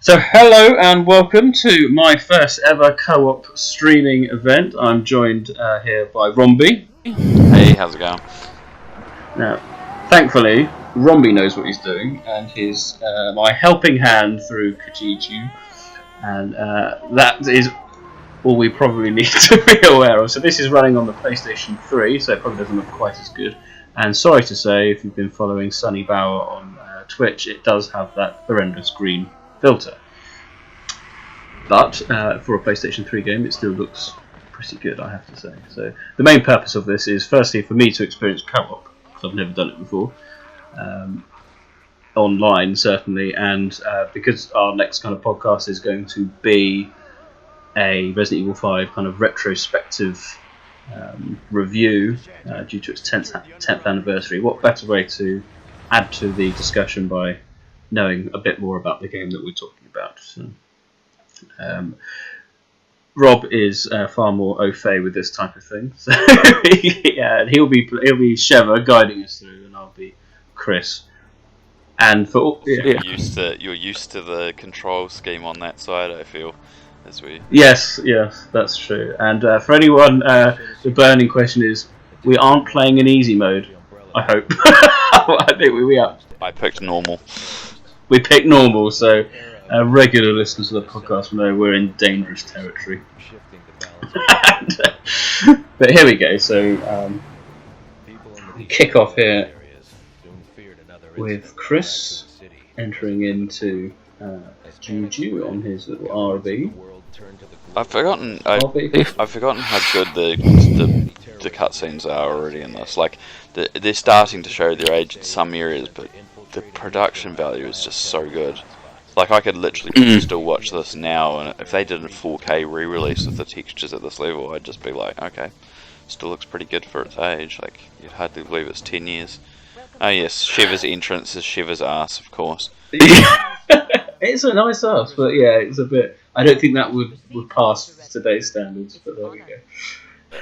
So hello and welcome to my first ever co-op streaming event. I'm joined here by Rombie. Hey, how's it going? Now, thankfully, Rombie knows what he's doing and he's my helping hand through Kijiji, and that is all we probably need to be aware of. So this is running on the PlayStation 3, so it probably doesn't look quite as good. And sorry to say, if you've been following Sunny Bauer on Twitch, it does have that horrendous green filter. But for a PlayStation 3 game, it still looks pretty good, I have to say. So the main purpose of this is, firstly, for me to experience co-op, because I've never done it before, online certainly, and because our next kind of podcast is going to be a Resident Evil 5 kind of retrospective review due to its 10th anniversary. What better way to add to the discussion by knowing a bit more about the game that we're talking about? So, Rob is far more au fait with this type of thing, so yeah, he'll be Sheva guiding us through, and I'll be Chris. And for you're used to the control scheme on that side, I feel. Yes, that's true. And for anyone, the burning question is: we aren't playing in easy mode. I hope. I think we are. I picked normal. We picked normal, so regular listeners of the podcast know we're in dangerous territory. But here we go. So we kick off here with Chris entering into Juju on his little RV. I've forgotten how good the cutscenes are already in this. Like, they're starting to show their age in some areas, but the production value is just so good. Like, I could literally still watch this now, and if they did a 4K re-release with the textures at this level, I'd just be like, okay, still looks pretty good for its age. Like, you'd hardly believe it's 10 years. Oh yes, Shiva's entrance is Shiva's ass, of course. It's a nice ass, but yeah, it's a bit... I don't think that would pass today's standards, but there we go.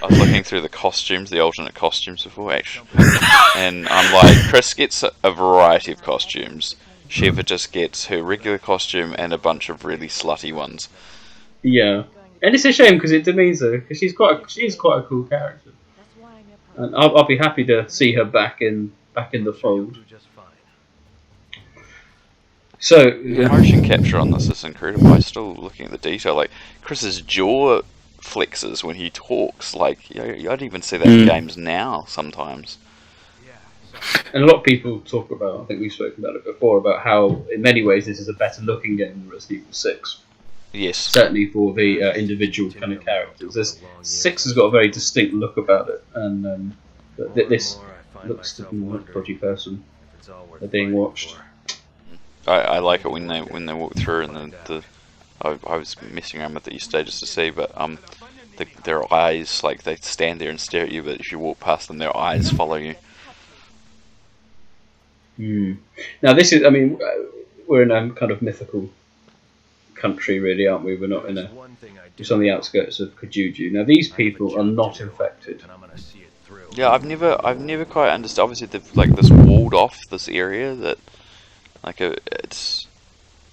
I was looking through the costumes, the alternate costumes before, actually, and I'm like, Chris gets a variety of costumes. Shiva just gets her regular costume and a bunch of really slutty ones. Yeah, and it's a shame because it demeans her, because she's quite a cool character, and I'll be happy to see her back in the fold. So the motion capture on this is incredible. I'm still looking at the detail. Like, Chris's jaw flexes when he talks. Like, I don't even see that in games now sometimes. And a lot of people talk about, I think we've spoken about it before, about how in many ways this is a better looking game than Resident Evil 6. Yes. Certainly for the individual kind of characters. 6 has got a very distinct look about it, and this looks to be more like a dodgy person. They're being watched. I like it when they walk through, and I was messing around with these stages to see, but their eyes, like, they stand there and stare at you, but if you walk past them, their eyes follow you. Now this is, I mean, we're in a kind of mythical country, really, aren't we? We're not in just on the outskirts of Kijiji. Now these people are not infected. Yeah, I've never quite understood. Obviously, they've like this walled off this area that, like,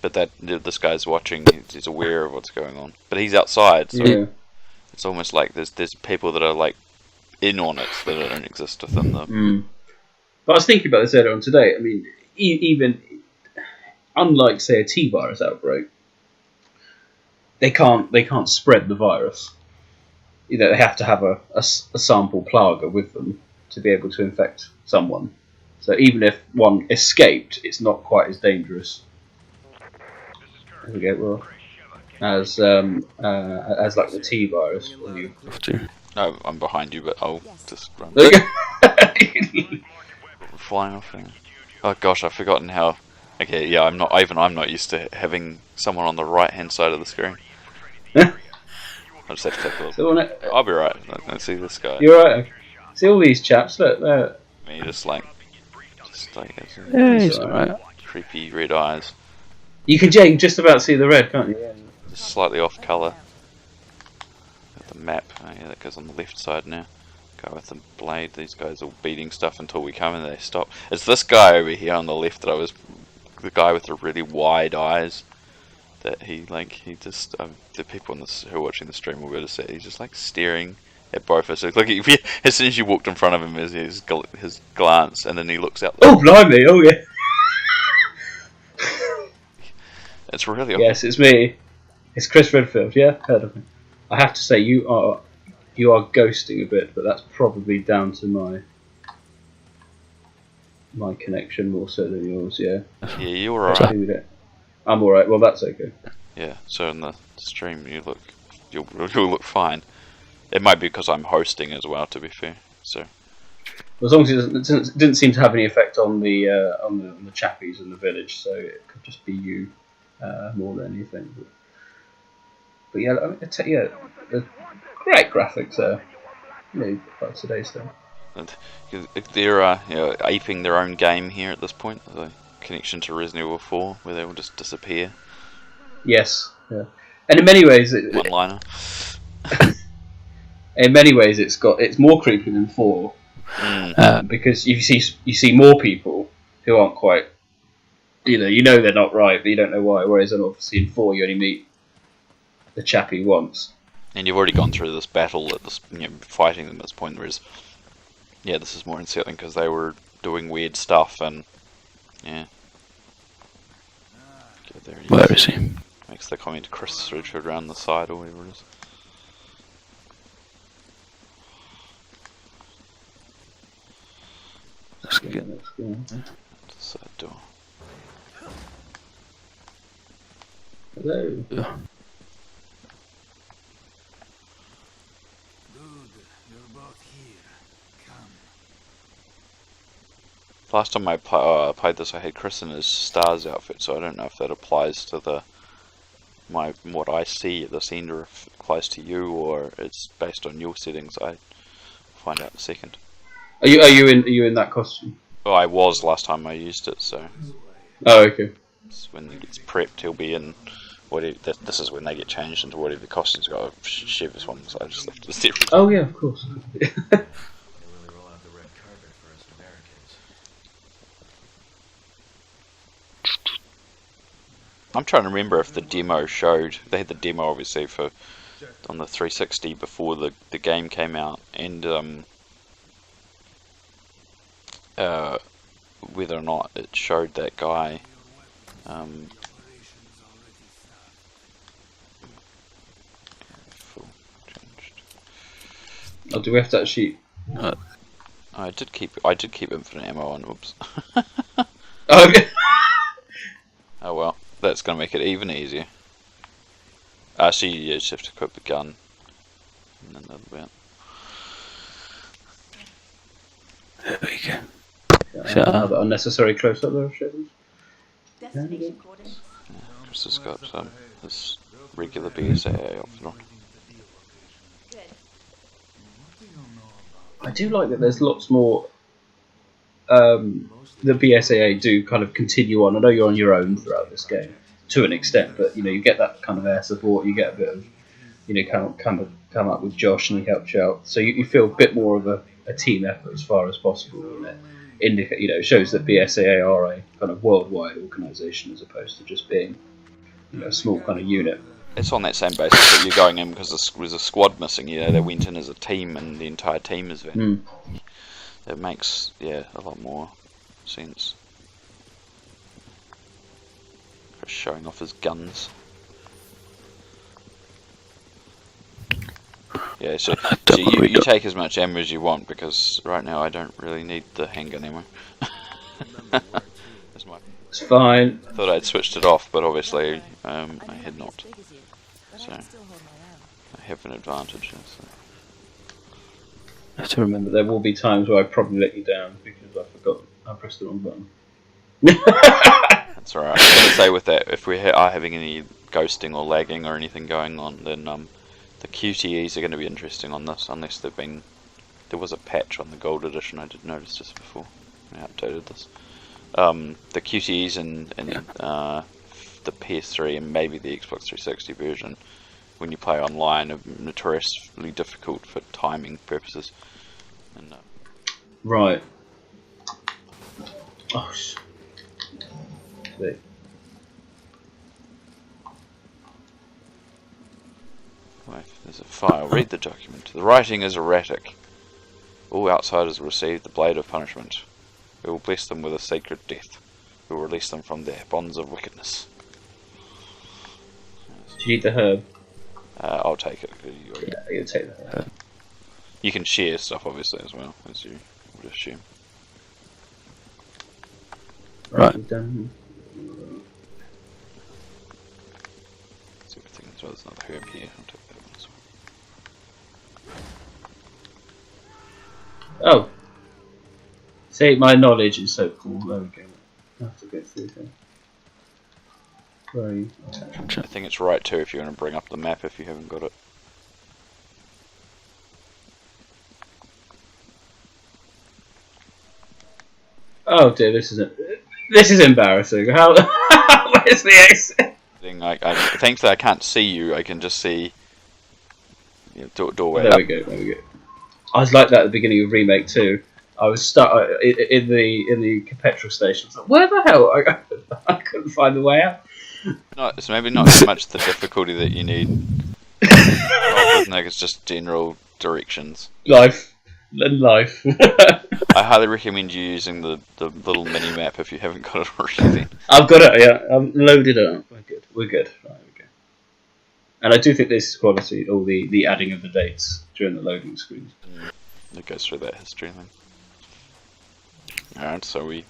but that this guy's watching. He's aware of what's going on, but he's outside, so it's almost like there's people that are like in on it that don't exist within them. But I was thinking about this earlier on today. I mean, even unlike, say, a T-virus outbreak, they can't spread the virus. You know, they have to have a sample plaga with them to be able to infect someone. So even if one escaped, it's not quite as dangerous. There we go. Well, as like the T-virus. No, I'm behind you, but I'll just run. Flying off thing. Oh gosh, I've forgotten how. Okay, yeah, I'm not used to having someone on the right hand side of the screen. I just have to take a little. I'll be right. Let's see this guy. You're right. See all these chaps. Look, me just like he's alright. Creepy red eyes. You can just about see the red, can't you? Yeah. Just slightly off colour. The map. Oh, yeah, that goes on the left side now. Go with the blade. These guys are beating stuff until we come and they stop. It's this guy over here on the left that the guy with the really wide eyes that he just the people who are watching the stream will be able to see. He's just like staring at both of us. So, like as soon as you walked in front of him, his glance, and then he looks out. Oh blimey! Oh yeah. It's really yes, it's me. It's Chris Redfield. Yeah, heard of me. I have to say you are ghosting a bit, but that's probably down to my connection more so than yours. Yeah. Yeah, you're alright. I'm alright. Well, that's okay. Yeah. So in the stream, you'll look fine. It might be because I'm hosting as well, to be fair. So. As long as it didn't seem to have any effect on the chappies in the village, so it could just be you more than anything. But yeah, the great graphics there. Like today's thing. And they're aping their own game here at this point. The connection to Resident Evil 4, where they will just disappear. Yes, yeah, and in many ways, one-liner. In many ways, it's more creepy than 4, because you see more people who aren't quite, you know they're not right, but you don't know why. Whereas obviously in 4, you only meet the chappie once. And you've already gone through this battle at this, fighting them at this point. Whereas, this is more unsettling because they were doing weird stuff and there he is. Where is he? Makes the comment Chris Richard around the side or whatever it is. Let's get the side door. Hello. Yeah. Last time I played this, I had Chris in his Stars outfit, so I don't know if that applies to what I see at this end, or if it applies to you, or it's based on your settings. I find out in a second. Are you in that costume? Well, I was last time I used it, so. Oh, okay. When he gets prepped, he'll be in. This is when they get changed into whatever the costume's got. Shiver's one, so I just left it there. Oh yeah, of course. I'm trying to remember if the demo showed. They had the demo obviously on the 360 before the game came out, and whether or not it showed that guy. Oh, do we have to actually? I did keep infinite ammo on. Oops. Oh, okay. Oh well, that's gonna make it even easier. So you just have to equip the gun, and then that'll be it. There we go. Another unnecessary close-up there of Shevens. Destination coordinates. Chris has got his regular BSAA outfit on. Good. I do like that there's lots more. The BSAA do kind of continue on. I know you're on your own throughout this game to an extent, but you get that kind of air support. You get a bit of, come up with Josh and he helps you out, so you feel a bit more of a team effort as far as possible. And it shows that BSAA are a kind of worldwide organisation as opposed to just being a small kind of unit. It's on that same basis that you're going in because there was a squad missing. They went in as a team, and the entire team is there. It makes a lot more sense. For showing off his guns. Yeah, so you take as much ammo as you want, because right now I don't really need the handgun ammo. It's fine. I thought I'd switched it off, but obviously I had not. So I have an advantage. So. I have to remember there will be times where I probably let you down because I forgot I pressed the wrong button. That's alright. I was going to say with that, if we are having any ghosting or lagging or anything going on, then the QTEs are going to be interesting on this, unless there was a patch on the gold edition I did notice just before I updated this. The QTEs in the PS3 and maybe the Xbox 360 version, when you play online, are notoriously difficult for timing purposes. And, right. Oh, Wait, there's a file. Read the document. The writing is erratic. All outsiders will receive the blade of punishment. We will bless them with a sacred death. We will release them from their bonds of wickedness. Do you need the herb? I'll take it. Yeah, you'll take the herb. You can share stuff, obviously, as well, as you would assume. Right. Done. That's everything as well. There's another herb here. I'll take that one as well. Oh. See, my knowledge is so cool. There we go. I have to go through here. Where are you? I think it's right too if you want to bring up the map if you haven't got it. Oh dear, this is embarrassing. How? Where's the exit? Thankfully I can't see you. I can just see doorway. There we go. There we go. I was like that at the beginning of Remake 2. I was stuck in the petrol station. Like, where the hell? I couldn't find the way out. No, it's maybe not so much the difficulty that you need. It's just general directions. Life. I highly recommend you using the little mini map if you haven't got it already. I've got it. Yeah, I'm loaded up. We're good. Right, we go. And I do think this is quality. All the adding of the dates during the loading screens. It goes through that history thing. Alright, so we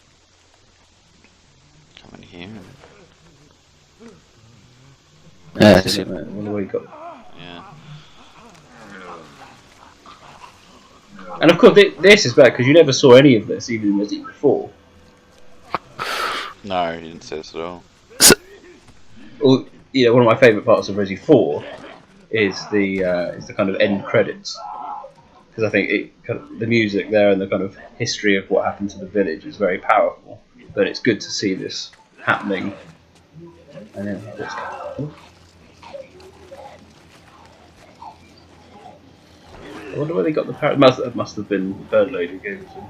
come in here. Yeah, What have we got? Yeah. And of course, this is bad because you never saw any of this, even in Resident Evil 4. No, you didn't say this at all. Well, one of my favourite parts of Resident 4 is the kind of end credits, because I think the music there and the kind of history of what happened to the village is very powerful. But it's good to see this happening. And then I wonder where they got the parrot. It must have been the bird lady who gave it to him.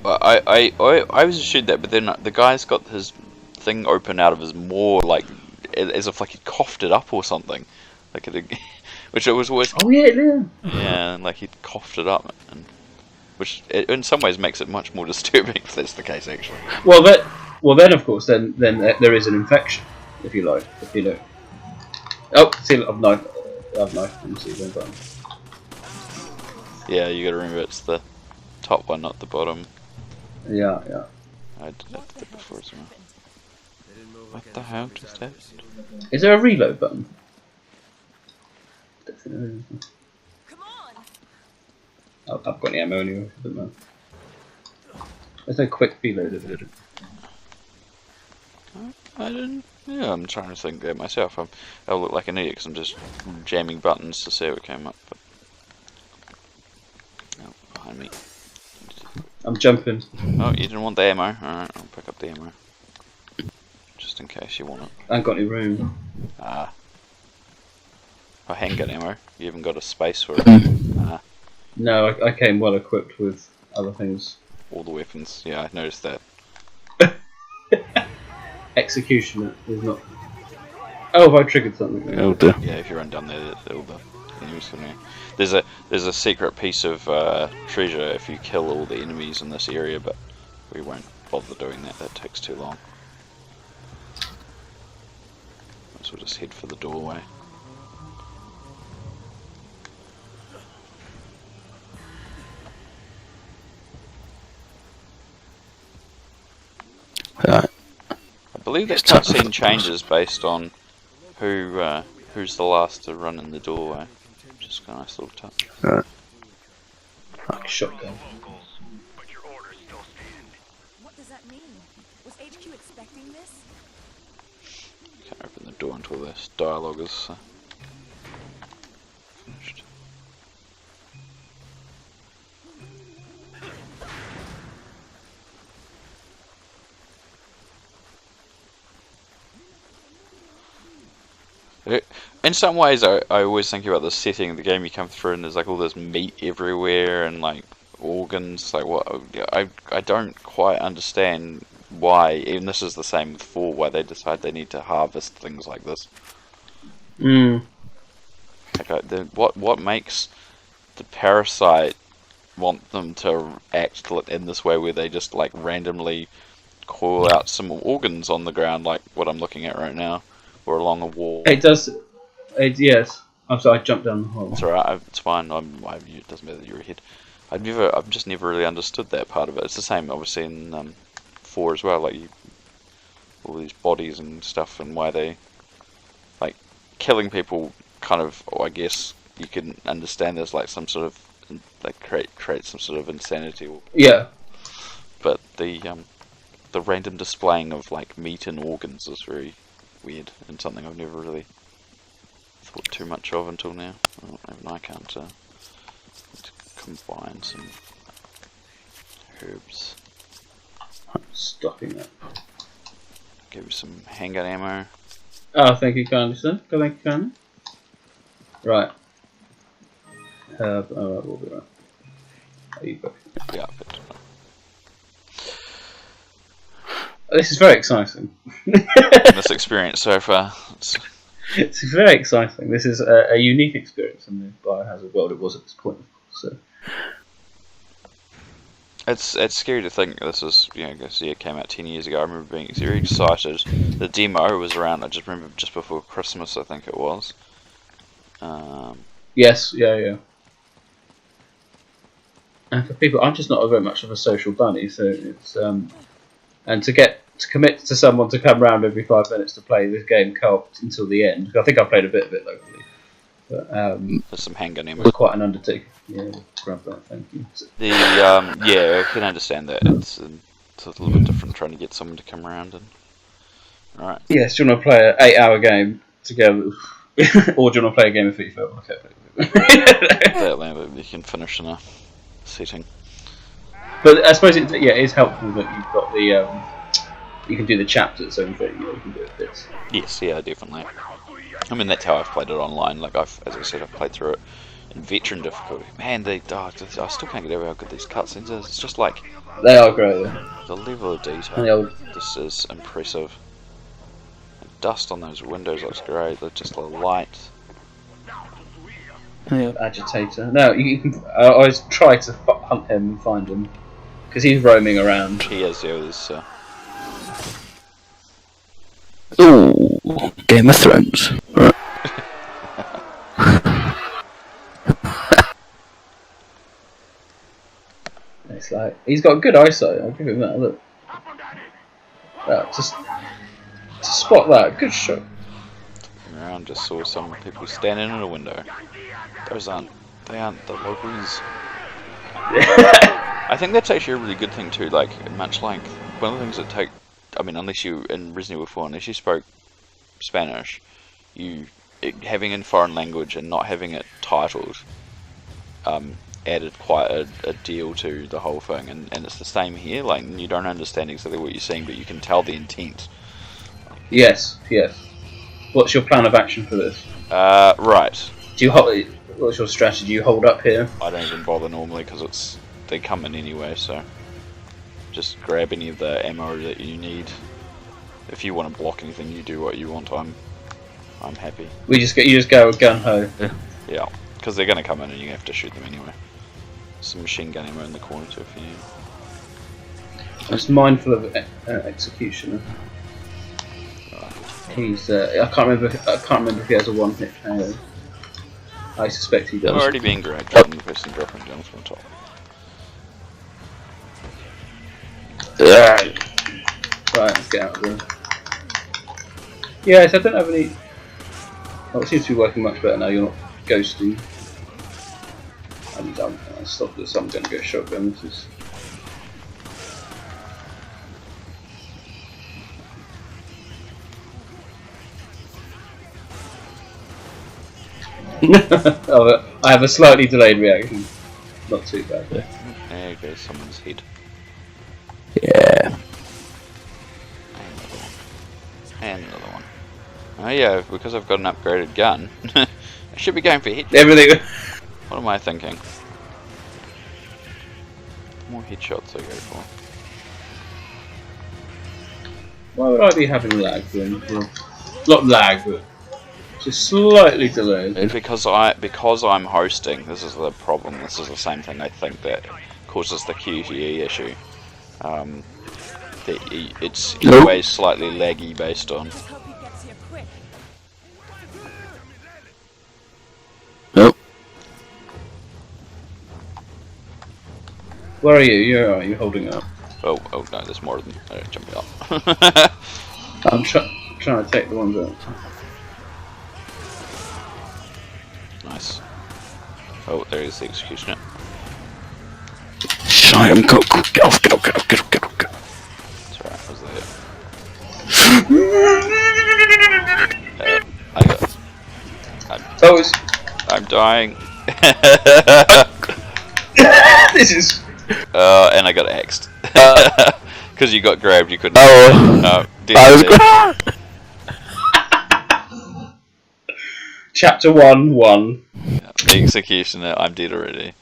Well, I was assured that, but then the guy's got his thing open out of his maw, like as if like he coughed it up or something, like which it was always. Oh yeah. Yeah, like he coughed it up, and which in some ways makes it much more disturbing if that's the case, actually. Well, then of course, then there is an infection, if you like. If you know. Oh, see, I've knifed. Let me see the button. Yeah, you gotta remember it's the top one, not the bottom. Yeah. I did that before as well. What the hell just happened? Is there a reload button? Come on! I've got any ammo anyway. Doesn't matter. There's no quick reload, is it? I didn't. Yeah, I'm trying to think there myself. I'll look like an idiot because I'm just jamming buttons to see what came up. But oh, behind me. I'm jumping. Oh, you didn't want the ammo? Alright, I'll pick up the ammo. Just in case you want it. I ain't got any room. Ah. Oh, handgun ammo. You haven't got a space for it. No, I came well equipped with other things. All the weapons. Yeah, I noticed that. Executioner is not. Oh, have I triggered something? Oh dear. Yeah, if you run down there, all the enemies come here. There's a secret piece of treasure if you kill all the enemies in this area, but we won't bother doing that. That takes too long. So we'll just head for the doorway. Right. I believe that cutscene changes based on who's the last to run in the doorway. Just a nice little touch. Right. Shotgun. What does that mean? Was HQ expecting this? Can't open the door until this dialogue is finished. In some ways, I always think about the setting of the game. You come through and there's like all this meat everywhere and like organs. Like what? I don't quite understand why. Even this is the same with 4. Why they decide they need to harvest things like this. Mm. Like, what makes the parasite want them to act in this way, where they just like randomly call out some organs on the ground, like what I'm looking at right now, or along a wall? It does. Yes. I'm sorry, I jumped down the hole. It's alright. It's fine. It doesn't matter that you're ahead. I've just never really understood that part of it. It's the same, obviously, in 4 as well. Like all these bodies and stuff, and why they like killing people. Kind of, or I guess you can understand there's like some sort of like create some sort of insanity. Yeah. But the random displaying of like meat and organs is very weird, and something I've never really thought too much of until now. I can't combine some herbs. Stocking up. Give you some handgun ammo. Oh, thank you kindly, sir. Thank you kindly. Right. Alright, we'll be right. Are you back? Yeah, but, This is very exciting. this experience so far. It's very exciting. This is a unique experience in the Biohazard world. It was at this point, of course. So. It's scary to think this is, I guess it came out 10 years ago. I remember being very excited. The demo was around, I just remember, just before Christmas, I think it was. Yes, yeah. And for people, I'm just not very much of a social bunny, so it's and to commit to someone to come round every 5 minutes to play this game co-op until the end. I think I played a bit of it locally, but there's some handgun ammo. It was quite an undertaking. Yeah, grab that. Thank you. Yeah, I can understand that. It's a little bit different trying to get someone to come around and. All right. Yes, do you want to play an 8-hour game together? Or do you want to play a game of FIFA? Okay. That you can finish in a setting. But I suppose it is helpful that you've got the you can do the chapters, so you can do it bits. Yes, yeah, definitely. I mean, that's how I've played it online. Like as I said, I've played through it in veteran difficulty. Man, I still can't get over how good these cutscenes are. It's just like they are great. Yeah. The level of detail. This is impressive. Dust on those windows looks great. They're just a light. Yeah. Agitator. No, you can. I always try to hunt him and find him because he's roaming around. He is. Yeah, there's. Ooh, Game of Thrones. Right. It's like he's got good eyesight. I'll give him that. Look. Just to spot that, good shot. Around, just saw some people standing in a window. They aren't the locals. I think that's actually a really good thing too. Like much like one of the things that take. I mean, unless you in Resident Evil 4, unless you spoke Spanish, having in foreign language and not having it titled, added quite a deal to the whole thing. And it's the same here. Like you don't understand exactly what you're saying, but you can tell the intent. Yes. What's your plan of action for this? Right. What's your strategy? Do you hold up here? I don't even bother normally because they come in anyway. So just grab any of the ammo that you need. If you want to block anything, you do what you want. I'm happy. You just go gun ho. Yeah, because they're gonna come in and you have to shoot them anyway. Some machine gun ammo in the corner too if you need. Just mindful of executioner. He's I can't remember if he has a one-hit KO. I suspect he does. I'm already being grabbed from the person dropping guns from top. Right, let's get out of there. Yes, I don't have any. Oh, it seems to be working much better now. You're not ghosting. I stopped this. I'm going to go shotgun. This is. Oh, I have a slightly delayed reaction. Not too bad. There goes someone's head. Yeah. And another one. Oh yeah, because I've got an upgraded gun, I should be going for headshots. Everything. What am I thinking? More headshots I go for. Why would I be having lag then? Well, not lag, but Just slightly delayed. Because I'm hosting. This is the problem. This is the same thing I think that causes the QTE issue. It's always slightly laggy based on. Just hope he gets here quick. Nope. Where are you? You're alright, you're holding up. Oh no, there's more than jumping up. I'm trying to take the ones out. Nice. Oh, there is the executioner. Shite him, go, get off. It's alright, I was there. I'm dying. This is. And I got axed. Because you got grabbed, you couldn't. I was Chapter 1:1. Yeah, the executioner, I'm dead already.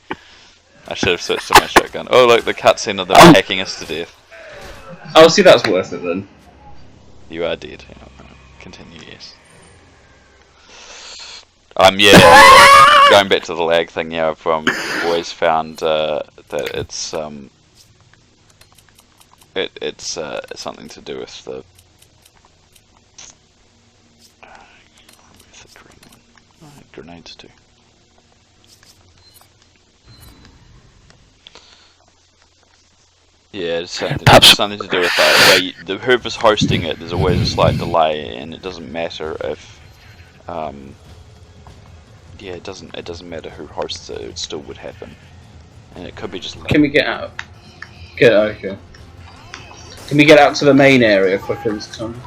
I should have switched to my shotgun. Oh look, the cutscene of them hacking us to death. Oh, see, that's worth it then. You are dead. Continue, yes. Yeah, going back to the lag thing, yeah, I've always found that it's something to do with the green one. Oh, grenades too. Yeah, it's something to do with that. Whoever's hosting it, there's always a slight delay, and it doesn't matter if yeah, it doesn't matter who hosts it, it still would happen. And it could be just... Can we get out? Okay. Can we get out to the main area quicker this time?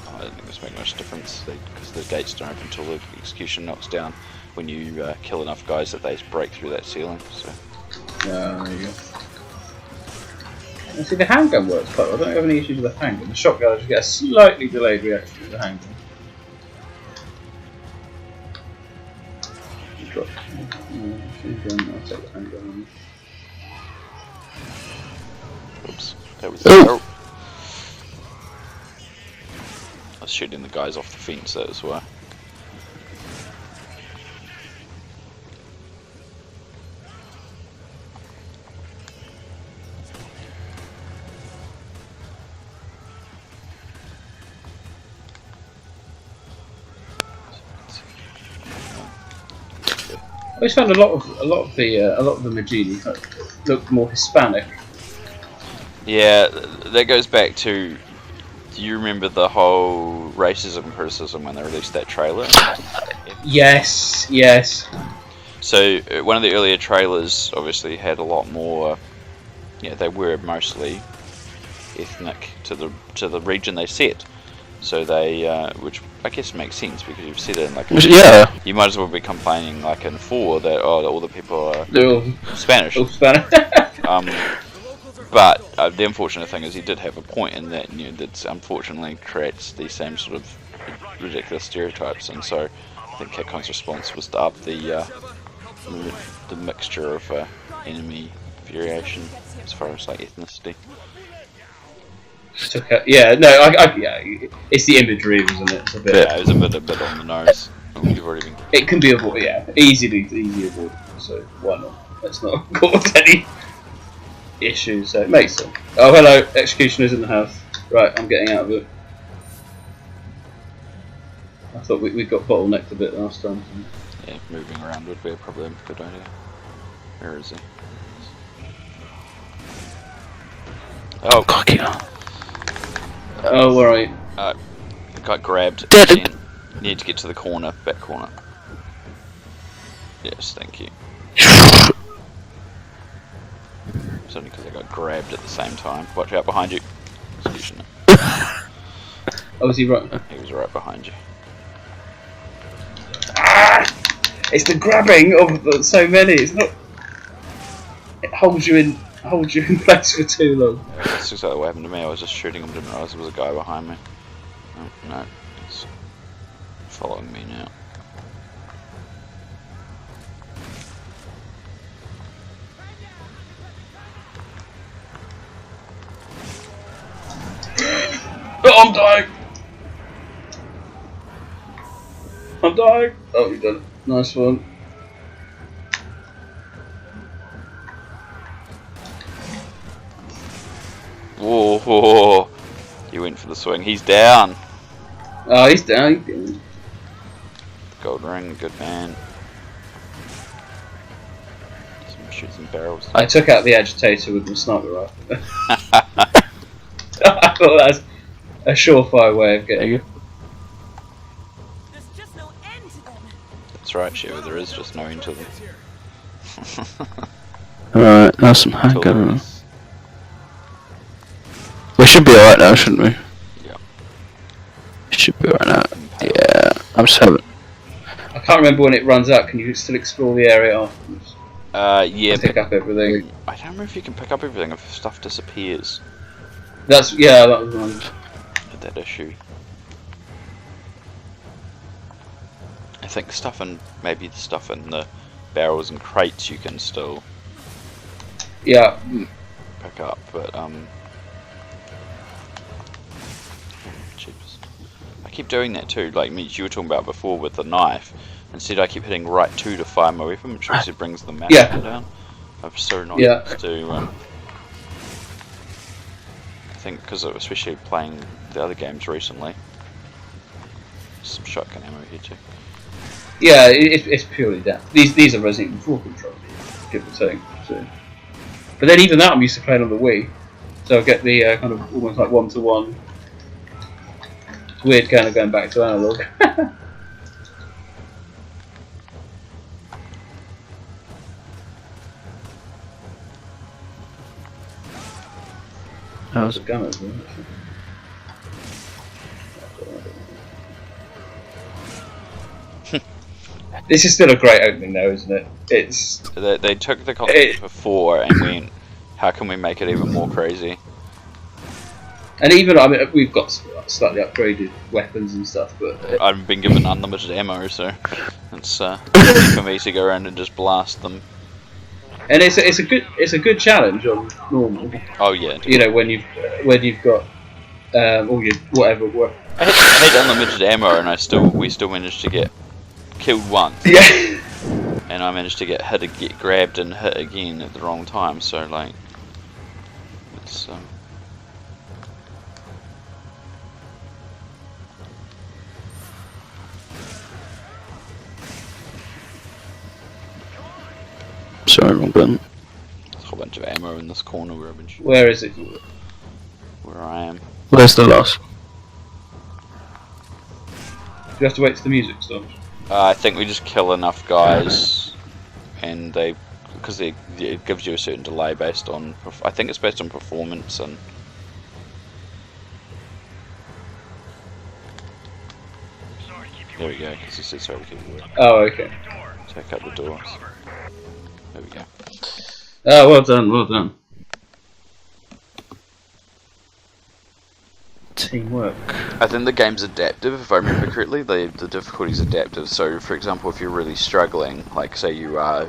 I don't think this makes much difference, because the gates don't open until the execution knocks down when you kill enough guys that they break through that ceiling, so... Yeah, there you go. And see, the handgun works quite well. I don't have any issues with the handgun. The shotgun, I just get a slightly delayed reaction with the handgun. I'll take the handgun. Oops, that was... Oh. I was shooting the guys off the fence, that is why. I always found a lot of the Magini looked more Hispanic. Yeah, that goes back to. Do you remember the whole racism criticism when they released that trailer? Yes. So one of the earlier trailers obviously had a lot more. Yeah, they were mostly ethnic to the region they set. So they, which I guess makes sense because you've said it in like. Yeah. You might as well be complaining like in 4 that all the people are They're all Spanish. All Spanish. But the unfortunate thing is he did have a point in that that unfortunately creates these same sort of ridiculous stereotypes, and so I think Capcom's response was to up the mixture of enemy variation as far as like ethnicity. Yeah, no, it's the imagery, wasn't it? It's a bit, Yeah, it was a bit on the nose. You've already been... It can be avoided, easily avoided. So why not? Let's not cause any issues. So it makes sense. Oh, hello, executioner's in the house. Right, I'm getting out of it. I thought we got bottlenecked a bit last time. Yeah, moving around would be a problem. Good idea. Where is he? Oh, cocky. Oh, alright. Got grabbed. Dead. Again. Need to get to the corner, back corner. Yes, thank you. It's only because I got grabbed at the same time. Watch out behind you. Executioner. Oh, is he right? He was right behind you. It's the grabbing of so many. It's not. It holds you in place for too long. That's exactly what happened to me. I was just shooting him, didn't realise there was a guy behind me. Oh, no, he's following me now. Oh, I'm dying. not dying. Oh, you done it. Nice one. Whoa, whoa! He went for the swing. He's down. Oh, he's down. He's down. Gold ring, good man. Some shoots and barrels. I took out the agitator with the sniper rifle. I thought that's a surefire way of getting it. There's just no end to them. That's right, Shiva. There is just no end to them. Alright, that's some hack. Until there is. We should be alright now, shouldn't we? Yeah. Should be alright now. Yeah, I'm just having. I can't remember when it runs out. Can you still explore the area afterwards? Yeah. Pick up everything. I don't remember if you can pick up everything if stuff disappears. That was one. Had that issue. I think stuff in maybe the stuff in the barrels and crates you can still Yeah. pick up, but jeez. I keep doing that too. Like you were talking about before with the knife. Instead, I keep hitting right 2 to fire my weapon, which obviously brings the max down. I'm so not used to. I think because especially playing the other games recently. Some shotgun ammo here too. Yeah, it's purely that. These are Resident Evil 4 controls, give or take. So. But then even that I'm used to playing on the Wii, so I get the kind of almost like one-to-one. It's weird kind of going back to analog. That was a gun as well. This is still a great opening though, isn't it? It's they took the concept before and went, how can we make it even more crazy? And even I mean we've got slightly upgraded weapons and stuff, but I've been given unlimited ammo, so it's easy for me to go around and just blast them. And it's a good challenge on normal. Oh yeah. You know when you've got all your whatever. I had unlimited ammo and we still managed to get killed once. Yeah. And I managed to get grabbed and hit again at the wrong time. So like, it's sorry, wrong button. There's a whole bunch of ammo in this corner where Where is it? Where I am. Where's the last? Do you have to wait till the music stops? I think we just kill enough guys, and because it gives you a certain delay based on. I think it's based on performance and. There we go. Because it says sorry we keep it. Oh, okay. Check out the doors. There we go. Oh, well done, well done. Teamwork. I think the game's adaptive, if I remember correctly. The difficulty's adaptive. So, for example, if you're really struggling, like say you are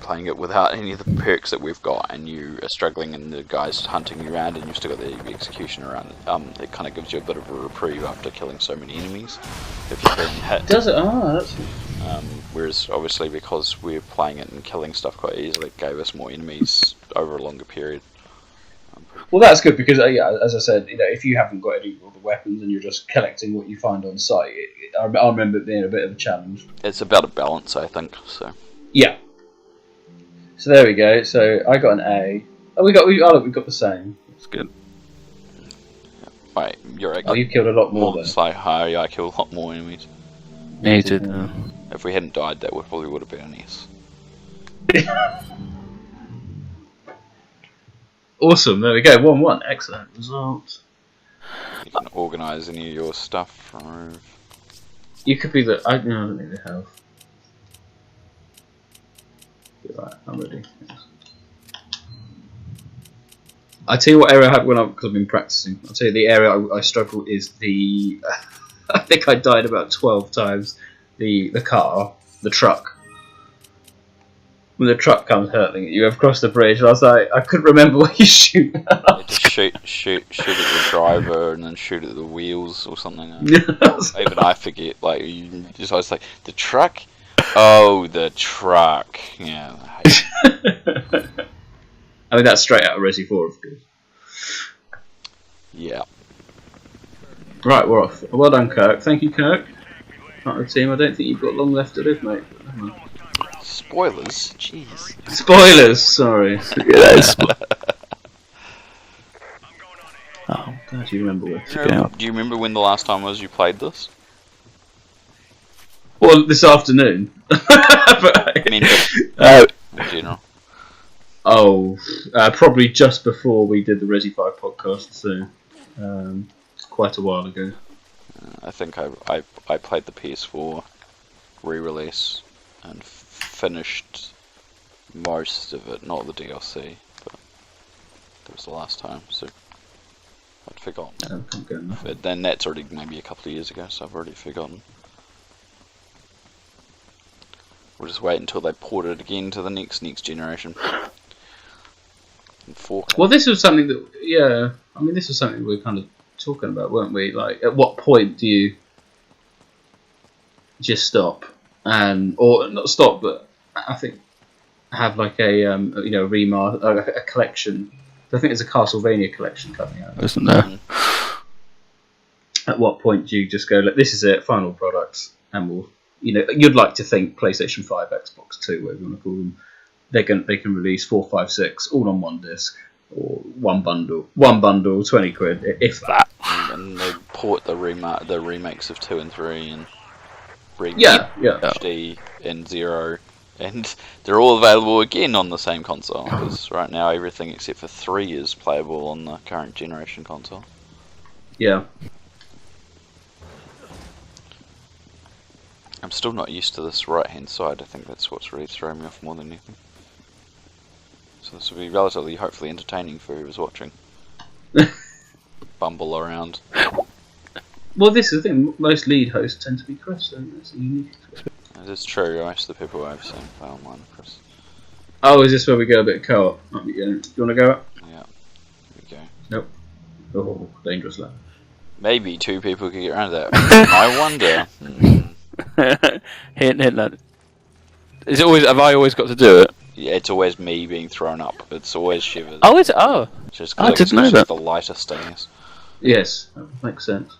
playing it without any of the perks that we've got, and you are struggling, and the guy's hunting you around, and you've still got the execution around, it kind of gives you a bit of a reprieve after killing so many enemies. If you're being hit. Does it? Oh, that's. Whereas obviously because we're playing it and killing stuff quite easily, it gave us more enemies over a longer period. Well, that's good because, yeah, as I said, you know, if you haven't got any of the weapons and you're just collecting what you find on site, I remember it being a bit of a challenge. It's about a balance, I think. So. Yeah. So there we go. So I got an A. Oh, we got the same. That's good. Wait, you're. Oh, you killed a lot more. It's like, yeah, I killed a lot more enemies. Me too. If we hadn't died, that probably would have been an S. Awesome, there we go, 1-1, excellent result. You can organise any of your stuff, remove. You could be the. I don't need the health. Right, I'm ready. Yes. I tell you what area I had because I've been practicing. I'll tell you the area I struggle is the. I think I died about 12 times. The car, the truck. when the truck comes hurtling at you across the bridge. I was like, I couldn't remember what you shoot at. Just shoot at the driver and then shoot at the wheels or something. Even I forget. Like I was like, the truck. Oh, the truck. Yeah. I mean, that's straight out of Resi 4, of course. Yeah. Right, we're off. Well done, Kirk. Thank you, Kirk. Part of the team. I don't think you've got long left to live, mate. Spoilers? Jeez. Spoilers, sorry. Yeah, Oh, glad you remember what. Do you remember when the last time was you played this? Well, this afternoon. I mean, in general. Oh, probably just before we did the Resi 5 podcast, so quite a while ago. I think I played the PS4 re-release and finished most of it, not the DLC, but that was the last time, so I'd forgotten. But then that's already maybe a couple of years ago, so I've already forgotten. We'll just wait until they port it again to the next generation. In 4K. Well, this was something that, yeah, I mean, this was something we were kind of talking about, weren't we? Like, at what point do you just stop or not stop, but I think have like a a collection. I think there's a Castlevania collection coming out, isn't there? At what point do you just go, like, this is it, final product, and we'll, you'd like to think PlayStation 5, Xbox 2, whatever you want to call them, they can release 4, 5, 6 all on one disc or one bundle, 20 quid, if that. And they port the remakes of 2 and 3 and bring HD and 0, and they're all available again on the same console, because right now everything except for 3 is playable on the current generation console. Yeah. I'm still not used to this right hand side. I think that's what's really throwing me off more than anything. So this will be relatively, hopefully, entertaining for whoever's watching. Bumble around. Well, this is the thing. Most lead hosts tend to be Chris, so that's unique. It is true. Most of the people I've seen play online are Chris. Oh, is this where we go a bit co-op? Do you want to go up? Yeah. Here we go. Nope. Oh, dangerous lad. Maybe 2 people could get around that. I wonder. Hint, lad. Is it always? Have I always got to do it? Yeah, it's always me being thrown up. It's always Shivers. Oh, is it? Oh. Just I didn't know that. The lighter stings. Yes, that makes sense.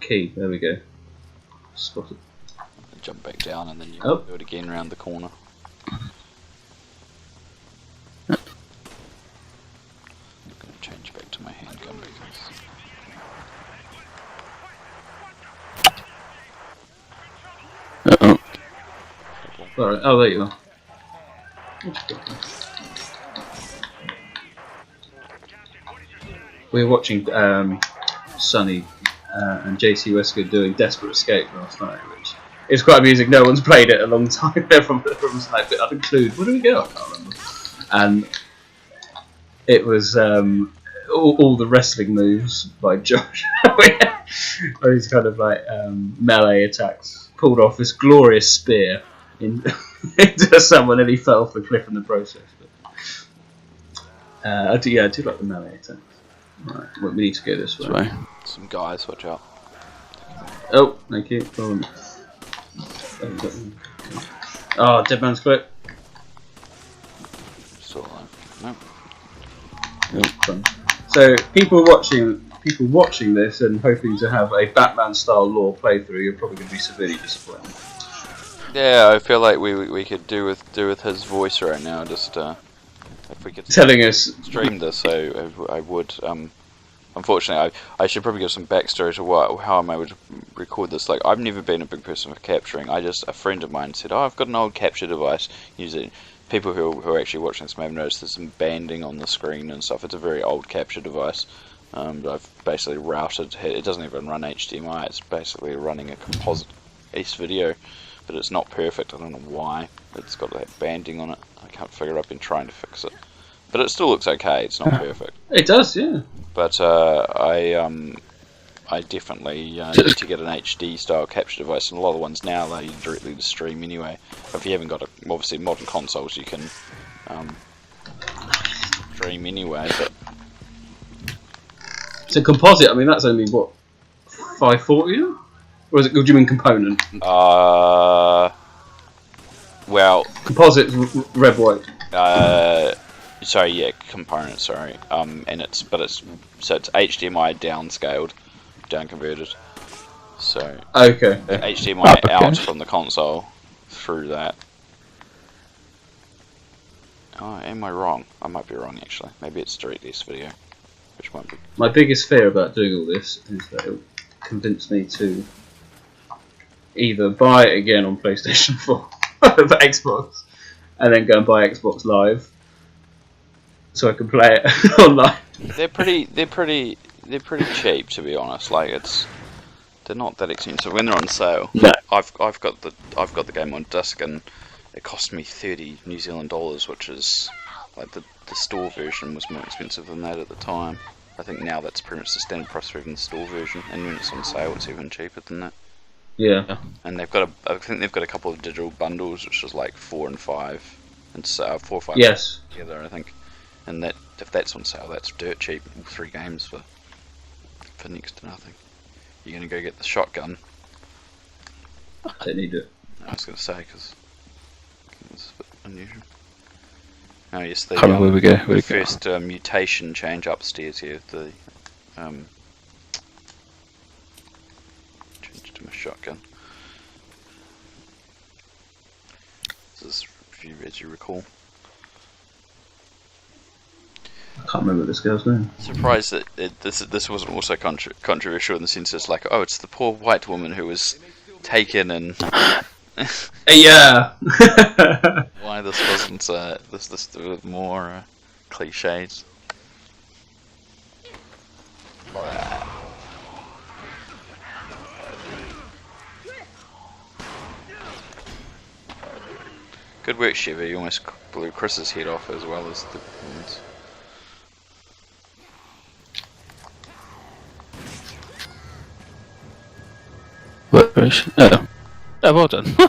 Key. There we go. Spotted. Jump back down and then you do it again around the corner. I'm going to change back to my handgun because... Uh-oh. Alright, oh, there you are. We were watching Sonny and JC Wesker doing Desperate Escape last night, which is quite amusing. No one's played it a long time. Everyone's like, but I'd include, where do we go? I can't remember. And it was all the wrestling moves by Josh. These kind of like melee attacks. Pulled off this glorious spear into someone, and he fell off the cliff in the process. But, I do like the melee attacks. Right, well, we need to go this way. Some guys, watch out. Oh, thank you. Oh, Dead Man's Clip. Still alive. No. Nope. So people watching this and hoping to have a Batman-style lore playthrough, you're probably going to be severely disappointed. Yeah, I feel like we could do with his voice right now. Just if we could telling us stream this, I would. Unfortunately, I should probably give some backstory to how I would record this. Like, I've never been a big person for capturing. A friend of mine said, "Oh, I've got an old capture device. Use it." People who are actually watching this may have noticed there's some banding on the screen and stuff. It's a very old capture device. I've basically routed. It doesn't even run HDMI. It's basically running a composite East video, but it's not perfect. I don't know why. It's got that banding on it. I can't figure it. I've been trying to fix it, but it still looks okay. It's not perfect. It does, yeah. But I definitely need to get an HD style capture device, and a lot of the ones now allow you directly to stream anyway. If you haven't got obviously modern consoles, you can stream anyway. But so composite, I mean, that's only what 540, or is it? Do you mean component? Well, composite's red white. Sorry, yeah, component. Sorry, and it's HDMI downscaled, down converted. So okay, HDMI out from the console through that. Oh, am I wrong? I might be wrong actually. Maybe it's DirectX video, which might be. My biggest fear about doing all this is that it'll convince me to either buy it again on PlayStation 4 for Xbox, and then go and buy Xbox Live, so I can play it online. They're pretty cheap, to be honest. Like they're not that expensive when they're on sale. No. I've got the game on disc, and it cost me 30 New Zealand dollars, which is like the store version was more expensive than that at the time. I think now that's pretty much the standard price for even the store version, and when it's on sale, it's even cheaper than that. Yeah. And I think they've got a couple of digital bundles, which is like 4 and 5, and 4 or 5 yes. together, I think. And that if that's on sale, that's dirt cheap. 3 games for next to nothing. You're gonna go get the shotgun. I don't need it. I was gonna say because it's a bit unusual. Oh yes, the Where we go? the first mutation change upstairs here. The change to my shotgun. This is as you recall. I can't remember this girl's name. Surprised that this wasn't also controversial in the sense it's like, oh, it's the poor white woman who was taken and yeah. why this wasn't this with more cliches. Good work, Shiva. You almost blew Chris's head off as well as the performance. Oh. Oh, well done. Yeah,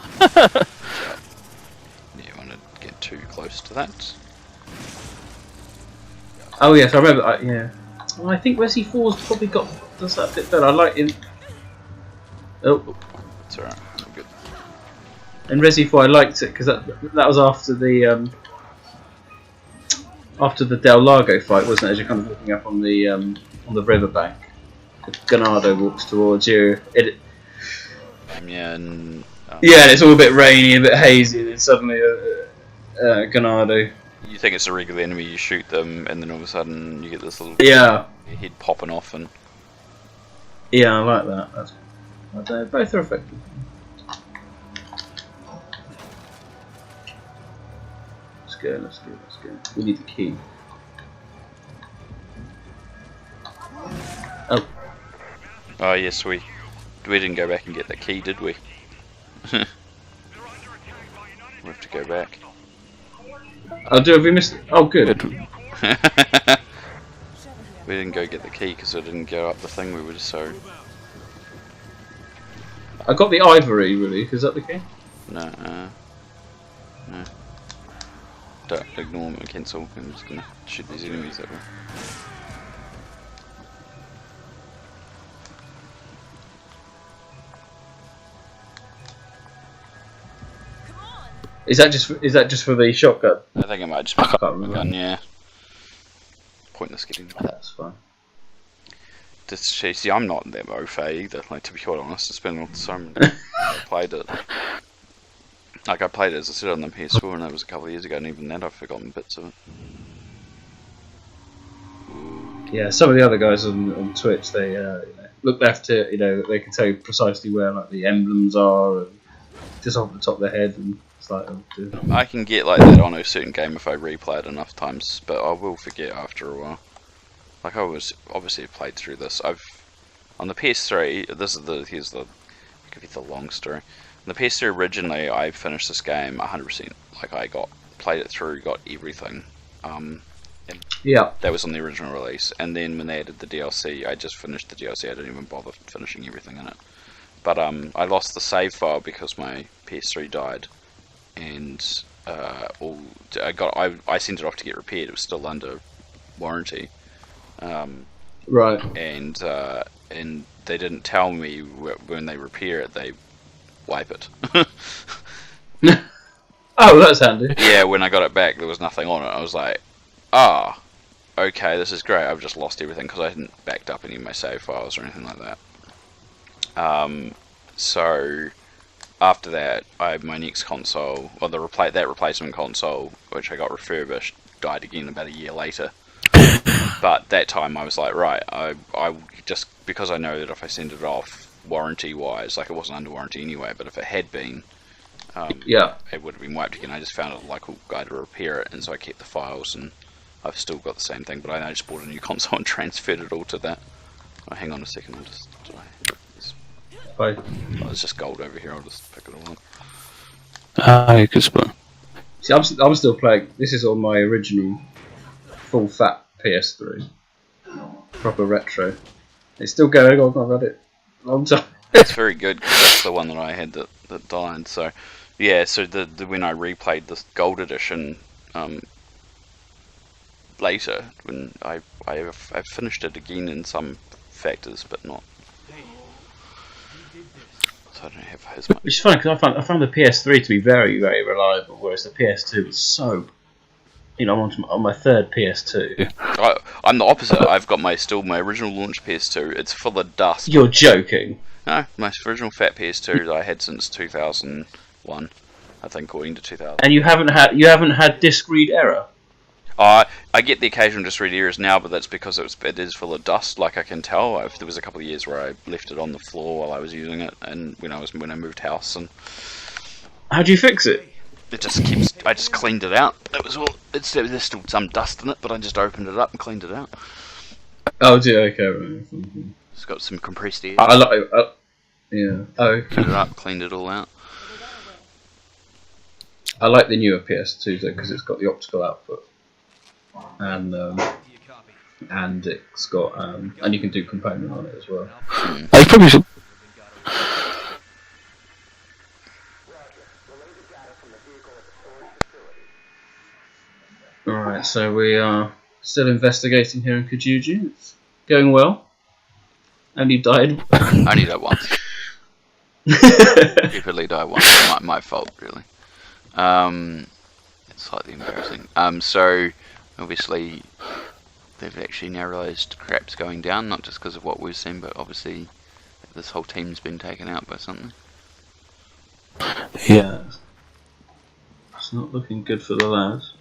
you want to get too close to that. Oh yes, I remember. Yeah. Well, I think Resi 4's probably does that a bit better. I like in. Oh. It's alright. Good. In Resi 4, I liked it because that was after the Del Lago fight, wasn't it? As you're kind of looking up on the riverbank, Ganado walks towards you. Yeah, and yeah, and it's all a bit rainy, a bit hazy, and then suddenly Ganado. you think it's a regular enemy, you shoot them, and then all of a sudden you get this little head popping off, and yeah, I like that. Both are effective. Let's go. We need the key. Oh. oh yes, we didn't go back and get the key, did we? We have to go back. Oh, have we missed it? Oh, good. We didn't go get the key because it didn't go up the thing we were so. I got the ivory, really. Is that the key? No, no. Don't ignore me, cancel. I'm just gonna shoot these enemies that way. Is that just for the shotgun? I think it might just be I can't remember. gun, yeah. Pointless getting. That's fine. See, I'm not in that au fait either. Like, to be quite honest, it's been so many I played it. Like I played it, as I said, on the PS4, and that was a couple of years ago, and even then I've forgotten bits of it. Yeah, some of the other guys on Twitch, they look left to they can tell you precisely where like the emblems are, and just off the top of their head, and it's like. I can get like that on a certain game if I replay it enough times, but I will forget after a while. Like I was obviously played through this. On the PS3. Here's I'll give you the long story. On the PS3 originally, I finished this game 100%. Like I played it through, got everything. Yeah. That was on the original release, and then when they added the DLC, I just finished the DLC. I didn't even bother finishing everything in it. But I lost the save file because my PS3 died, and I sent it off to get repaired. It was still under warranty. Right. And they didn't tell me when they repair it, they wipe it. Oh, that's handy. Yeah, when I got it back, there was nothing on it. I was like, ah, okay, this is great. I've just lost everything because I hadn't backed up any of my save files or anything like that. So after that, my next console, or that replacement console, which I got refurbished, died again about a year later. But that time I was like, right, I just, because I know that if I send it off warranty wise, like it wasn't under warranty anyway, but if it had been, it would have been wiped again. I just found a local guy to repair it, and so I kept the files, and I've still got the same thing, but I just bought a new console and transferred it all to that. Oh, hang on a second, it's just gold over here, I'll just pick it all up. Ah, good spot. See, I'm still playing. This is on my original full fat PS3, proper retro. It's still going on. I've had it a long time. It's very good because that's the one that I had that died. So yeah, so the when I replayed this gold edition later, when I finished it again in some factors, but not. So I don't have as much. Which is funny because I found the PS3 to be very, very reliable, whereas the PS2 was so. I'm on my third PS2. I'm the opposite. I've got my original launch PS2. It's full of dust. You're joking. No, my original fat PS2 that I had since 2001, I think, or into 2000. And you haven't had disk read error. I get the occasional disk read errors now, but that's because it is full of dust. Like I can tell. There was a couple of years where I left it on the floor while I was using it, and when I moved house. And how do you fix it? It just I just cleaned it out. It was all. There's still some dust in it, but I just opened it up and cleaned it out. Oh dear. Okay. Right. It's got some compressed air. Yeah. Oh. Put it up, cleaned it all out. I like the newer PS2 though because it's got the optical output, and it's got and you can do component on it as well. I probably should. Alright, so we are still investigating here in Kijiji. It's going well. Only died. Only died once. Stupidly died once. My fault, really. It's slightly embarrassing. So, obviously, they've actually now realised crap's going down, not just because of what we've seen, but obviously this whole team's been taken out by something. Yeah. It's not looking good for the lads.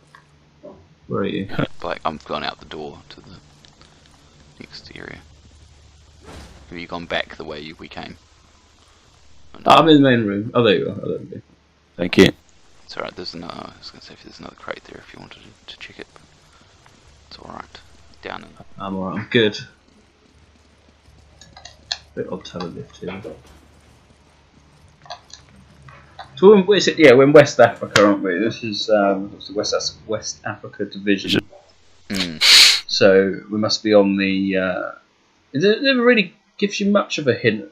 Where are you? Like, I've gone out the door to the next area. Have you gone back the way we came? I'm in the main room. Oh, there you are. Oh, there we go. Thank you. It's alright, I was going to say if there's another crate there if you wanted to check it. But it's alright. Down in. I'm alright, I'm good. Bit odd to have a lift here. So we're in West Africa, aren't we? This is the West Africa Division. So we must be on the. It never really gives you much of a hint.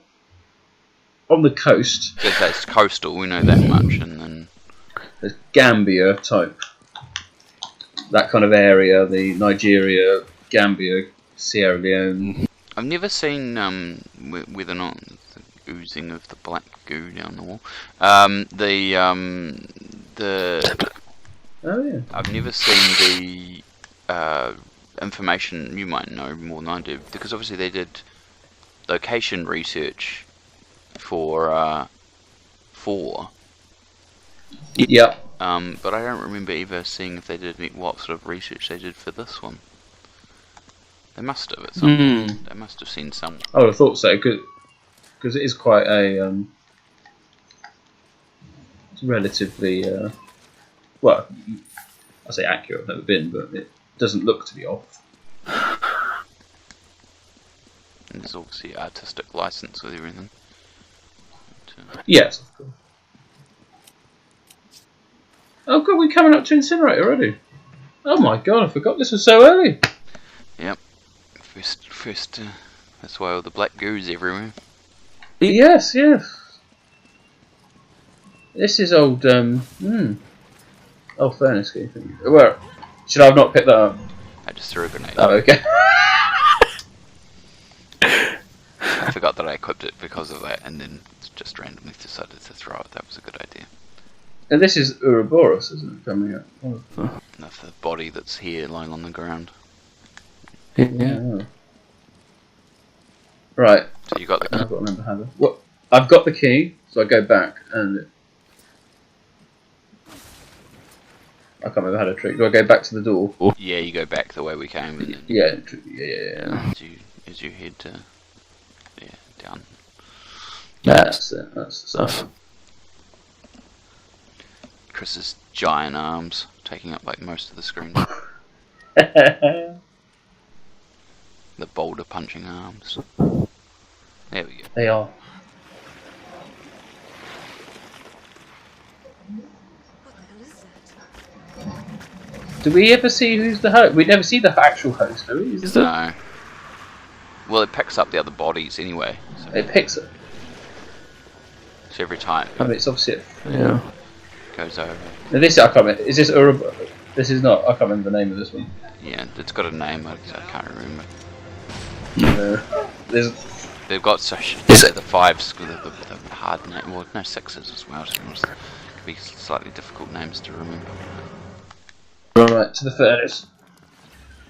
On the coast. It's coastal, we know that much, and then there's Gambia type. That kind of area, the Nigeria, Gambia, Sierra Leone. I've never seen whether or not the oozing of the black goo down the wall. Oh yeah. I've never seen the information. You might know more than I do, because obviously they did location research for 4. Yeah. But I don't remember ever seeing if they did what sort of research they did for this one. They must have at some point. They must have seen some. I would have thought so, because it is quite a relatively well, I say accurate. I've never been, but it doesn't look to be off. And there's obviously artistic license with everything. Yes, of course. Oh god, we're coming up to Incinerator already. Oh my god, I forgot this was so early. Yep. First. That's why all the black goo's everywhere. Yes, yes. This is old. Oh, furnace key thing. Where? Should I have not picked that up? I just threw a grenade. Oh, okay. I forgot that I equipped it because of that, and then just randomly decided to throw it. That was a good idea. And this is Ouroboros, isn't it? Coming up. Oh. That's the body that's here lying on the ground. Yeah. Right. So you got the key. I've got to remember how to. What? I've got the key, so I go back and. I can't remember how to trick. Do I go back to the door? Yeah, you go back the way we came. And then Yeah. As you head to, down. That's it. That's the stuff. Chris's giant arms taking up like most of the screen. They The boulder punching arms. There we go. are. What the hell is that? Do we ever see who's the host? We never see the actual host, do we? No. Well, it picks up the other bodies anyway. So It picks it. So every time I mean, it's obviously. Yeah. it goes over. Now this I can't remember. Is this Ouroboros? This is not. I can't remember the name of this one. Yeah, it's got a name. I can't remember. There's. They've got such. Is it- The fives, the hard name. Well, no sixes as well. To be honest, could be slightly difficult names to remember. Right to the furnace.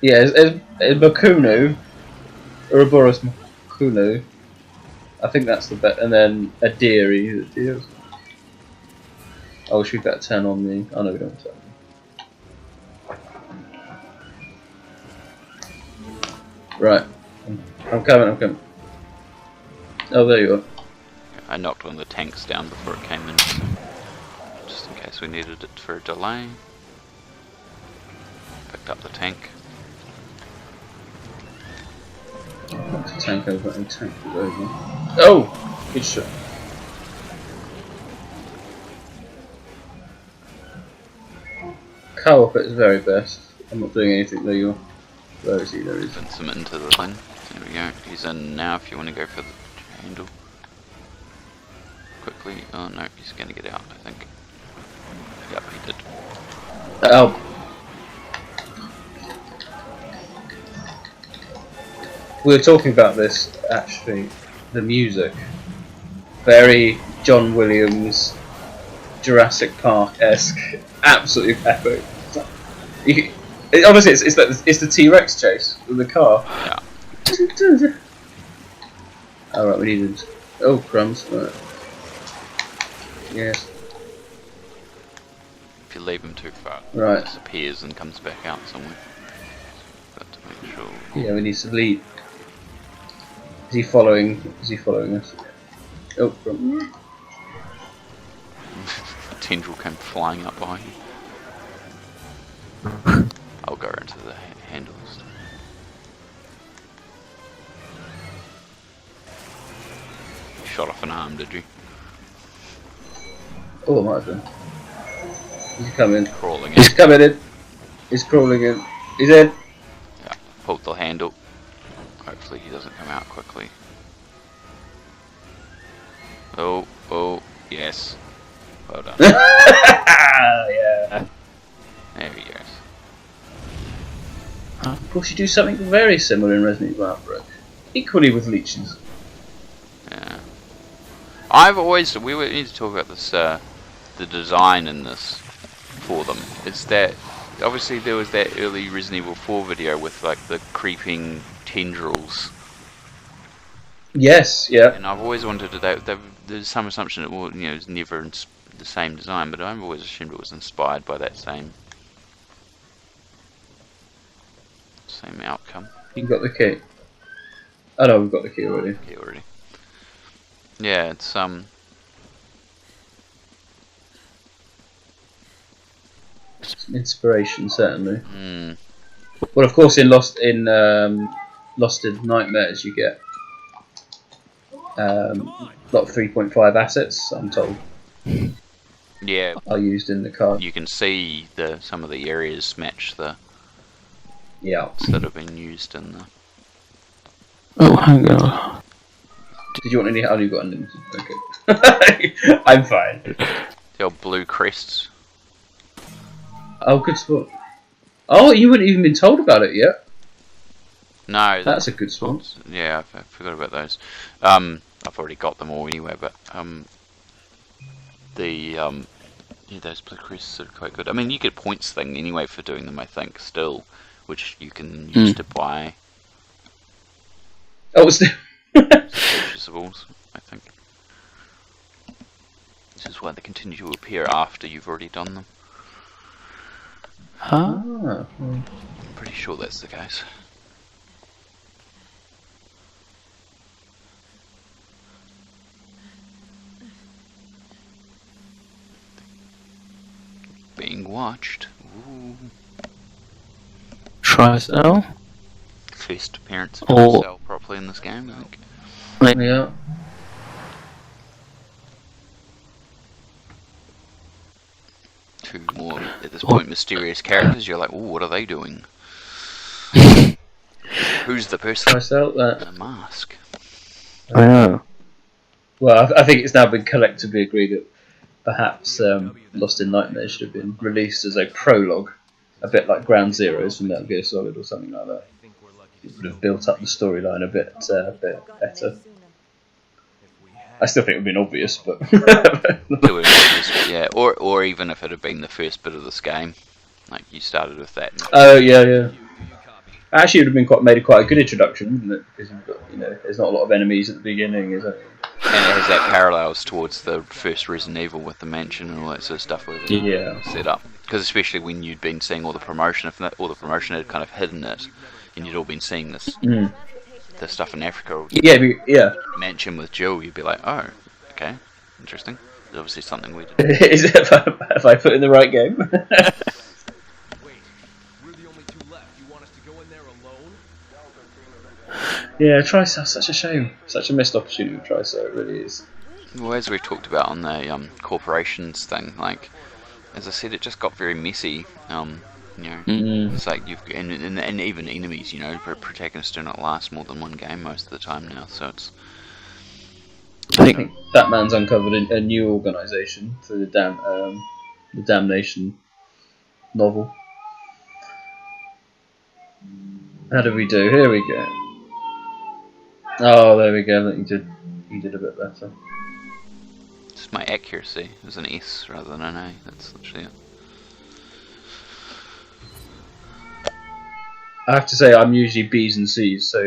Yeah, it's Makunu. Ouroboros Makunu. I think that's the bet. And then Adiri. Oh, should we better turn on the. Oh no, we don't turn on. Right. I'm coming. Oh, there you are. I knocked one of the tanks down before it came in, so just in case we needed it for a delay. Picked up the tank. Tank over and tank is over. Oh! Good shot. Co-op at its very best. I'm not doing anything there you are. Where is he? There he is. Fence him into the thing. There we go. He's in now if you want to go for the handle. Quickly. Oh no, he's going to get out, I think. Yep, he did. Oh. We were talking about this, actually. The music. Very John Williams, Jurassic Park-esque. Absolutely epic. Honestly, it's the T-Rex chase with the car. Yeah. Alright, we needed. Oh, crumbs. Right. Yes. If you leave him too far, Right. it disappears and comes back out somewhere. Got to make sure. Yeah, we need to lead. Is he following us? Oh, crumbs. Tendril came flying up behind you. I'll go into the handles. You shot off an arm, did you? Oh, I might have done. He's coming. Crawling in. He's coming in. He's crawling in. He's in. Yeah, pulled the handle. Hopefully he doesn't come out quickly. Oh, yes. Well done. Yeah. There he goes. Of course, you do something very similar in Resident Evil Outbreak. Equally with leeches. Yeah. I've always we need to talk about this the design in this for them. It's that obviously there was that early Resident Evil 4 video with like the creeping tendrils. Yes, yeah. And I've always wondered that there's some assumption it will, it's never the same design, but I've always assumed it was inspired by that same outcome. You got the key. Oh no, we've got the key already. Okay, already. Yeah, it's Some inspiration, certainly. Well, of course, in Lost in Nightmares, you get lot of 3.5 assets. I'm told. Yeah, are used in the card. you can see some of the areas match the Yeah. that have been used in the. Oh, hang on. Did you want any? Oh, you got unlimited. Okay. I'm fine. The old blue crests. Oh, good spot. Oh, you wouldn't even been told about it yet. No, That's a good spot. Yeah, I forgot about those. I've already got them all anyway, but yeah, those blue crests are quite good. I mean, you get points thing anyway for doing them, I think, still, which you can use to buy Oh, it's purchasables, I think. This is why they continue to appear after you've already done them. Huh? Ah, I'm pretty sure that's the case. Being watched. Ooh. Trisel? First appearance of Or- Trisel properly in this game, I think. yeah. Two more, at this point, mysterious characters. You're like, ooh, what are they doing? Who's the person Myself, in a mask? I know. Well, I think it's now been collectively agreed that perhaps Lost in Nightmare should have been released as a prologue, a bit like Ground Zeroes from Metal Gear Solid or something like that. It would have built up the storyline a bit better. I still think it would have been obvious, but Yeah, or even if it had been the first bit of this game, like you started with that. oh yeah. Actually, it would have been made quite a good introduction, wouldn't it? Because you've got, there's not a lot of enemies at the beginning, is it? And it has that parallels towards the first Resident Evil with the mansion and all that sort of stuff where they set up. Because especially when you'd been seeing all the promotion, if all the promotion had kind of hidden it, and you'd all been seeing this stuff in Africa. Yeah. Mansion with Jill, you'd be like, oh, okay, interesting. There's obviously something we did. Is it if I put in the right game? Yeah, Trisel, such a shame. Such a missed opportunity with Trisel, it really is. Well, as we talked about on the corporations thing, like, as I said, it just got very messy. It's like and even enemies, protagonists do not last more than one game most of the time now, so it's... I think Batman's uncovered a new organisation through the Damnation novel. How did we do? Here we go. Oh, there we go. He did a bit better. Just my accuracy is an S rather than an A. That's literally it. I have to say, I'm usually B's and C's, so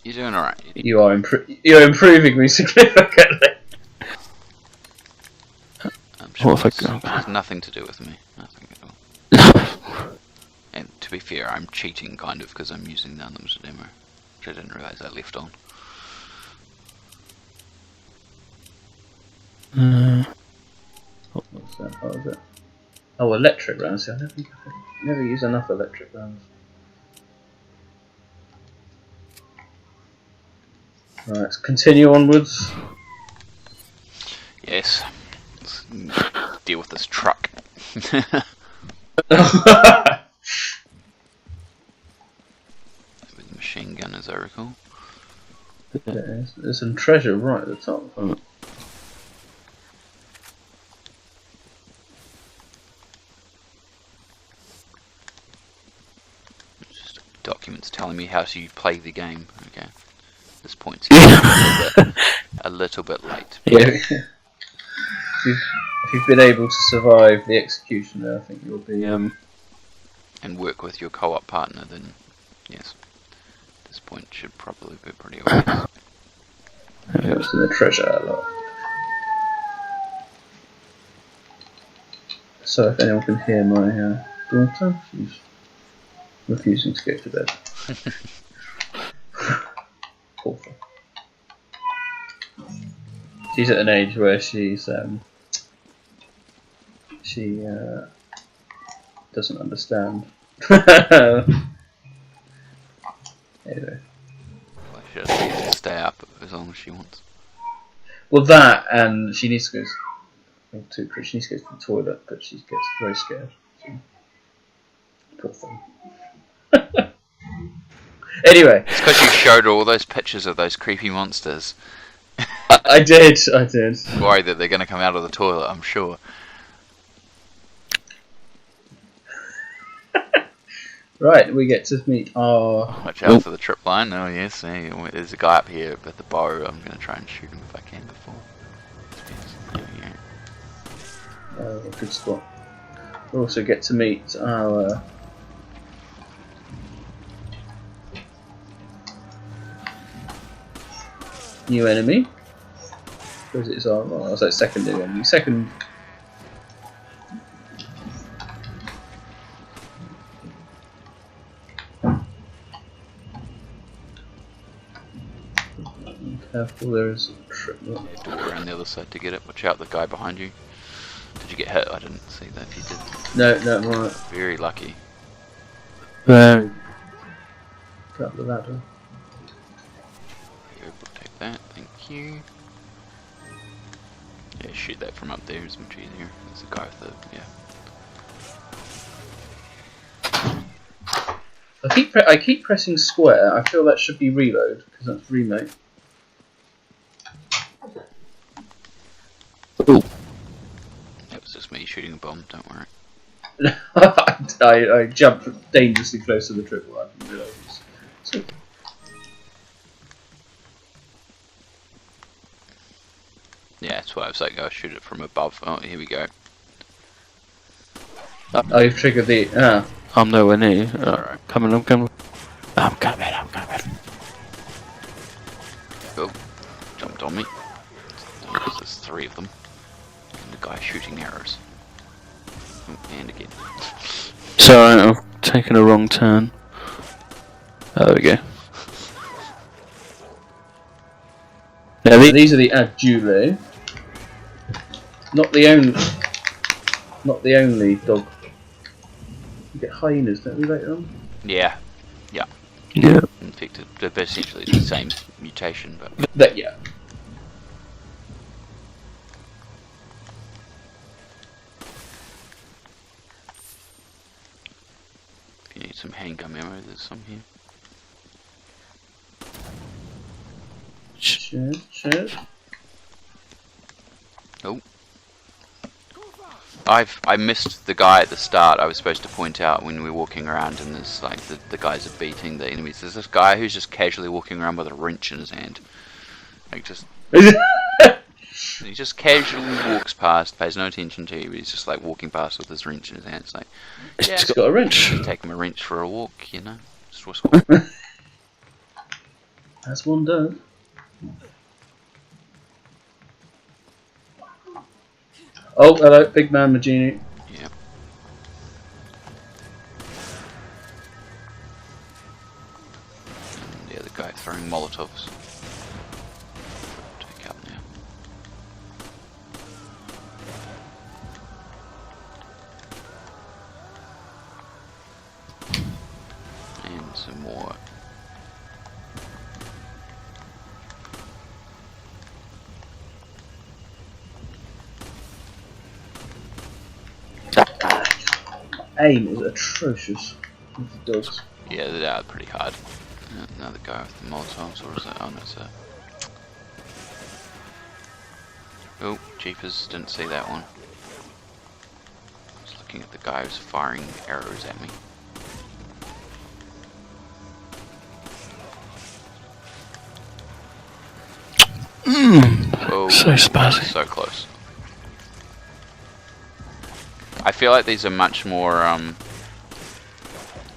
you're doing alright. You're improving me significantly. I'm sure What if it has nothing to do with me. Nothing at all. And to be fair, I'm cheating kind of because I'm using the unlimited demo, which I didn't realise I left on. What's that? What was it? Oh, electric rounds. See, I never use enough electric rounds. Right, let's continue onwards. Yes. Let's deal with this truck. With the machine gun, as I recall. There's some treasure right at the top. Just documents telling me how to play the game. Okay. This point's a little bit late. Yeah. If you've been able to survive the executioner, I think you'll be and work with your co-op partner, then yes, this point should probably be pretty obvious. What's in the treasure a lot. So if anyone can hear my daughter, she's refusing to go to bed. Awful. She's at an age where she doesn't understand. Anyway. Well, she doesn't need to stay up as long as she wants. Well, that, and she needs to go. too pretty. She needs to go to the toilet, but she gets very scared. So. Poor thing. Anyway. It's because you showed all those pictures of those creepy monsters. I did. Worry that they're going to come out of the toilet, I'm sure. Right, we get to meet our... Watch out for the trip line. Oh yes, there's a guy up here with the bow. I'm going to try and shoot him if I can before. There we go. Good spot. We also get to meet our... new enemy. Because it's our... Well, I was like second new enemy. Second... Careful, there is a trip. Yeah, do it around the other side to get it. Watch out, the guy behind you. Did you get hit? I didn't see that if you did. No, I'm alright. Very lucky. Very. Got the ladder. Here, we'll take that, thank you. Yeah, shoot that from up there, it's much easier. There's a guy with the, yeah. I keep pressing square. I feel that should be reload because that's remake. Ooh. That was just me shooting a bomb, don't worry. I jumped dangerously close to the triple. I didn't realise. So, Yeah, that's why I was like, I'll shoot it from above. Oh, here we go. oh, you've triggered the... Ah. I'm nowhere near. Alright. I'm coming. I'm coming. Oh, jumped on me. There's 3 of them. And the guy shooting arrows. Oh, and again. Sorry, I've taken a wrong turn. Oh, there we go. Now These are the adjule. Not the only dog. You get hyenas, don't we, later on? Yeah. Yeah. Infected. They're essentially the same mutation, but... Yeah. If you need some handgun ammo, there's some here. Shit. Oh. I missed the guy at the start I was supposed to point out when we were walking around and there's like the guys are beating the enemies. There's this guy who's just casually walking around with a wrench in his hand. Like just he just casually walks past, pays no attention to you, but he's just like walking past with his wrench in his hand. It's like, yeah, He's got a wrench. take him a wrench for a walk, you know. Just what's As one does. Oh, hello, big man Magini. yeah. And the other guy throwing Molotovs. Take out now. And some more. Aim is atrocious with the dogs. Yeah, they are pretty hard. Another guy with the Molotovs, or is that? Oh no, it's a... Oh, jeepers, didn't see that one. I was looking at the guy who's firing arrows at me. Oh, So spicy. so close. I feel like these are much more,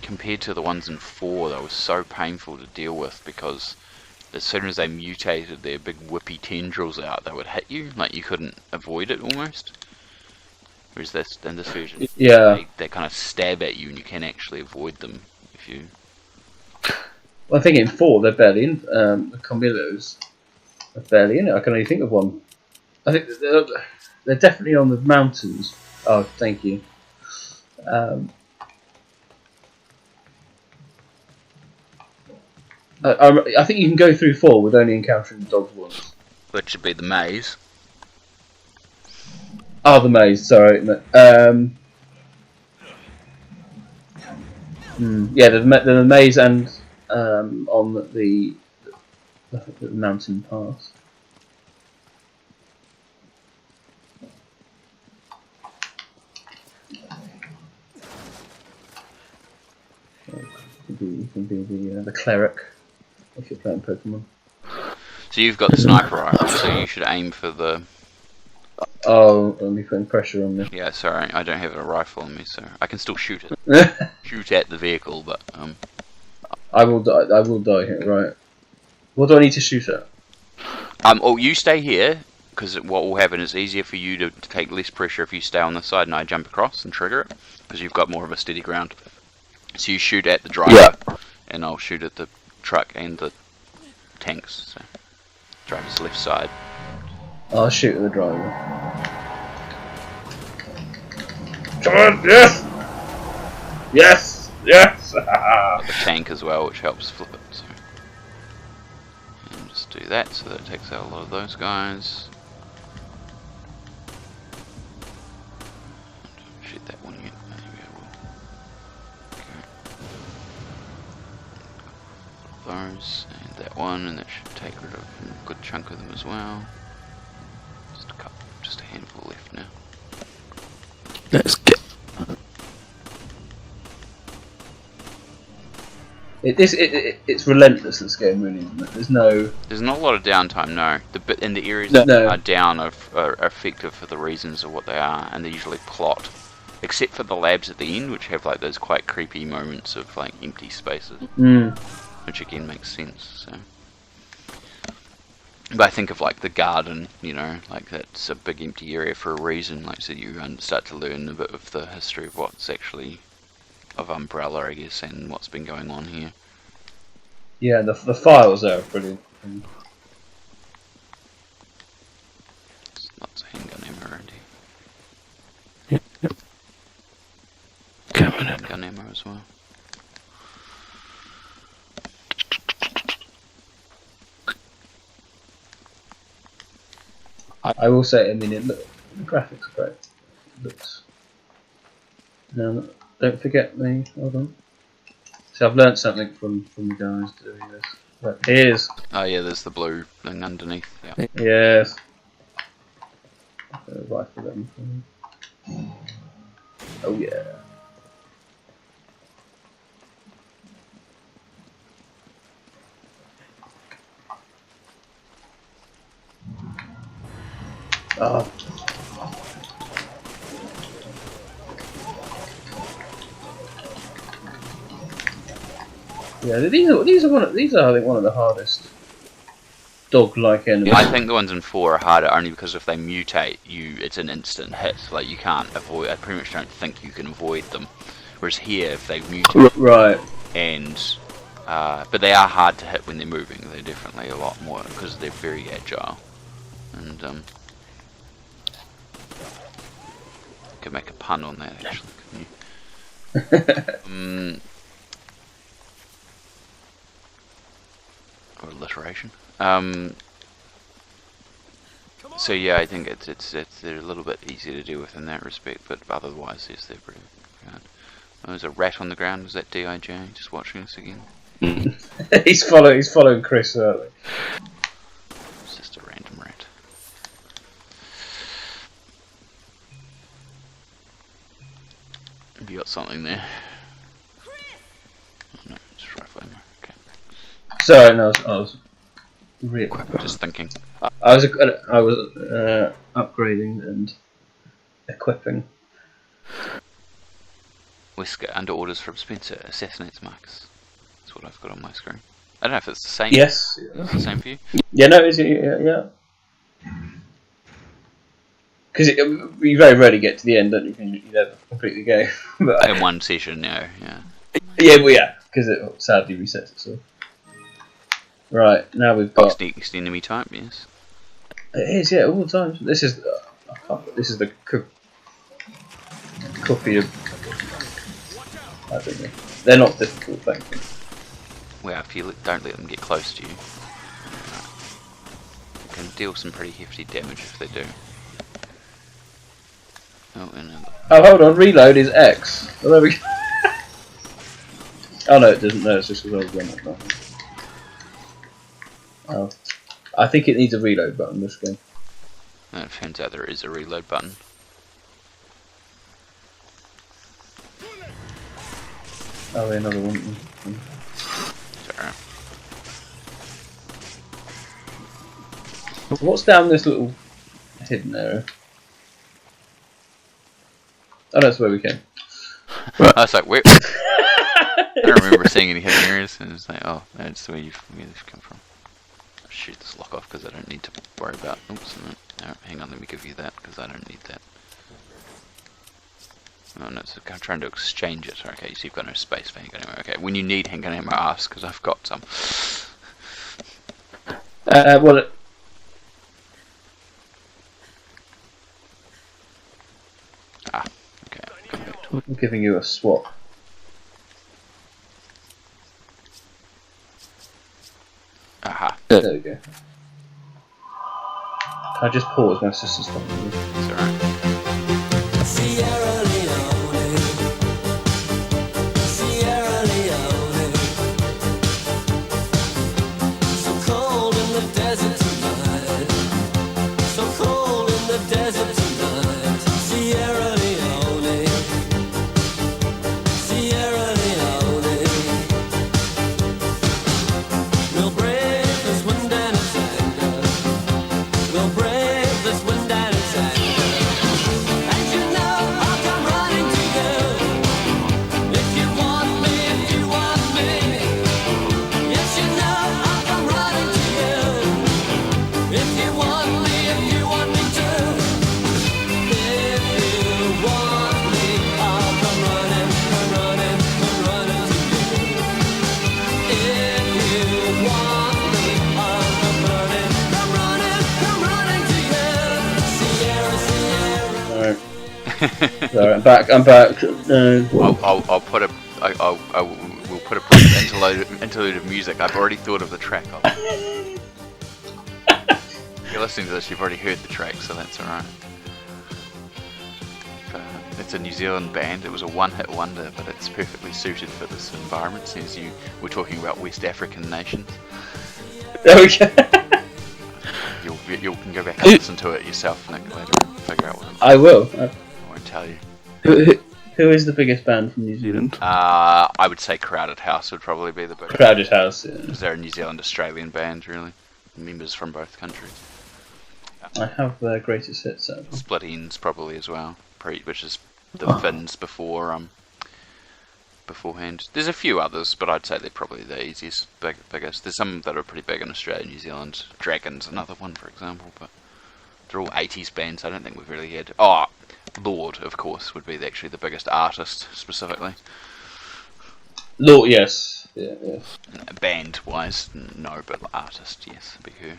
compared to the ones in 4, that was so painful to deal with because as soon as they mutated their big whippy tendrils out, they would hit you, like you couldn't avoid it almost. Whereas this, in this version, Yeah. they kind of stab at you and you can actually avoid them if you... Well, I think in 4 they're barely in. The Comillos are barely in it. I can only think of one. I think they're definitely on the mountains. Oh, thank you. I think you can go through 4 with only encountering the dogs once. Which should be the maze. Oh, the maze. Sorry. Yeah, the maze and on the mountain pass. You can be the cleric if you're playing Pokemon. So you've got the sniper rifle, so you should aim for the... Oh, I'll be putting pressure on me. Yeah, sorry, I don't have a rifle on me, so I can still shoot it. Shoot at the vehicle, but I will die. I will die here. Right. What do I need to shoot at? Oh, you stay here, because what will happen is easier for you to take less pressure if you stay on this side and I jump across and trigger it, because you've got more of a steady ground. So you shoot at the driver, and I'll shoot at the truck and the tanks. So driver's left side. I'll shoot at the driver. Come on! Yes! Yes! Yes! Got the tank as well, which helps flip it. So. And just do that, so that takes out a lot of those guys. Don't shoot that one yet. Maybe I will. Okay. Those and that one, and that should take rid of a good chunk of them as well. Just a handful left now. Let's get. It's relentless, this game, really, isn't it? There's not a lot of downtime, no. And the areas No. that are down are effective for the reasons of what they are, and they usually plot. Except for the labs at the end, which have like those quite creepy moments of like empty spaces. Which again makes sense, so. But I think of like the garden, you know, like that's a big empty area for a reason, like so you start to learn a bit of the history of what's actually of Umbrella, I guess, and what's been going on here. Yeah, the files there are brilliant. There's lots of handgun ammo around here. Yep. Coming in. Handgun ammo as well. I will say, I mean, the graphics are great. It looks. No, don't forget me. Hold on. So I've learnt something from the guys doing this. But here's. Oh yeah, there's the blue thing underneath. Yeah. Yes. Rifle them. Oh yeah. Oh. Yeah, these are I think one of the hardest dog-like enemies. I think the ones in 4 are harder only because if they mutate, it's an instant hit. Like you can't avoid. I pretty much don't think you can avoid them. Whereas here, if they mutate, right, and but they are hard to hit when they're moving. They're definitely a lot more because they're very agile. And could make a pun on that actually, couldn't you? Or alliteration. So yeah, I think they're a little bit easier to deal with in that respect, but otherwise, yes, they're pretty hard. Oh, there's a rat on the ground. Was that DIJ just watching us again? he's following Chris early. It's just a random rat. Have you got something there? Oh, no, it's rifle ammo. Okay. Sorry, no, I was Just thinking. I was upgrading and equipping. Whisker under orders from Spencer assassinates Marcus. That's what I've got on my screen. I don't know if it's the same. Yes. It's the same for you. Yeah, no, it's yeah. Because you very rarely get to the end, don't you? You never complete the game. But, In one session, no, yeah. yeah, well, yeah, because it sadly resets itself. Right, now we've got. It's the enemy type, yes. It is, yeah, all the time. This is the copy of. I don't know. They're not difficult, thankfully. Well, if you don't let them get close to you, you can deal some pretty hefty damage if they do. Oh, and Oh, hold on. Reload is X. Oh, there we go. Oh no, it doesn't. No, it's just because I was running it. Oh, I think it needs a reload button. This game. it turns out there is a reload button. Oh, another one. Sorry. What's down this little hidden area? Oh, that's where we came. I was like, wait. I don't remember seeing any hidden areas, and it's like, oh, that's where you've come from. I'll shoot this lock off because I don't need to worry about. Oops, no, hang on, let me give you that because I don't need that. Oh no, so I'm trying to exchange it. Okay, so you've got no space for handgun ammo. Okay, when you need handgun ammo, ask because I've got some. Well. Okay. I'm giving you a swap. Aha. There we go. Can I just pause? My sister's talking. It's alright. Sierra Leone, Sierra Leone. So cold in the desert tonight. So cold in the desert tonight. Sierra Leone, Sierra Leone. We'll brave this wind and its anger. We'll brave this wind and its anger. And you know I'll come running to you. If you want me, if you want me. Yes, you know I'll come running to you. If you want me, if you want me to. If you want me, I'll come running, come running, come running to you. If you want me, I'll come running, come running, come running to you. Sierra, Sierra. Alright. Sorry, I'm back. I'm back. I'll put a. We'll put a brief interlude of music. I've already thought of the track. If you're listening to this, you've already heard the track, so that's alright. It's a New Zealand band. It was a one-hit wonder, but it's perfectly suited for this environment, since you were talking about West African nations. Okay. You can go back and listen to it yourself, Nick, later and figure out what it is. I will. I won't tell you. Who is the biggest band from New Zealand? I would say Crowded House would probably be the biggest. Crowded House. Yeah. Because they're a New Zealand Australian band, really. Members from both countries. I have their greatest hits. So. Split Ends probably as well, which is the Finns beforehand. There's a few others, but I'd say they're probably the easiest, biggest. There's some that are pretty big in Australia, New Zealand. Dragon's another one, for example, but they're all 80s bands. I don't think we've really had. Oh, Lord, of course, would be actually the biggest artist specifically. Lord, yes. Yeah, yeah. Band-wise, no, but artist, yes, be her.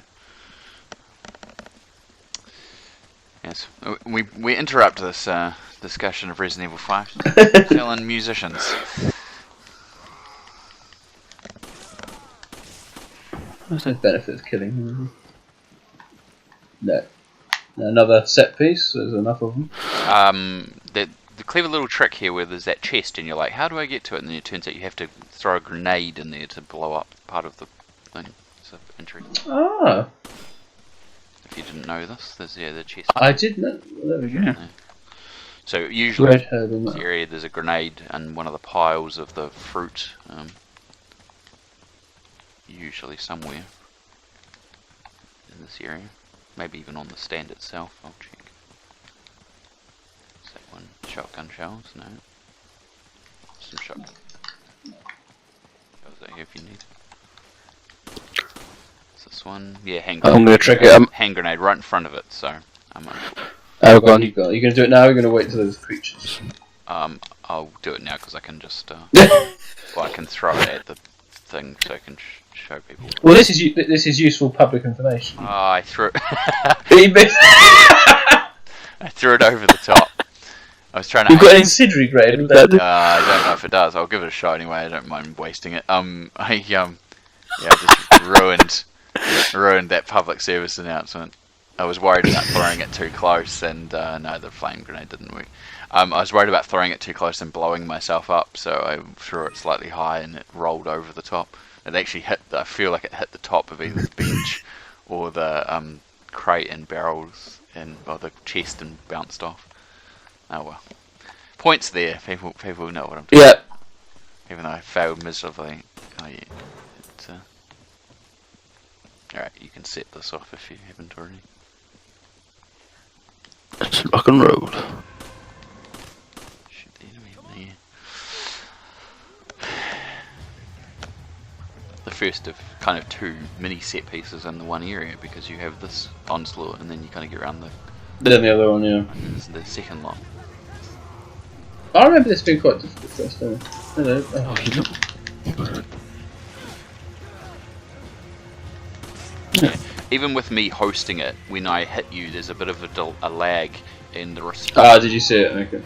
Yes, we interrupt this discussion of Resident Evil 5. Killing musicians. There's no benefit of killing. No. Another set piece. There's enough of them. The clever little trick here where there's that chest and you're like, how do I get to it? And then it turns out you have to throw a grenade in there to blow up part of the thing. It's an entry. Ah. If you didn't know this, there's the chest. I did know. There we go. Yeah. So usually Red herb in in this that. area there's a grenade in one of the piles of the fruit. Usually somewhere in this area. Maybe even on the stand itself, I'll check. Is that one shotgun shells? No. Some shotgun shells out here if you need. Is this one? Yeah, hand grenade. I'm going to trick it. Hand grenade right in front of it, so I'm Oh, go on. You got. Are you going to do it now? Or are you going to wait till there's creatures? I'll do it now because I can just well, I can throw it at the thing so I can show people. Well, this is useful public information. Oh, I threw it. He missed. I threw it over the top. I was trying to. You've got an incendiary grade. I don't know if it does. I'll give it a shot anyway. I don't mind wasting it. I just ruined that public service announcement. I was worried about throwing it too close, and no, the flame grenade didn't work. I was worried about throwing it too close and blowing myself up, so I threw it slightly high and it rolled over the top. It actually hit. I feel like it hit the top of either the bench or the crate and barrels, or the chest, and bounced off. Oh well. Points there. People know what I'm doing. Yeah. Even though I failed miserably. Oh yeah. Alright, you can set this off if you haven't already. Let's rock and roll. Shoot the enemy in there. The first of kind of two mini set pieces in the one area, because you have this onslaught and then you kind of get around Then the other one, yeah. the second lot. I remember this being quite difficult first time. Hello. Oh, you look. Yeah. Even with me hosting it, when I hit you, there's a bit of a lag in the response. Ah, did you see it? Okay.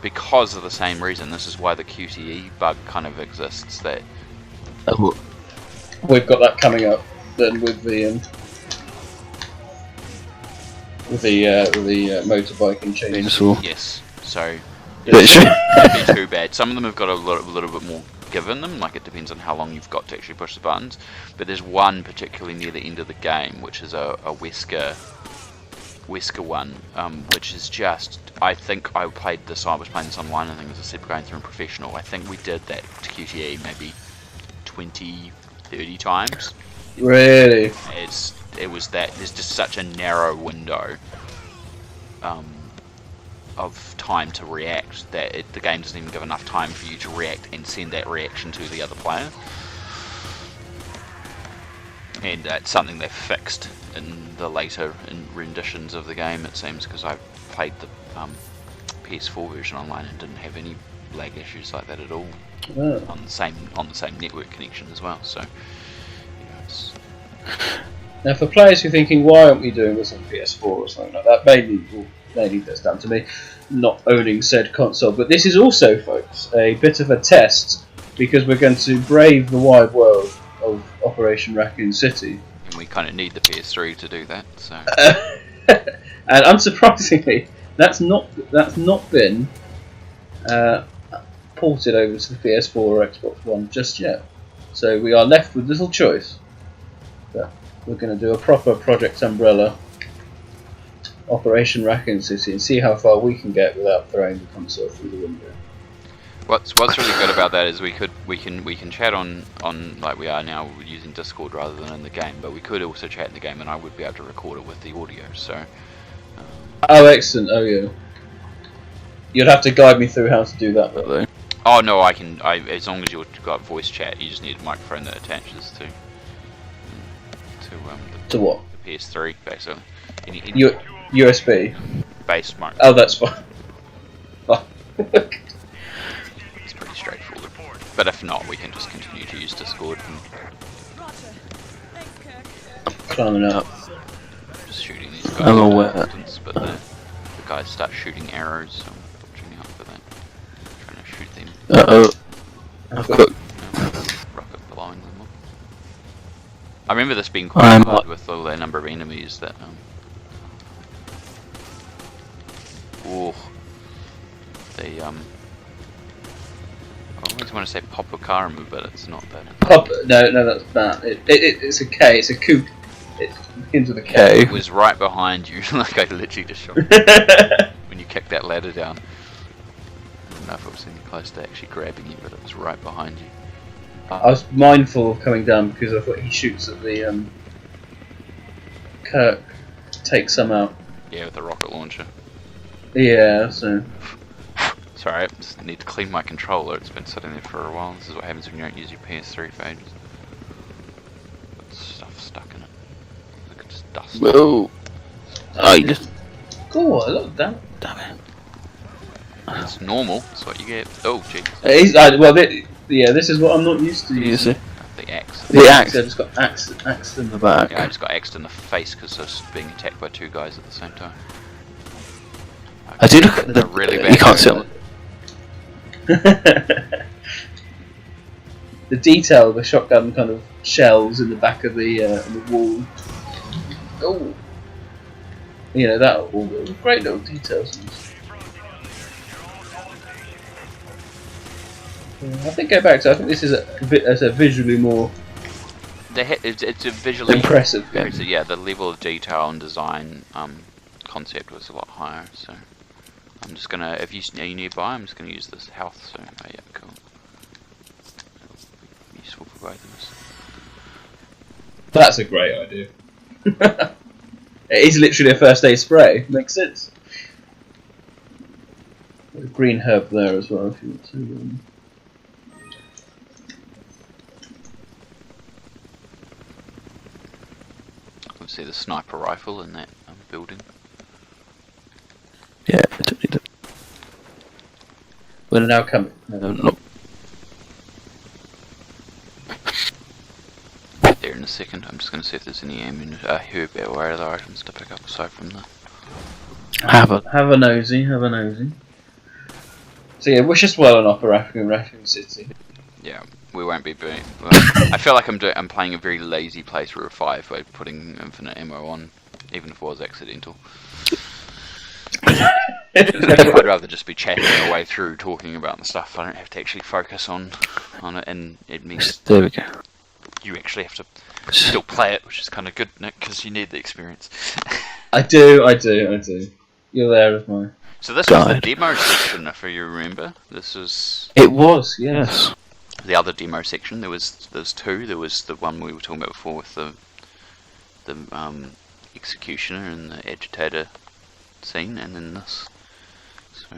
Because of the same reason. This is why the QTE bug kind of exists. That We've got that coming up then with the motorbike and chainsaw. yes. So Yes. it'd be too bad. Some of them have got a little bit more given them, like it depends on how long you've got to actually push the buttons. But there's one particularly near the end of the game, which is a Wesker one, which is just, I think I was playing this online, I think as I said, going through in professional. I think we did that to QTE maybe 20, 30 times. Really? It was that there's just such a narrow window of time to react that the game doesn't even give enough time for you to react and send that reaction to the other player. And it's something they've fixed in the later renditions of the game, it seems, because I played the PS4 version online and didn't have any lag issues like that at all. Oh. On the same network connection as well. So, it's... Now, for players who are thinking, why aren't we doing this on PS4 or something like that, mainly that's down to me not owning said console. But this is also, folks, a bit of a test, because we're going to brave the wide world of Operation Raccoon City. And we kind of need the PS3 to do that. So, and unsurprisingly, that's not been ported over to the PS4 or Xbox One just yet. So we are left with little choice. But we're going to do a proper Project Umbrella Operation Raccoon City and see how far we can get without throwing the console through the window. what's really good about that is we can chat on like we are now using Discord rather than in the game, but we could also chat in the game, and I would be able to record it with the audio. So. Oh, excellent! Oh, yeah. You'd have to guide me through how to do that, though. Oh no, I can. As long as you've got voice chat, you just need a microphone that attaches to what? the PS3, basically. Any USB. Base microphone. Oh, that's fine. It's pretty straightforward. But if not, we can just continue to use Discord and Roger. Thanks, Kirk. Climbing up. just shooting these guys. I'm at a aware. distance, but the guys start shooting arrows, so I'm watching out for that. Trying to shoot them. I've got. Rocket blowing them up. I remember this being quite hard with the number of enemies that they I always want to say Popokarmu, but it's not that. No, that's bad. It's a K. It's a kook. It begins with a K. It was right behind you, like I literally just shot when you kicked that ladder down. I don't know if it was any close to actually grabbing you, but it was right behind you. I was mindful of coming down because I thought he shoots at the Kirk takes some out. Yeah, with the rocket launcher. Yeah, so. Sorry, I just need to clean my controller. It's been sitting there for a while. This is what happens when you don't use your PS3 for ages. Got stuff stuck in it. Look at just dust. Whoa! Oh, you just. Cool, I love that. Damn it. It's normal. That's what you get. Oh, jeez. This is what I'm not used to You using. see? The axe. The axe I just got axed in in the back. Yeah, I just got axed in the face because I was being attacked by two guys at the same time. I do look at A the. really You bad can't see on. The detail of the shotgun kind of shells in the back of the wall. Oh, you know, that all great little details. I think go back to. I think this is a bit as a visually more It's a visually impressive. Yeah, the level of detail and design concept was a lot higher. So I'm just gonna, if are you nearby, I'm just gonna use this health. So oh yeah, cool. Useful for both of us. That's a great idea. It is literally a first aid spray. Makes sense. There's a green herb there as well if you want to. See the sniper rifle in that building. Yeah, I don't need it. We're now coming. No. There in a second. I'm just going to see if there's any herb or other items to pick up aside from the. Have a nosy. So yeah, wish us well on Upper Raccoon City. Yeah, we won't be doing. Well, I feel like I'm playing a very lazy playthrough of 5 by putting infinite ammo on, even if it was accidental. I'd rather just be chatting our way through, talking about the stuff. I don't have to actually focus on it, and it means There we go. you actually have to still play it, which is kind of good, Nick, because you need the experience. I do. You're there with my. So this was the demo section, if you remember. This was. It was, yes. The other demo section. There's 2. There was the one we were talking about before with the executioner and the agitator scene, and then this. So.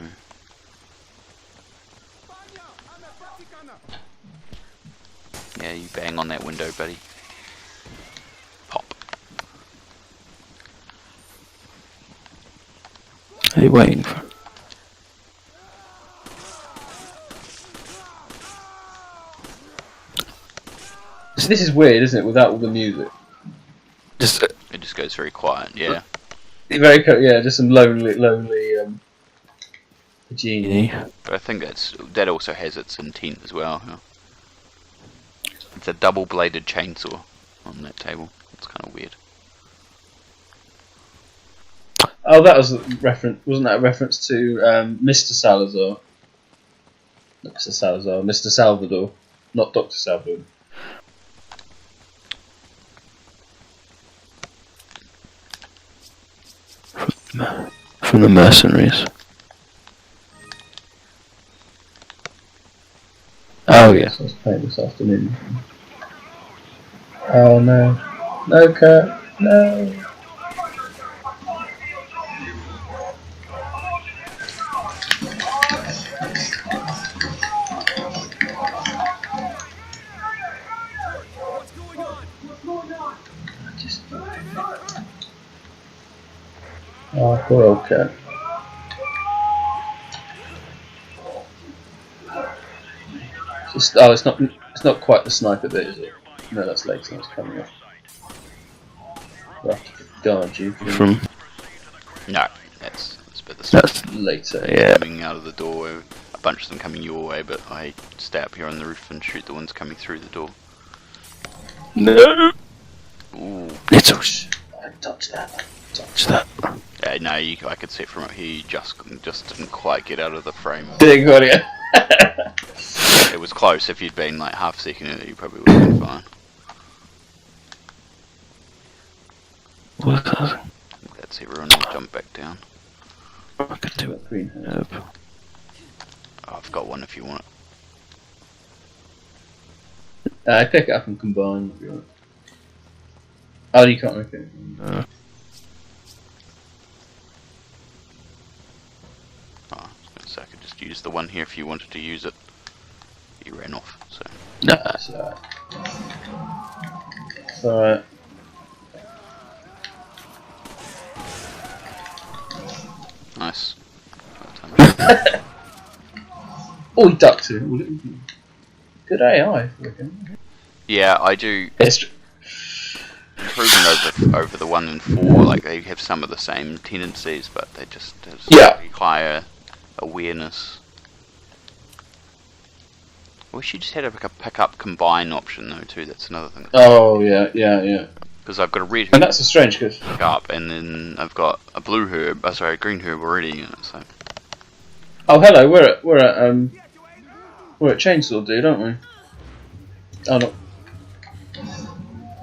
Yeah, you bang on that window, buddy. Pop. What are you waiting for? So this is weird, isn't it? Without all the music. It just goes very quiet. Yeah. Just some lonely genie. But I think that also has its intent as well. Yeah. It's a double-bladed chainsaw on that table. It's kind of weird. Oh, that was a reference. Wasn't that a reference to Mr. Salazar? Not Mr. Salazar, Mr. Salvador, not Dr. Salvador. From the mercenaries. Oh yeah. I was playing this afternoon. Oh no. No, Kurt. No. Oh, poor old Kurt. It's not quite the sniper bit, is it? No, that's later. It's coming up. We'll have to guard you From No, that's a bit the stuff. that's later. yeah. Coming out of the doorway, a bunch of them coming your way, but I stay up here on the roof and shoot the ones coming through the door. No. Ooh. It's all Don't touch that. touch that. No, I could see it from up here. You just didn't quite get out of the frame. Didn't got it. It was close. If you'd been like half a second in it, you probably would have been fine. What's that? That's everyone. I'll jump back down. I could do it. Green herb. Oh, I've got one if you want it. I pick it up and combine. If you want. Oh, you can't make it. So I could just use the one here if you wanted to use it. You ran off, so. No. It's alright. Nice. Oh, he ducked it. Good AI. Yeah, I do. It's Improvement over the 1 and 4. Like they have some of the same tendencies, but they just have slightly higher awareness. I wish you just had a pick up combine option though too. That's another thing. Oh yeah. Because I've got a red And herb that's a strange because up, and then I've got a blue herb. A green herb already in it. So oh hello, we're at Chainsaw Dude, aren't we? Oh no,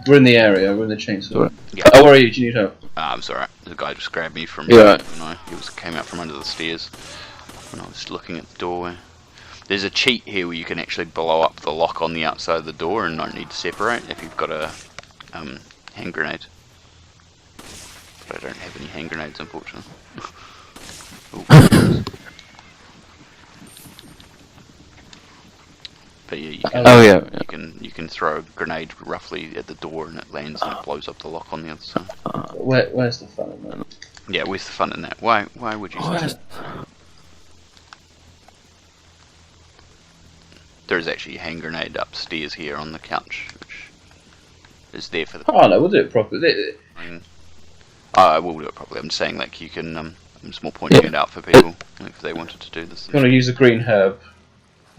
we're in the area. We're in the Chainsaw. Sorry. yeah, Oh, where are you? Do you need help? I'm sorry. The guy just grabbed me from Yeah. when came out from under the stairs when I was looking at the doorway. There's a cheat here where you can actually blow up the lock on the outside of the door and not need to separate if you've got a hand grenade. But I don't have any hand grenades, unfortunately. Ooh. But yeah, you can throw a grenade roughly at the door and it lands and it blows up the lock on the other side. Where's the fun in that? Yeah, where's the fun in that? Why would you say that? There is actually a hand grenade upstairs here on the couch, which is there for the. Oh no, we'll do it properly. I will do it properly. I'm saying like you can. I'm just more pointing it out for people if they wanted to do this. If you want to use the green herb,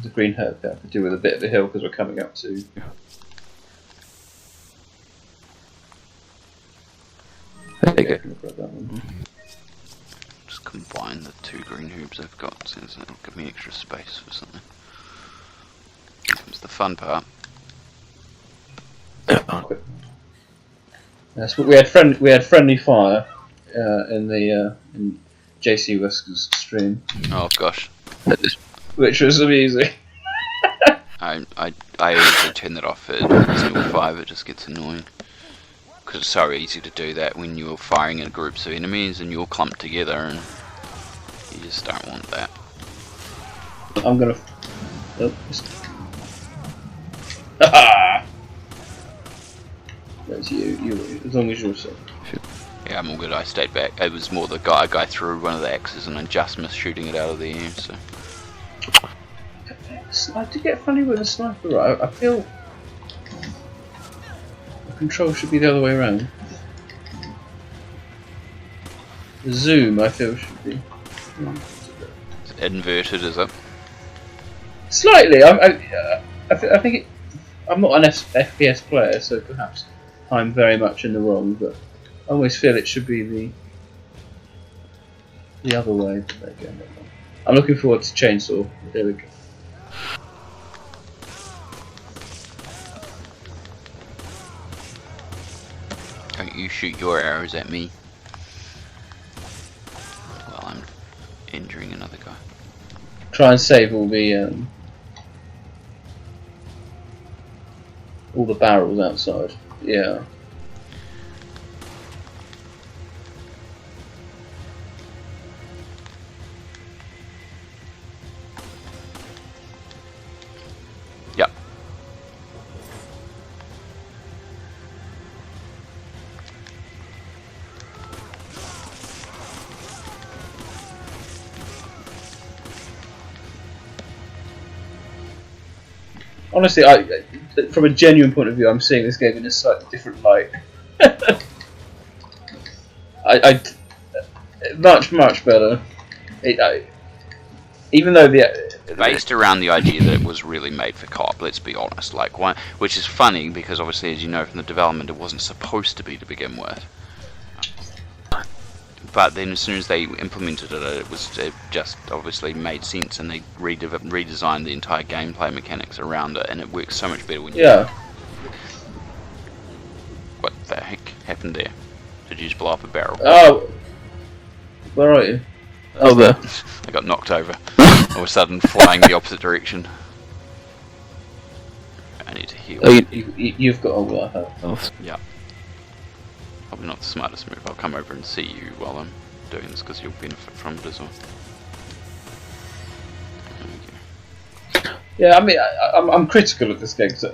yeah, to do with a bit of a hill because we're coming up to. There you go. Just combine the 2 green herbs I've got, so it'll give me extra space for something. Here comes the fun part. Yes, but we had friendly fire in JC Wesker's stream, Oh gosh, which was amusing. I usually turn that off at level 5. It just gets annoying because it's so easy to do that when you're firing at groups of enemies and you're clumped together, and you just don't want that. I'm gonna. Oh, that's you. As long as you're safe. Yeah, I'm all good. I stayed back. It was more the guy threw one of the axes and I just missed shooting it out of the air. So I did get funny with a sniper. Right? I feel the control should be the other way around. The zoom, I feel, should be inverted, is it? slightly. I think it. I'm not an FPS player, so perhaps I'm very much in the wrong. But I always feel it should be the other way. But there you go. I'm looking forward to Chainsaw. There we go. Don't you shoot your arrows at me while I'm injuring another guy. Try and save all the barrels outside. Yeah. Yep. Honestly, from a genuine point of view, I'm seeing this game in a slightly different light. I much better. Even though Based around the idea that it was really made for co-op, let's be honest. Like, which is funny because obviously, as you know from the development, it wasn't supposed to be to begin with. But then, as soon as they implemented it, it just obviously made sense, and they redesigned the entire gameplay mechanics around it, and it works so much better when you. yeah. What the heck happened there? Did you just blow up a barrel? Oh, where are you? Oh, there. I got knocked over. All of a sudden, flying the opposite direction. I need to heal. Oh, You've got all that health. Yeah. Probably not the smartest move. I'll come over and see you while I'm doing this because you'll benefit from it as well. There Yeah, I mean, I'm critical of this game because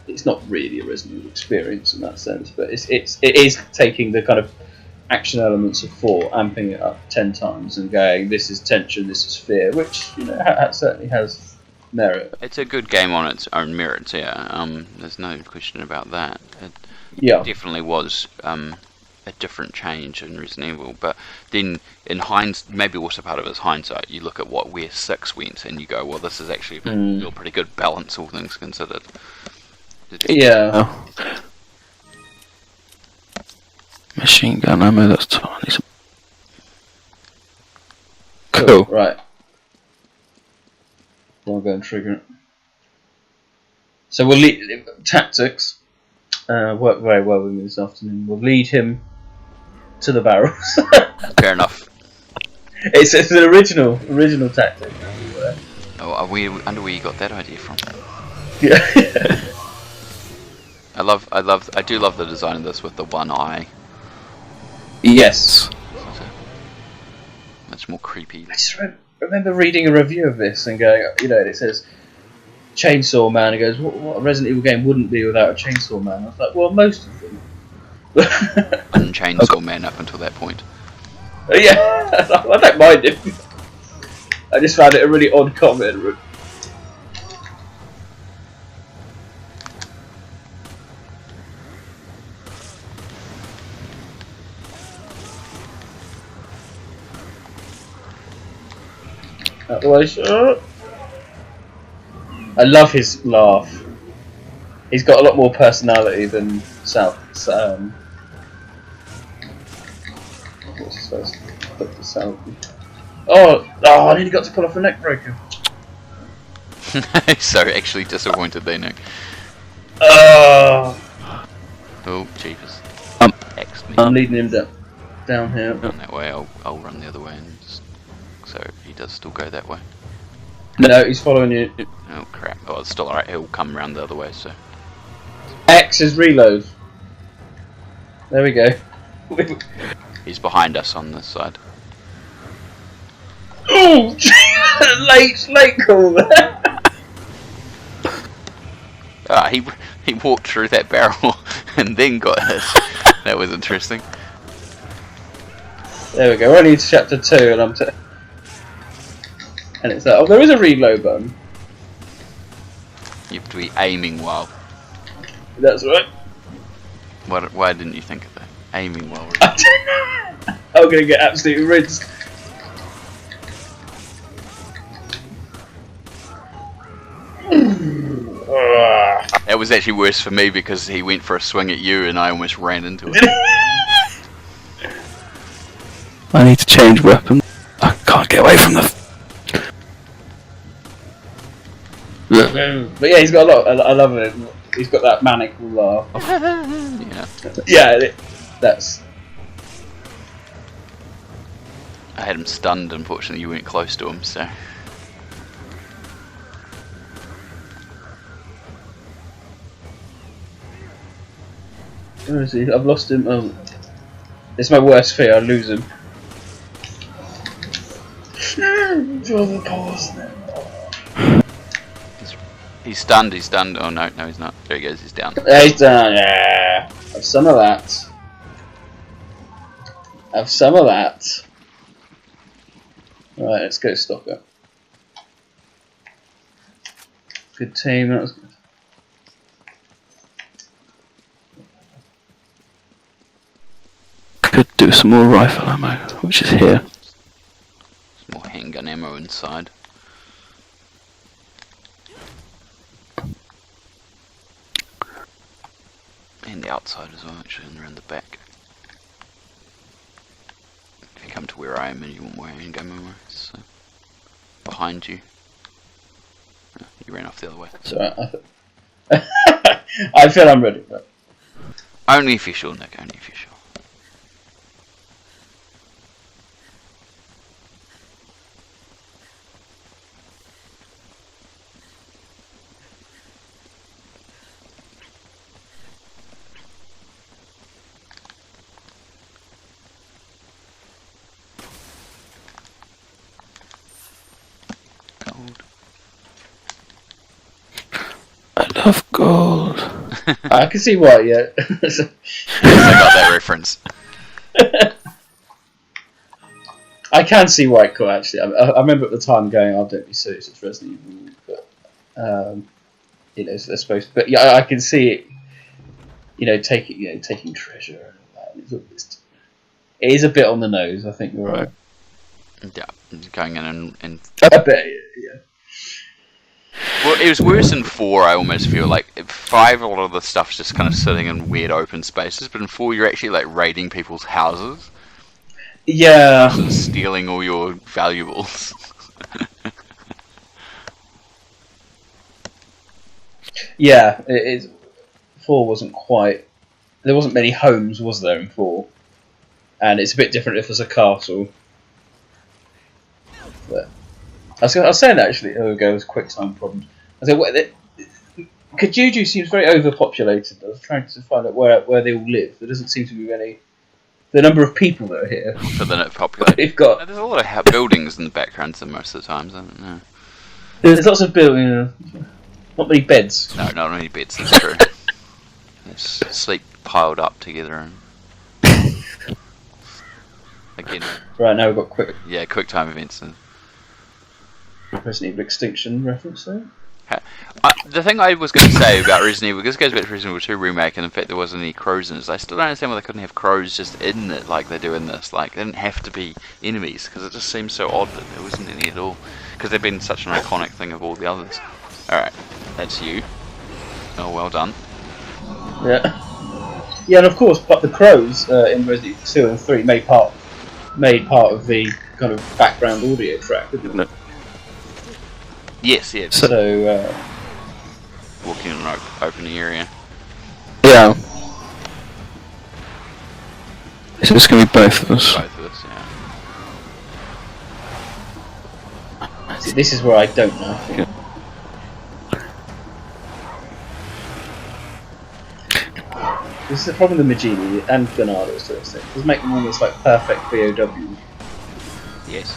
it's not really a Resident Evil experience in that sense, but it is taking the kind of action elements of 4, amping it up 10 times, and going, this is tension, this is fear, which certainly has merit. It's a good game on its own merits. Yeah, there's no question about that. Yeah. Definitely was a different change in Resident Evil, but then in hindsight, maybe also part of it is hindsight. You look at where 6 went, and you go, "Well, this is actually a pretty good balance, all things considered." Yeah. Machine gun ammo, that's tiny. Cool. Right. I'll go and trigger it. So we'll lead tactics. Worked very well with me this afternoon. We'll lead him to the barrels. Fair enough. It's an original tactic. Oh, I wonder where you got that idea from. Yeah. I do love the design of this with the one eye. Yes. Much more creepy. I just remember reading a review of this and going, it says Chainsaw Man. It goes, what a Resident Evil game wouldn't be without a Chainsaw Man? I was like, well, most of them. And Chainsaw Man up until that point. Yeah, I don't mind it. I just found it a really odd comment. I love his laugh. He's got a lot more personality than South. What's his face? Dr. South. Oh! I nearly got to pull off a neck breaker. So actually disappointed they know. Oh, jeepers. X me. I'm leading him down here. Run that way. I'll run the other way, and so he does still go that way. No, he's following you. Oh crap! Oh, it's still alright. He'll come around the other way. So X is reload. There we go. he's behind us on this side. Oh, late call there. He walked through that barrel and then got hit. That was interesting. There we go. We're only to chapter 2, and and it's there is a reload button. You have to be aiming well. That's right. Why didn't you think of that? Aiming well. I'm gonna get absolutely rinsed. That was actually worse for me because he went for a swing at you and I almost ran into it. I need to change weapon. I can't get away from the. But yeah, he's got a lot. I love it. He's got that manic laugh. Yeah, that's. I had him stunned. Unfortunately, you weren't close to him, so. Where is he? I've lost him. Oh. It's my worst fear. I lose him. Draw the pause now. He's stunned. Oh no, he's not. There he goes. He's down. He's down. Yeah. Have some of that. Have some of that. Right, let's go Stalker. Good team. That was good. Could do some more rifle ammo, which is here. Some more handgun ammo inside. And the outside as well, actually, and around the back. If you come to where I am and you want more handgun ammo, it's behind you. Oh, you ran off the other way. So I feel I'm ready for it. Only if you're sure, Nick, only if you're sure. I love gold. I can see why, yeah. I got that reference. I can see why it cool, actually. I remember at the time going, "Oh, don't be serious, it's Resident Evil," but it's supposed to. But yeah, I can see it. Taking treasure and all that. It is a bit on the nose. I think you're right. Yeah, going in and I bet, yeah. well, it was worse in 4. I almost feel like like 5, a lot of the stuff's just kind of sitting in weird open spaces, but in 4 you're actually like raiding people's houses. Yeah. Sort of stealing all your valuables. Yeah, it 4 wasn't quite. There wasn't many homes, was there, in 4? And it's a bit different if there's a castle. But I was saying that actually. There we go. There's QuickTime problems. I said, Kijiji seems very overpopulated. I was trying to find out where they all live. There doesn't seem to be any. The number of people that are here. For the population. They've got. There's a lot of buildings in the background most of the times, isn't there? There's lots of buildings. Not many beds. No, not many beds, that's true. Just sleep piled up together and... Again. Right, now we've got quick time events. And... Resident Evil Extinction reference there. The thing I was going to say about Resident Evil, this goes back to Resident Evil 2 Remake, and in fact there wasn't any crows in it, I still don't understand why they couldn't have crows just in it like they do in this. Like, they didn't have to be enemies, because it just seems so odd that there wasn't any at all. Because they've been such an iconic thing of all the others. Alright, that's you. Oh, well done. Yeah. Yeah, and of course, but the crows in Resident Evil 2 and 3 made part of the kind of background audio track, didn't it? Yes, yeah. So, walking in an open area. Yeah. So it's going to be both of us. Both of us, yeah. See, this is where I don't know. Yeah. This is the problem with Magini and Ganados to this thing. Just make them almost like perfect BOW. Yes.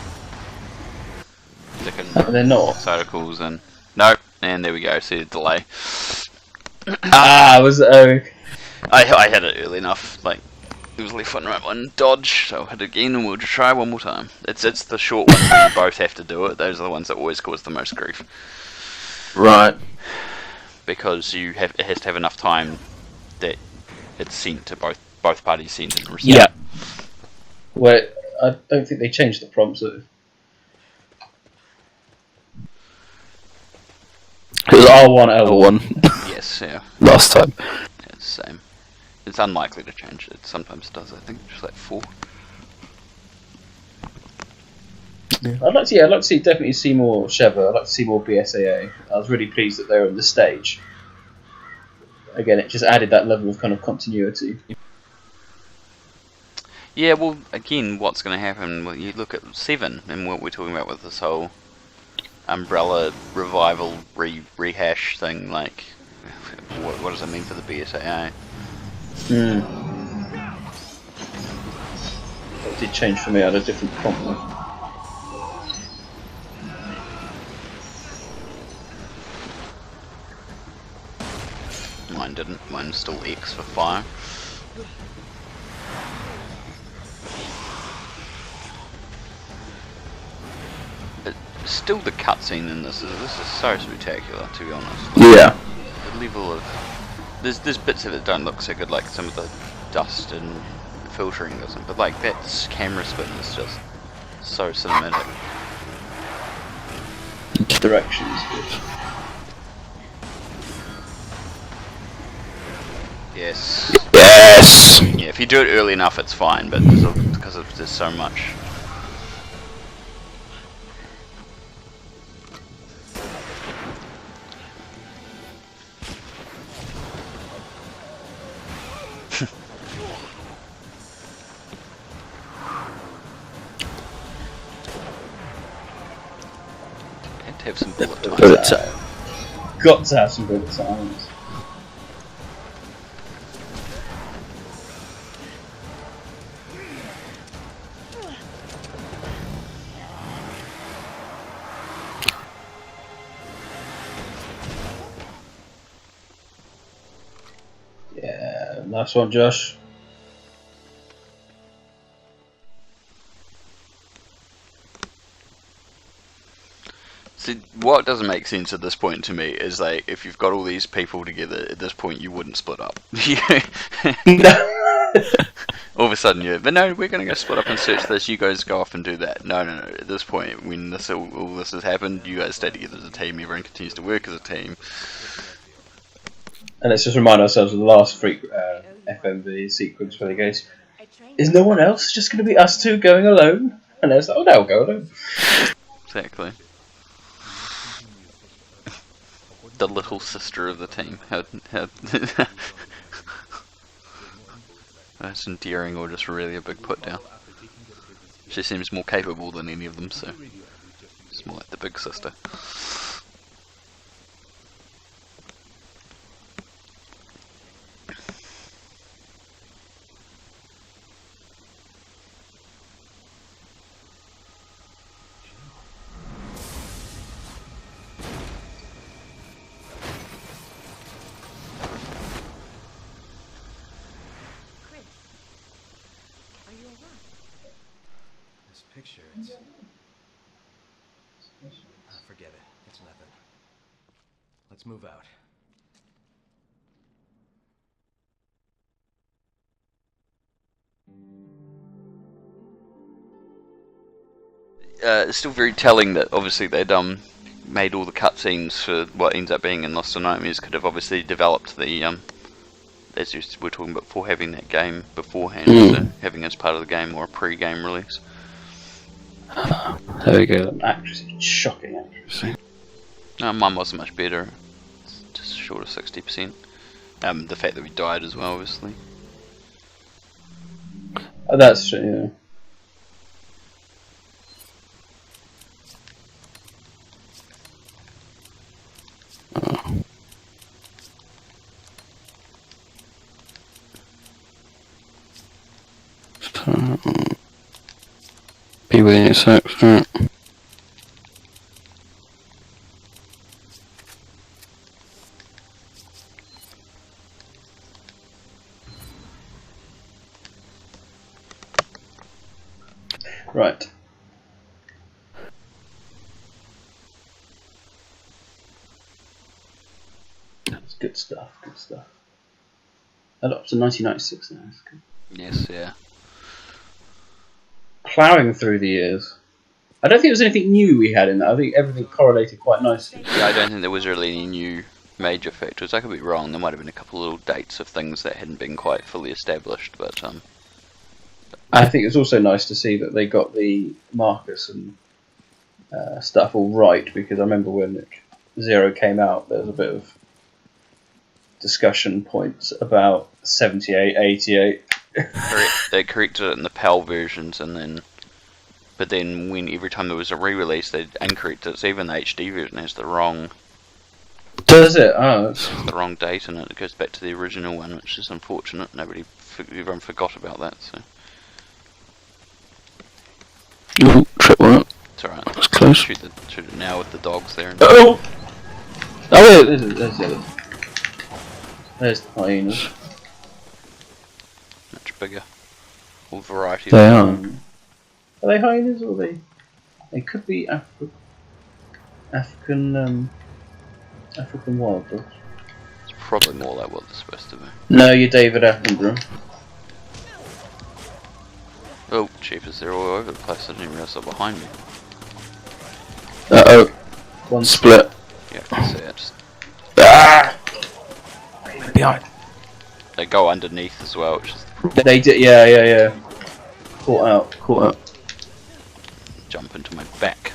And they're not. Circles and... No, and there we go, see the delay. Was it? I had it early enough, like, it was left one, right one, dodge, so I'll hit it again and we'll just try one more time. It's the short ones where you both have to do it, those are the ones that always cause the most grief. Right. Because it has to have enough time that it's sent to both parties sent and received. Yeah. Well, I don't think they changed the prompts. It was R1, L1. Yes, yeah. Last time. Yeah, it's the same. It's unlikely to change. It sometimes does, I think, just like 4. Yeah. I'd like to see definitely see more Sheva. I'd like to see more BSAA. I was really pleased that they were on the stage. Again, it just added that level of kind of continuity. Yeah, well, again, what's going to happen? Well, you look at 7 and what we're talking about with this whole Umbrella revival rehash thing. Like, what does it mean for the BSAA? It did change for me. I had a different prompt though. Mine didn't. Mine's still X for fire. But still, the cutscene in this is so spectacular, to be honest. Yeah. The level of there's bits of it that don't look so good, like some of the dust and filtering doesn't, but like that camera spin is just so cinematic. Directions good. Yes. Yes. Yeah, if you do it early enough, it's fine, but because there's so much. Had to have some bullet time. Bullet time. Got to have some bullet times. Yeah, nice one, Josh. See, what doesn't make sense at this point to me is like, if you've got all these people together, at this point you wouldn't split up. All of a sudden but no, we're going to go split up and search this, you guys go off and do that. No, at this point, when all this has happened, you guys stay together as a team, everyone continues to work as a team. And let's just remind ourselves of the last FMV sequence where he goes, "Is no one else just going to be us two going alone?" And I was like, "Oh no, go alone." Exactly. The little sister of the team. That's endearing or just really a big put down. She seems more capable than any of them, so it's more like the big sister. This picture, it's... forget it. It's nothing. Let's move out. It's still very telling that obviously they'd made all the cutscenes for what ends up being in Lost in Nightmares. Could have obviously developed the as you were talking about, before having that game beforehand, so having it as part of the game or a pre-game release. There we go. Actress, shocking actress. No, mine wasn't much better. It's just short of 60%. The fact that we died as well, obviously. Oh, that's true. Yeah. Be within your sex, right? Right. That's good stuff. Good stuff. And up to 1996 now. That's good. Yes, yeah. Ploughing through the years. I don't think there was anything new we had in that. I think everything correlated quite nicely. Yeah, I don't think there was really any new major factors. I could be wrong. There might have been a couple of little dates of things that hadn't been quite fully established, but I think it's also nice to see that they got the Marcus and stuff all right, because I remember when Zero came out, there was a bit of discussion points about 78, 88. they corrected it in the PAL versions, but then when every time there was a re-release, they'd incorrect it. So even the HD version has the wrong. Does it? Oh, that's... the wrong date, and it goes back to the original one, which is unfortunate. Everyone forgot about that. So. Ooh, trip work. It's alright. That's close. Shoot it now with the dogs there. Oh! Oh, wait, there's the hyenas. Much bigger. All variety. They are. Are they hyenas or they? They could be African wild dogs. It's probably more like what they're supposed to be. No, you're David Attenborough. Oh, jeepers, they're all over the place. I didn't even realise they're behind me. Uh-oh. One Split. Yeah, I can see it. Just, Ah! Behind. they go underneath as well, which is the problem. They did, yeah. Caught out. Jump into my back.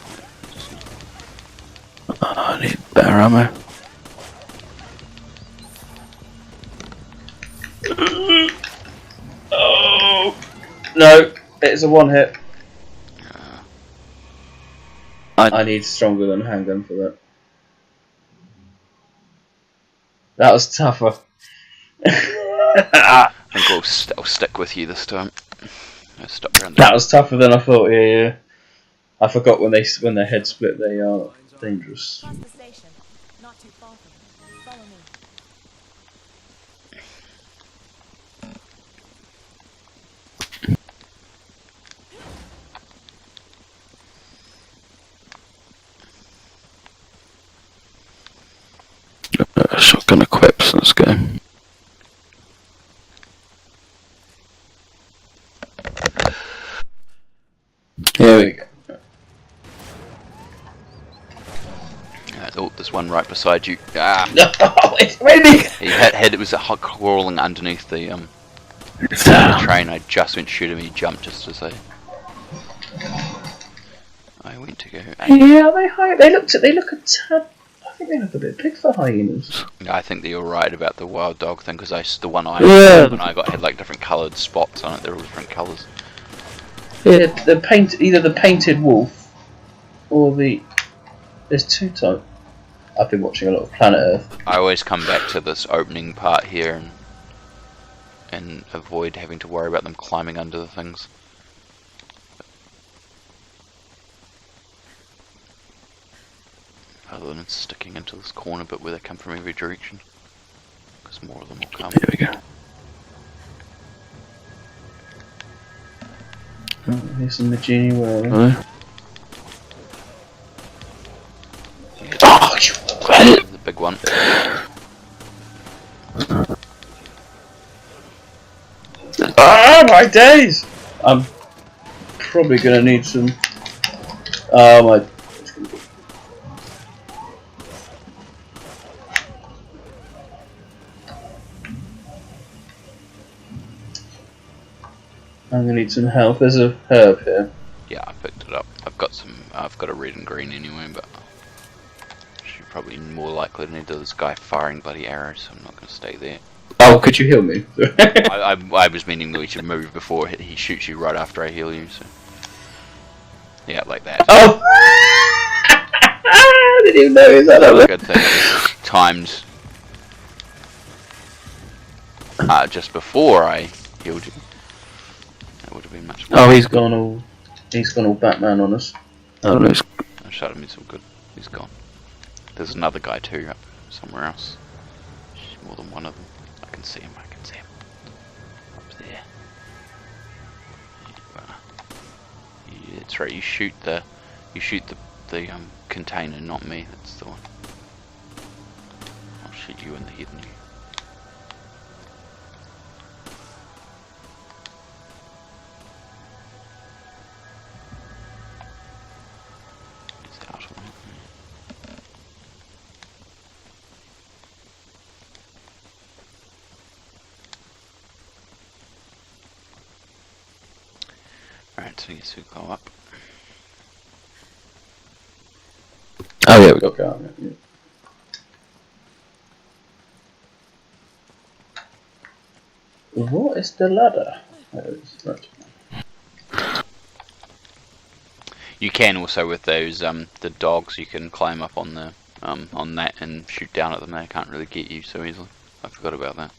I need better ammo. Oh no, it's a one hit. I need stronger than a handgun for that. That was tougher. I think I'll stick with you this time. I'll stop around That was tougher than I thought. Yeah. I forgot when their heads split, they are dangerous. Past the station. Not too far from here. Follow me. Shotgun equips, let's go. Here we go. There's one right beside you. Ah! No, it's really. He had it was crawling underneath the train. I just went to shoot him. He jumped just as I went to go. Yeah, they look a tad. I think they look a bit big for hyenas. I think that you're right about the wild dog thing because the one I got had like different coloured spots on it. They're all different colours. Yeah, either the painted wolf or there's two types. I've been watching a lot of Planet Earth. I always come back to this opening part here and avoid having to worry about them climbing under the things. Other than sticking into this corner bit where they come from every direction. Because more of them will come. There we go. Oh, here's some Nagini wearing. Hello? Oh, the big one. Ah, my days! I'm probably gonna need some. My. I'm gonna need some help. There's a herb here. Yeah, I picked it up. I've got a red and green anyway, but she's probably more likely to need this guy firing bloody arrows, so I'm not gonna stay there. Oh, could you heal me? I was meaning that we should move before he shoots you right after I heal you, so. Yeah, like that. Oh! I didn't even notice that. That was a good thing. Timed just before I healed you. That would have been much more. Oh, He's gone all Batman on us. Oh, no. I shot him, he's all good. He's gone. There's another guy too up somewhere else. More than one of them. I can see him. Up there. Yeah, that's right. You shoot the container, not me. That's the one. I'll shoot you in the head. And he's out of it. Alright, so I guess we go up. Oh, yeah, we got. Okay. Yeah. What is the ladder? Right. You can also with those the dogs. You can climb up on the on that and shoot down at them. They can't really get you so easily. I forgot about that.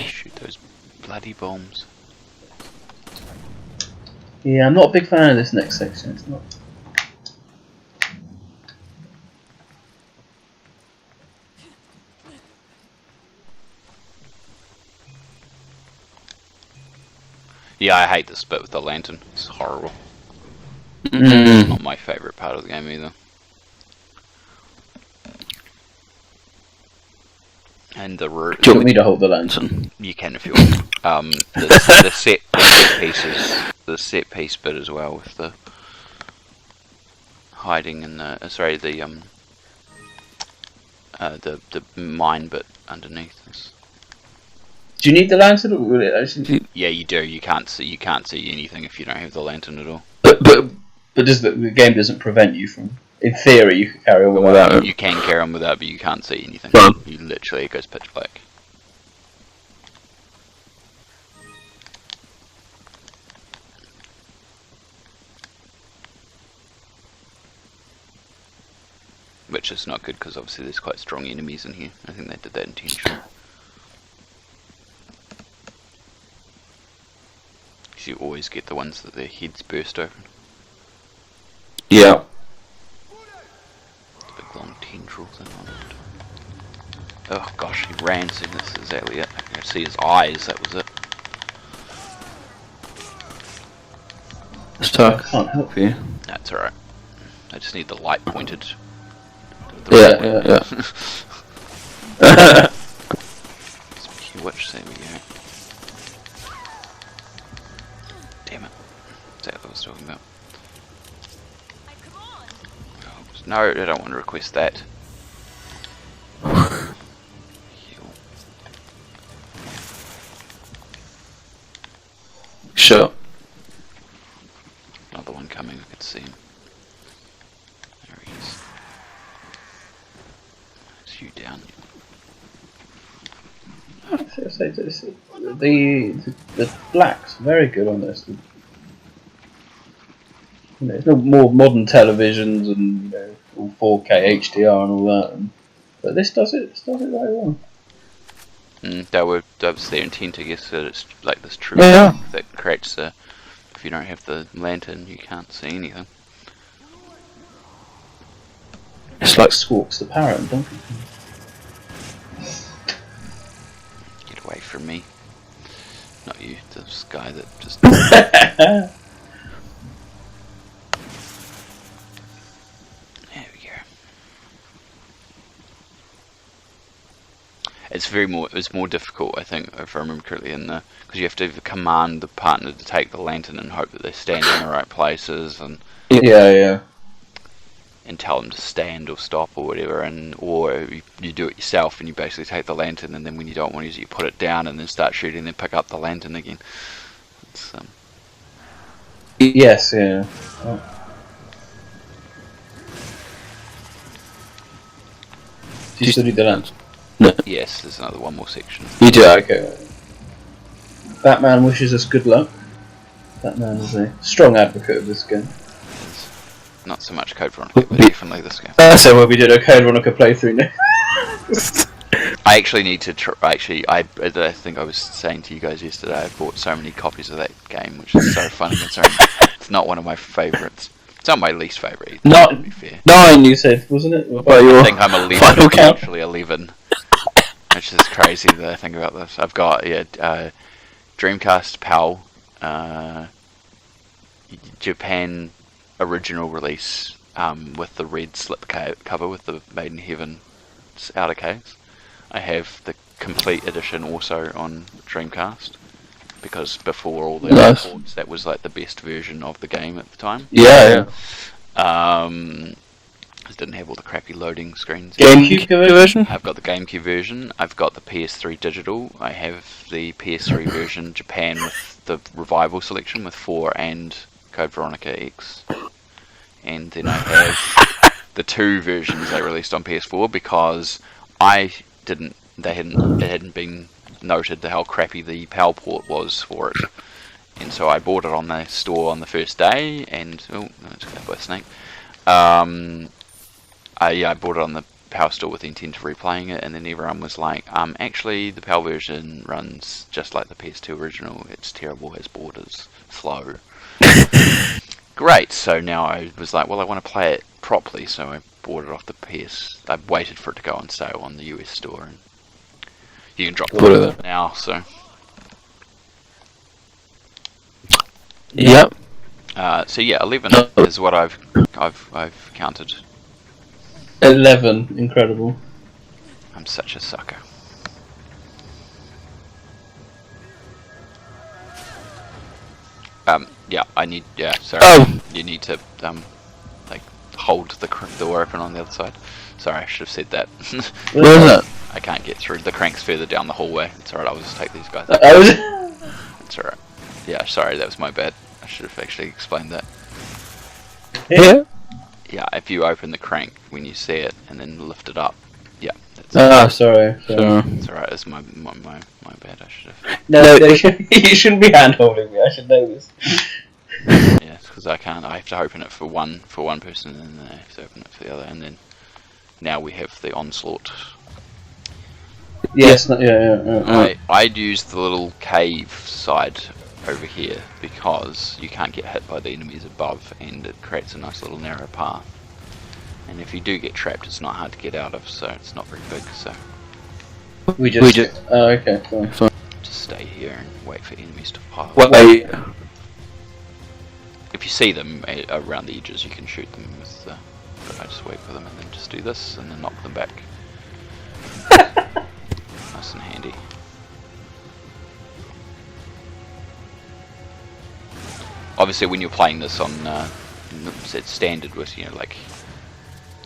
Shoot those bloody bombs. Yeah, I'm not a big fan of this next section. It's not. Yeah, I hate this bit with the lantern. It's horrible. Mm. Not my favourite part of the game either. And the route. Do you want me to hold the lantern? You can if you want. The set piece bit as well with the hiding in the the mine bit underneath this. Do you need the lantern, or will it actually? Yeah, you do. You can't see anything if you don't have the lantern at all. But does the game doesn't prevent you from? In theory, you can carry on without it. You can carry on without, but you can't see anything. You literally, it goes pitch black. Which is not good because obviously there's quite strong enemies in here. I think they did that intentionally. You always get the ones that their heads burst open. Yeah. The big long tendril thing on it. Oh gosh, he ran, so this is exactly it. I could see his eyes, that was it. So I can't help you. you. That's alright. I just need the light pointed. Yeah. Which, there we go. Damn it. Is that what I was talking about? Oh, no, I don't want to request that. Heal. Sure. Another one coming, I could see him. There he is. It's you down. The black's very good on this. You know, it's no more modern televisions and all 4K HDR and all that, but this does it very well. That was their intent, I guess, that it's like this true Yeah. black that creates the. If you don't have the lantern, you can't see anything. It's like Squawks the parrot, don't you? Get away from me. Not you, this guy that just. There we go. It's more difficult, I think, if I remember correctly, because you have to command the partner to take the lantern and hope that they stand in the right places and Yeah. tell them to stand or stop or whatever, or you do it yourself and you basically take the lantern, and then when you don't want to use it, you put it down and then start shooting, then pick up the lantern again. It's, Yes, yeah. Oh. Do you still need the lens? yes, there's one more section. you do. Okay. Batman wishes us good luck. Batman is a strong advocate of this game. There's not so much Code Veronica, but definitely this game. So when we did a Code Veronica playthrough now. I actually need to I think I was saying to you guys yesterday, I bought so many copies of that game, which is so funny considering it's not one of my favourites. It's not my least favourite either, Not to be fair. 9, you said, wasn't it? I think I'm 11, final count. actually 11. Which is crazy that I think about this. I've got, Dreamcast PAL, Japan original release, with the red slip cover with the Made in Heaven outer case. I have the complete edition also on Dreamcast, because before all the Nice. ports, that was like the best version of the game at the time. Yeah. It didn't have all the crappy loading screens. GameCube version? I've got the GameCube version, I've got the PS3 digital, I have the PS3 version Japan with the revival selection with 4 and Code Veronica X. And then I have the 2 versions they released on PS4 because it hadn't been noted how crappy the PAL port was for it. And so I bought it on the store on the first day, and I just got by a snake. I bought it on the PAL store with the intent of replaying it, and then everyone was like, actually the PAL version runs just like the PS2 original, it's terrible, has borders, slow. Great, so now I was like, well, I want to play it properly, so I bought it off the PS. I waited for it to go on sale on the US store, and you can drop it now, so. Yep. So yeah, 11 is what I've counted. 11, incredible. I'm such a sucker. You need to hold the door open on the other side. Sorry, I should have said that. Where is it? I can't get through. The crank's further down the hallway. It's alright, I'll just take these guys. It's alright. Yeah, sorry, that was my bad. I should have actually explained that. Yeah. Yeah, if you open the crank when you see it and then lift it up. Yeah, that's Sorry. it's alright, it's my bad, I should have. No, you shouldn't be hand holding me, I should know this. Yeah, because I have to open it for one person, and then I have to open it for the other, and then now we have the onslaught. Yes, yeah. I'd use the little cave side over here because you can't get hit by the enemies above, and it creates a nice little narrow path. And if you do get trapped, it's not hard to get out of, so it's not very big. So we just. Oh, okay. Fine. just stay here and wait for enemies to pile. Wait. if you see them around the edges, you can shoot them with. But I just wait for them and then just do this and then knock them back. Nice and handy. Obviously, when you're playing this on standard, with like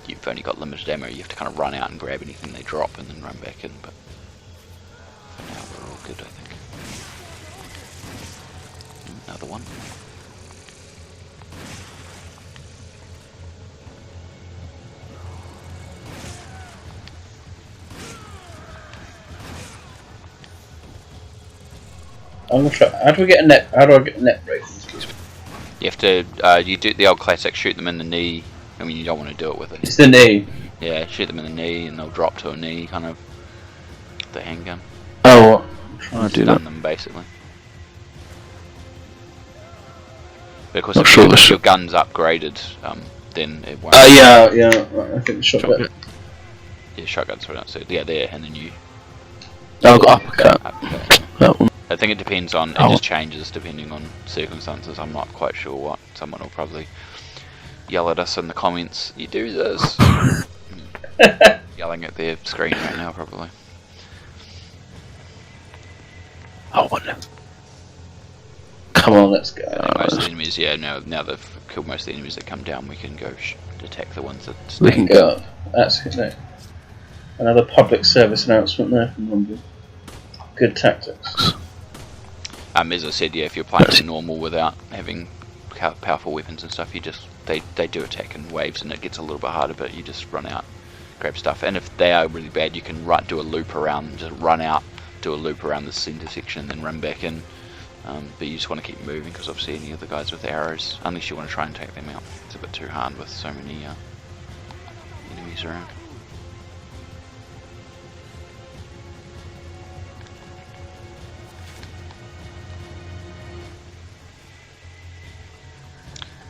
you've only got limited ammo, you have to kind of run out and grab anything they drop and then run back in. But for now, we're all good, I think. Another one. I'm gonna try. How do I get a net break? You have to. You do the old classic: shoot them in the knee. I mean, you don't want to do it with it. It's the knee. Yeah, shoot them in the knee, and they'll drop to a knee, kind of. The handgun. Oh, I do that. Stun them basically. Because Not if sure your gun's upgraded, then it won't. Yeah. Right, I think the shotgun. Yeah, shotguns right. So yeah, there, and then you. Oh, I've got uppercut. That one. I think it depends on. It just changes depending on circumstances. I'm not quite sure what. Someone will probably yell at us in the comments. You do this. Yelling at their screen right now, probably. Oh, what? Come on, let's go. Most of the enemies, yeah. Now they've killed most of the enemies that come down. We can go attack the ones that. We can go up. That's it. No. Another public service announcement there from Rombie. Good tactics. As I said, yeah, if you're playing normal without having powerful weapons and stuff, you just they do attack in waves, and it gets a little bit harder. But you just run out, grab stuff, and if they are really bad, you can do a loop around, just run out, do a loop around the centre section, then run back in. But you just want to keep moving because obviously any of the guys with arrows, unless you want to try and take them out, it's a bit too hard with so many enemies around.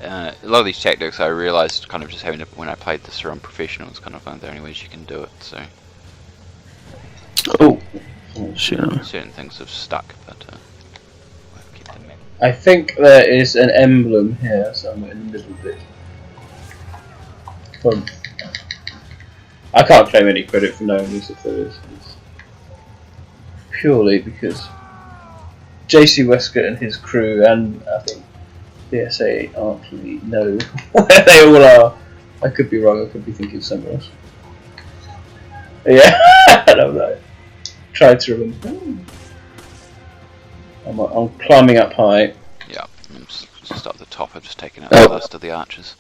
A lot of these tactics I realised kind of just having to, when I played this around professionals, kind of one of the only ways you can do it, so Oh, certain things have stuck, but I've kept them in. I think there is an emblem here somewhere in the middle bit. I can't claim any credit for knowing this if there is. It's purely because JC Westcott and his crew, and I think the SA actually know where they all are. I could be wrong, I could be thinking somewhere else. Yeah, I don't know. Try to remember. I'm climbing up high. Yeah, I'm just up the top, I've just taken out the last of the archers.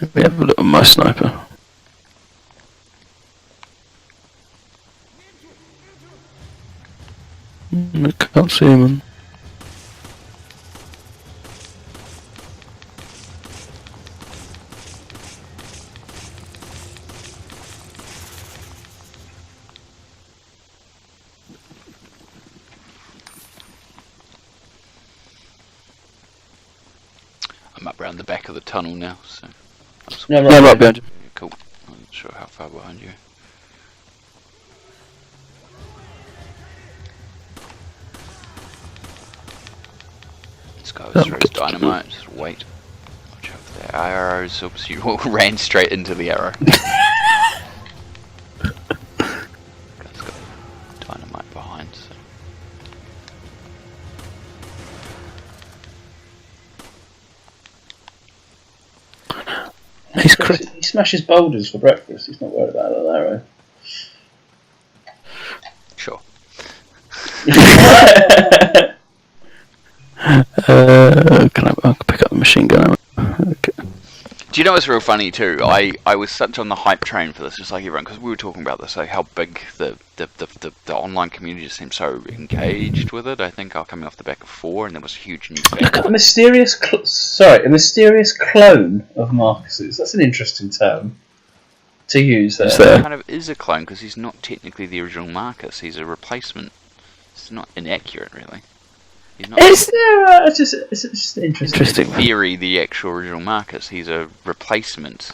Let me have a look at my sniper. I can't see him. I'm up round the back of the tunnel now, so. No, Yeah, right behind you. Cool. I'm not sure how far behind you. This guy was throws dynamite, just wait. Watch out for their arrows. Oops, you all ran straight into the arrow. Guy's got dynamite behind, so. He's crit. He smashes boulders for breakfast. He's not worried about that arrow. Sure. Can I pick up the machine gun? Okay. Do you know what's real funny too? I was such on the hype train for this, just like everyone, because we were talking about this, like how big the online community just seems so engaged with it. I think coming off the back of 4, and there was a huge new fan. A mysterious clone of Marcus's. That's an interesting term to use there. So- He kind of is a clone because he's not technically the original Marcus. He's a replacement. It's not inaccurate, really. He's not. It's just interesting. In theory, the actual original Marcus. He's a replacement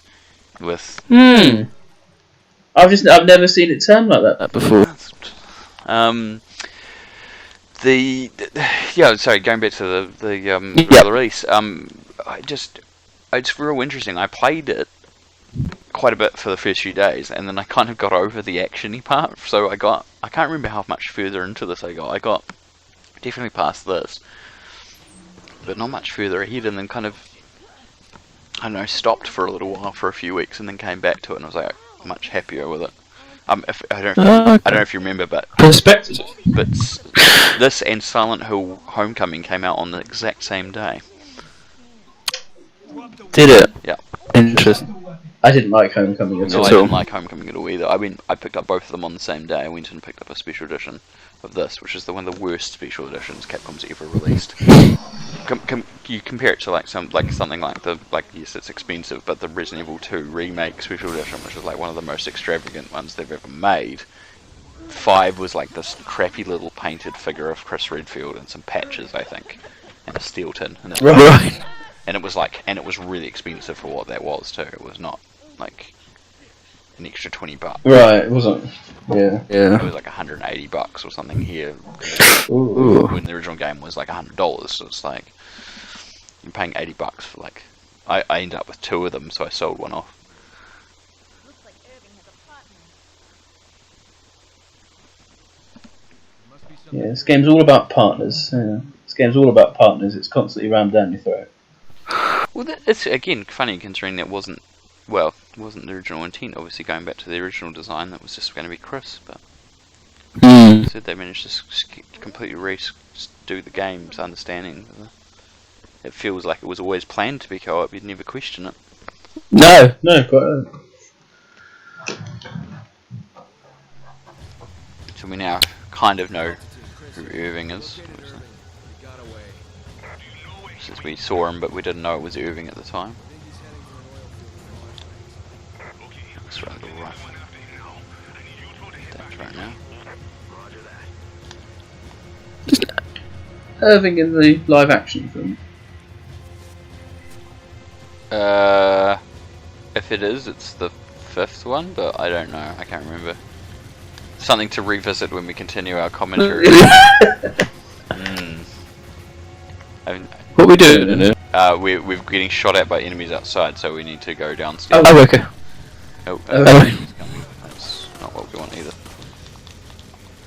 with. I've never seen it termed like that. Before. Sorry, going back to the release. It's real interesting. I played it quite a bit for the first few days, and then I kind of got over the actiony part. So I can't remember how much further into this I got. I got definitely past this, but not much further ahead, and then kind of, I don't know, stopped for a little while, for a few weeks, and then came back to it, and I was like much happier with it. I don't know if you remember, but Perspective. This and Silent Hill Homecoming came out on the exact same day. Did it? Yeah. Interesting. I didn't like Homecoming at No, all. I didn't like Homecoming at all either. I picked up both of them on the same day. I went and picked up a special edition of this, which is one of the worst special editions Capcom's ever released. You compare it to something like yes, it's expensive, but the Resident Evil 2 remake special edition, which is like one of the most extravagant ones they've ever made. 5 was like this crappy little painted figure of Chris Redfield and some patches, I think, and a steel tin. Right. And it was really expensive for what that was too. It was not like an extra $20. Right, it wasn't. Yeah. It was like $180 or something here. Ooh. When the original game was like $100, so it's like you're paying $80 for like. I ended up with 2 of them, so I sold one off. Looks like Irving has a partner. Yeah, this game's all about partners. Yeah. This game's all about partners. It's constantly rammed down your throat. Well, it's again funny considering that wasn't the original intent. Obviously, going back to the original design, that was just going to be Chris, but so they managed to completely redo the game's understanding. It feels like it was always planned to be co-op. You'd never question it. No. No, quite. So we now kind of know who Irving is. Since we saw him, but we didn't know it was Irving at the time. That's right, that's right now. Irving in the live action film. If it is, it's the 5th one, but I don't know. I can't remember. Something to revisit when we continue our commentary. What are we doing? We're getting shot at by enemies outside, so we need to go downstairs. Oh, okay. Oh, Oh. that's not what we want either.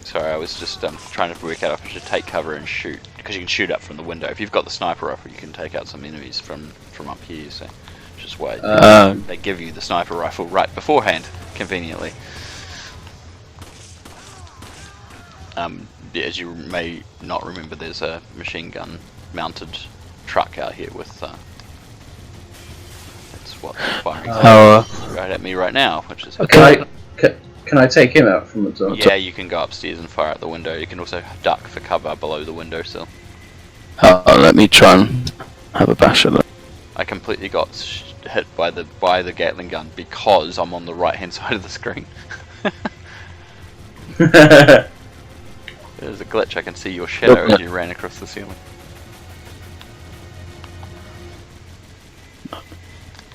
Sorry, I was just trying to work out if I should take cover and shoot, because you can shoot up from the window. If you've got the sniper rifle, you can take out some enemies from up here. So just wait. They give you the sniper rifle right beforehand, conveniently. As you may not remember, there's a machine gun mounted truck out here with that's what they're firing right at me right now, which is Can I take him out from the top? yeah, you can go upstairs and fire out the window. You can also duck for cover below the windowsill. Let me try and have a bash at it. I completely got hit by the Gatling gun because I'm on the right hand side of the screen. There's a glitch. I can see your shadow as you ran across the ceiling.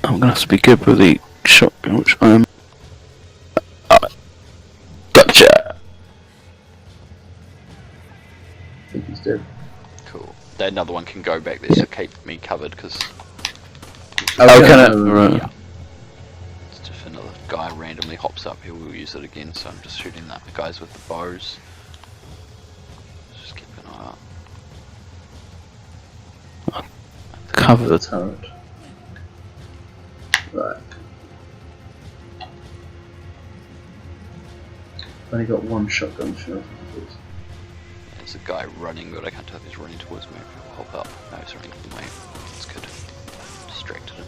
I'm gonna have to be good with the shotgun, which I am. Gotcha. I think he's dead. Cool. Another one can go back there, so keep me covered, because Oh, can it? Right. yeah. Just if another guy randomly hops up, he will use it again. So I'm just shooting at the guys with the bows. Just keep an eye out. Cover The the turret. Right. I've only got one shotgun shell. There's a guy running, but I can't tell if he's running towards me. He'll hop up. No, he's running from the way. That's good. Distracted him.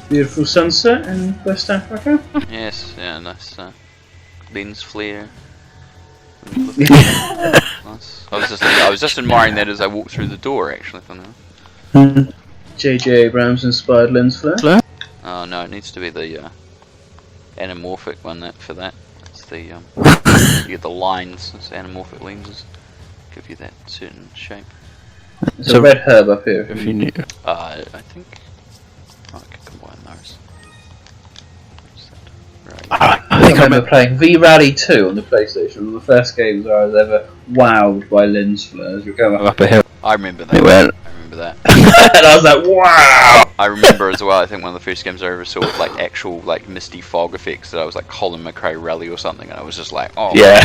Beautiful sunset in West Africa. Yes, yeah, nice lens flare. Nice. I was just admiring that as I walked through the door, actually. J.J. Abrams inspired lens flare. Oh no, it needs to be the anamorphic one. For that, it's the you get the lines. It's anamorphic lenses give you that certain shape. There's a red herb up here. if you knew. I think think I remember playing V-Rally 2 on the PlayStation. One of the first games where I was ever wowed by lens flares. You're going up a hill. I remember that. Anyway. I remember that. and I was like, wow! I remember as well, I think one of the first games I ever saw with like actual like misty fog effects, that I was like Colin McRae Rally or something, and I was just like, oh Yeah.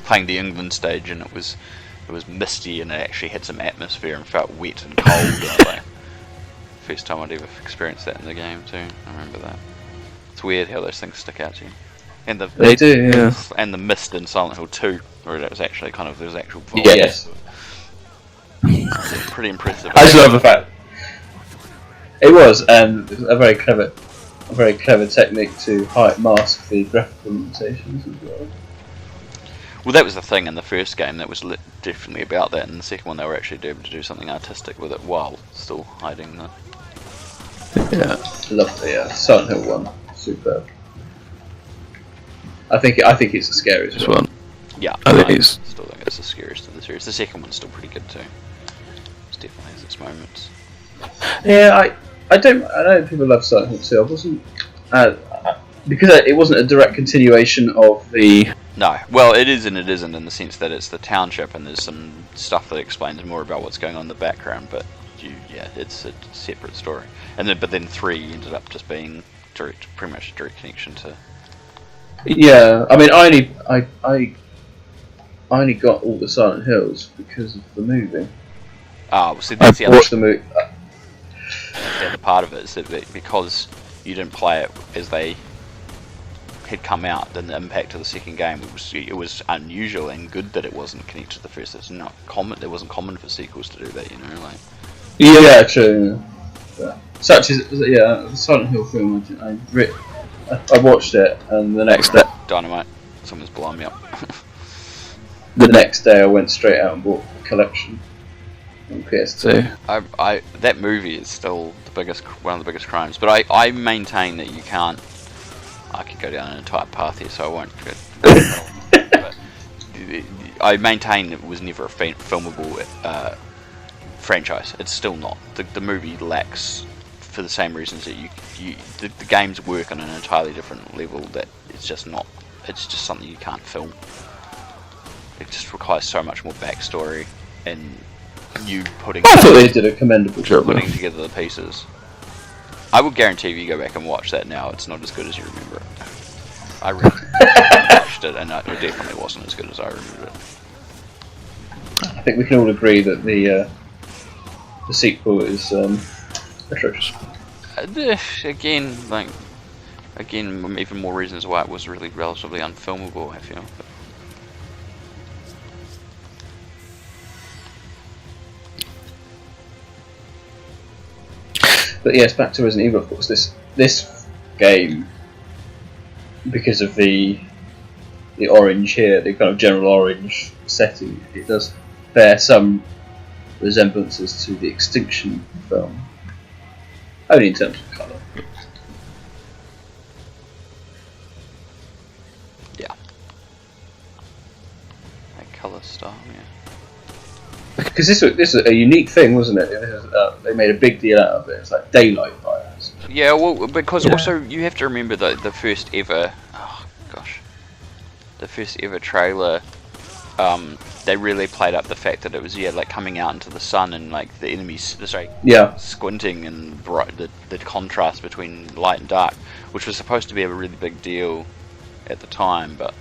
playing the England stage, and it was misty and it actually had some atmosphere and felt wet and cold. And I was like, first time I'd ever experienced that in the game too. I remember that. It's weird how those things stick out to you. And They do, yeah. And the mist in Silent Hill 2, where it was actually kind of, there was actual fog. Yes. Pretty impressive. I just love the fact it was, and it was a very clever technique to mask the graphical limitations as well. Well, that was the thing in the first game, that was definitely about that. In the second one, they were actually able to do something artistic with it while still hiding the. Yeah. Lovely, yeah. Silent Hill 1, superb. I think it's the scariest This one. one. Yeah, I think it's. still think it's the scariest of the series. The second one's still pretty good too. It definitely has its moments. Yeah, I know people love Silent Hill 2. I wasn't because it wasn't a direct continuation of the. No, well, it is and it isn't, in the sense that it's the township and there's some stuff that explains more about what's going on in the background. But it's a separate story. And then, but then 3 ended up just being pretty much a direct connection to. Yeah, I mean, I only got all the Silent Hills because of the movie. Oh, well, see, that's the other. Watched the movie. The other part of it is that because you didn't play it as they had come out, then the impact of the second game was unusual and good that it wasn't connected to the first. It's not common. It wasn't common for sequels to do that, you know, like. Yeah, true. Yeah. Such as the Silent Hill film. I watched it, and the next day, Dynamite. Someone's blowing me up. the next day I went straight out and bought the collection on PS2. I that movie is still one of the biggest crimes, but I maintain that you can't. I could go down an entire path here, so I won't. But I maintain it was never a filmable franchise. It's still not. The movie lacks, for the same reasons that the games work on an entirely different level. That it's just not. It's just something you can't film. It just requires so much more backstory and you putting. I thought they did a commendable job putting together the pieces. I would guarantee if you go back and watch that now, it's not as good as you remember it. I really watched it, and it definitely wasn't as good as I remember it. I think we can all agree that the sequel is atrocious. Again, even more reasons why it was really relatively unfilmable, I feel. But yes, back to Resident Evil. Of course, this game, because of the orange here, the kind of general orange setting, it does bear some resemblances to the Extinction film, only in terms of colour. Yeah, that colour style, yeah. Because this was a unique thing, wasn't it? They made a big deal out of it. It's like daylight fires. Yeah, well, because also you have to remember that the first ever, the first ever trailer, they really played up the fact that it was like coming out into the sun and like the enemies, squinting and the contrast between light and dark, which was supposed to be a really big deal at the time, but.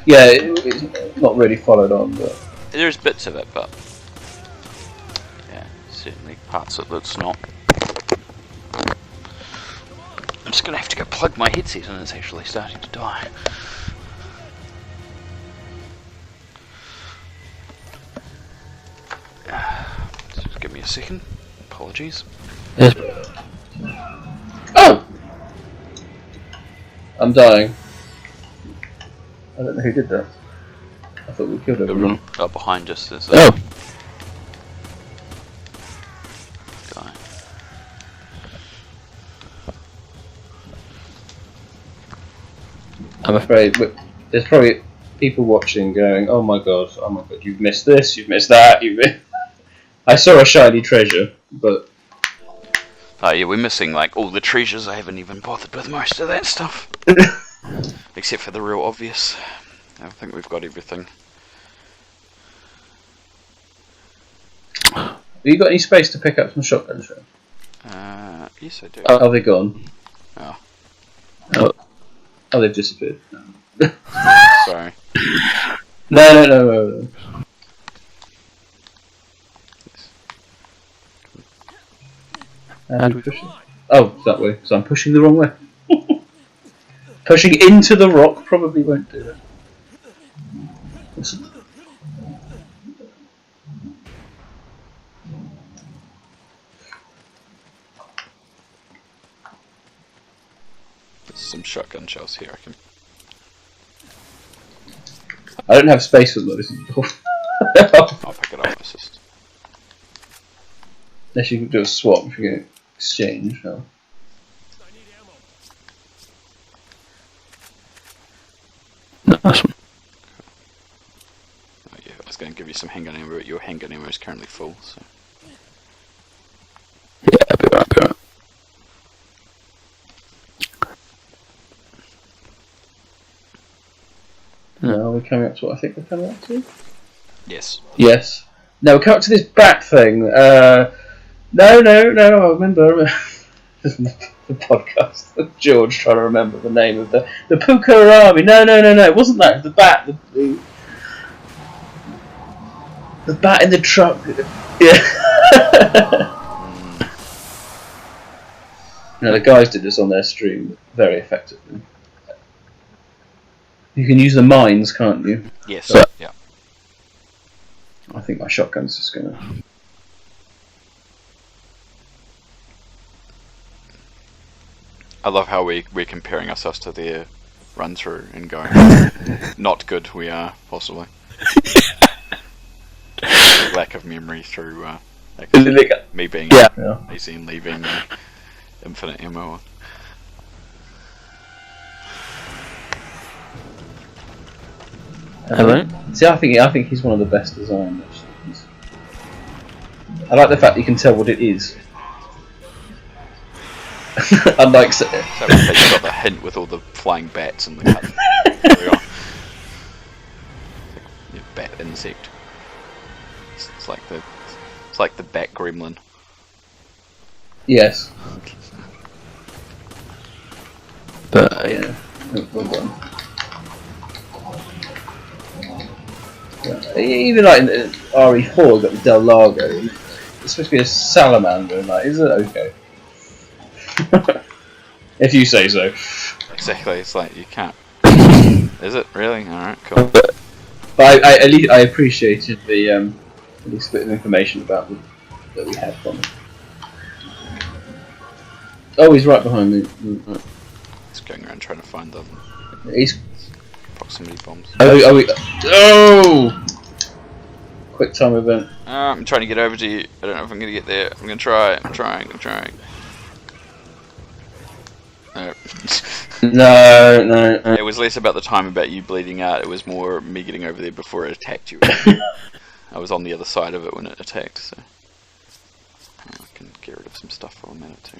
Yeah, it's not really followed on, but there's bits of it, but yeah, certainly parts of it's not. I'm just gonna have to go plug my headset and it's actually starting to die. Just give me a second. Apologies. oh, I'm dying. I don't know who did that. I thought we killed everyone. Behind us is Oh. Guy. I'm afraid there's probably people watching going, oh my god, you've missed this, you've missed that, I saw a shiny treasure, but Oh yeah, we're missing like all the treasures. I haven't even bothered with most of that stuff. Except for the real obvious. I think we've got everything. Have you got any space to pick up some shotguns, Sean? Yes I do. Oh, they're gone. Oh. Oh, they've disappeared. Sorry. No. How do we push it? Oh, that way. So I'm pushing the wrong way. Pushing into the rock probably won't do it. Listen. There's some shotgun shells here. I don't have space for those. I'll pick it up. It's just... Unless you can do a swap, if you can exchange. No. Nice one. Oh, yeah, I was going to give you some handgun ammo, but your handgun ammo is currently full. So. Yeah, I'll be right. No, we're coming up to what I think we're coming up to. Yes. Yes. No, we're coming up to this bat thing. No, I remember the podcast. George trying to remember the name of the Puka Army. No, it wasn't that. The bat. The bat in the truck. Yeah. No, the guys did this on their stream very effectively. You can use the mines, can't you? Yes. So, yeah. I think my shotgun's just gonna. I love how we're comparing ourselves to their run through and going, not good we are, possibly. Lack of memory through me being lazy and leaving infinite ammo. Hello? See, I think he's one of the best designed. I like the fact that you can tell what it is. Unlike So you got the hint with all the flying bats and the cut. There we go. Yeah, bat insect. It's like the bat gremlin. yes. But Yeah. Well done. Yeah. Even like in RE4, got the Del Lago. It's supposed to be a salamander, and like, is it okay? If you say so. Exactly. It's like you can't. Is it really? All right. Cool. But at least I appreciated the least bit of information about them that we had from him. Oh, he's right behind me. It's going around trying to find them. He's. Proximity bombs. Oh! Quick time event. I'm trying to get over to you. I don't know if I'm going to get there. I'm going to try. I'm trying. No. No. It was less about the time about you bleeding out. It was more me getting over there before it attacked you. I was on the other side of it when it attacked, so I can get rid of some stuff for a minute too.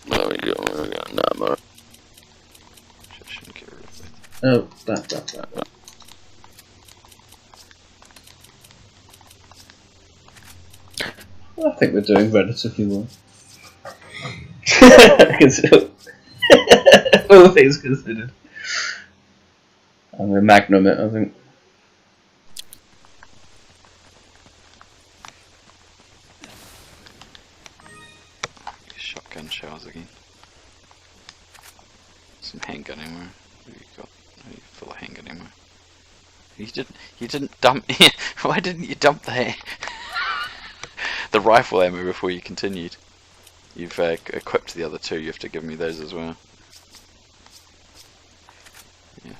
there we go. No, I'm alright. Shouldn't get rid of that. Oh, that. I think we're doing relatively well. All things considered. I'm going to magnum it, I think. Shotgun shells again. Some handgun ammo. What have you got? Oh, you're full of handgun ammo. You didn't dump. Why didn't you dump the rifle ammo before you continued? You've equipped the other two. You have to give me those as well. Yeah.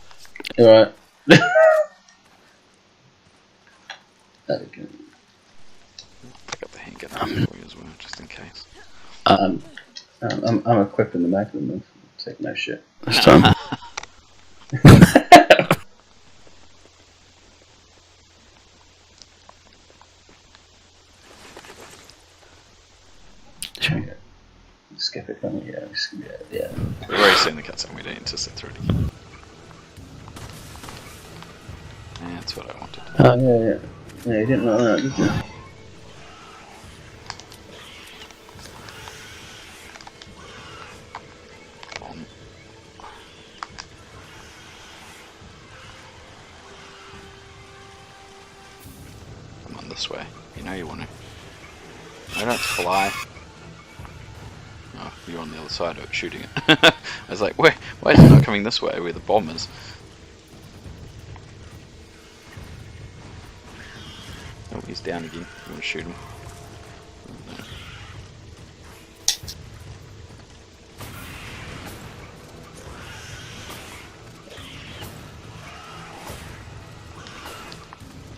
Alright. There we go. Pick up the handgun ammo for you as well, just in case. I'm equipping the magnum. I'll take no shit. This time. Yeah. We've already seen the cutscene, we don't need to sit through it again. Yeah, that's what I wanted. Oh, yeah. Yeah, you didn't like that, did you? Bomb. Come on, this way. You know you want to. I don't fly. Oh, you're on the other side of it, shooting it. I was like, why is it not coming this way, where the bomb is? Oh, he's down again. You want to shoot him? No.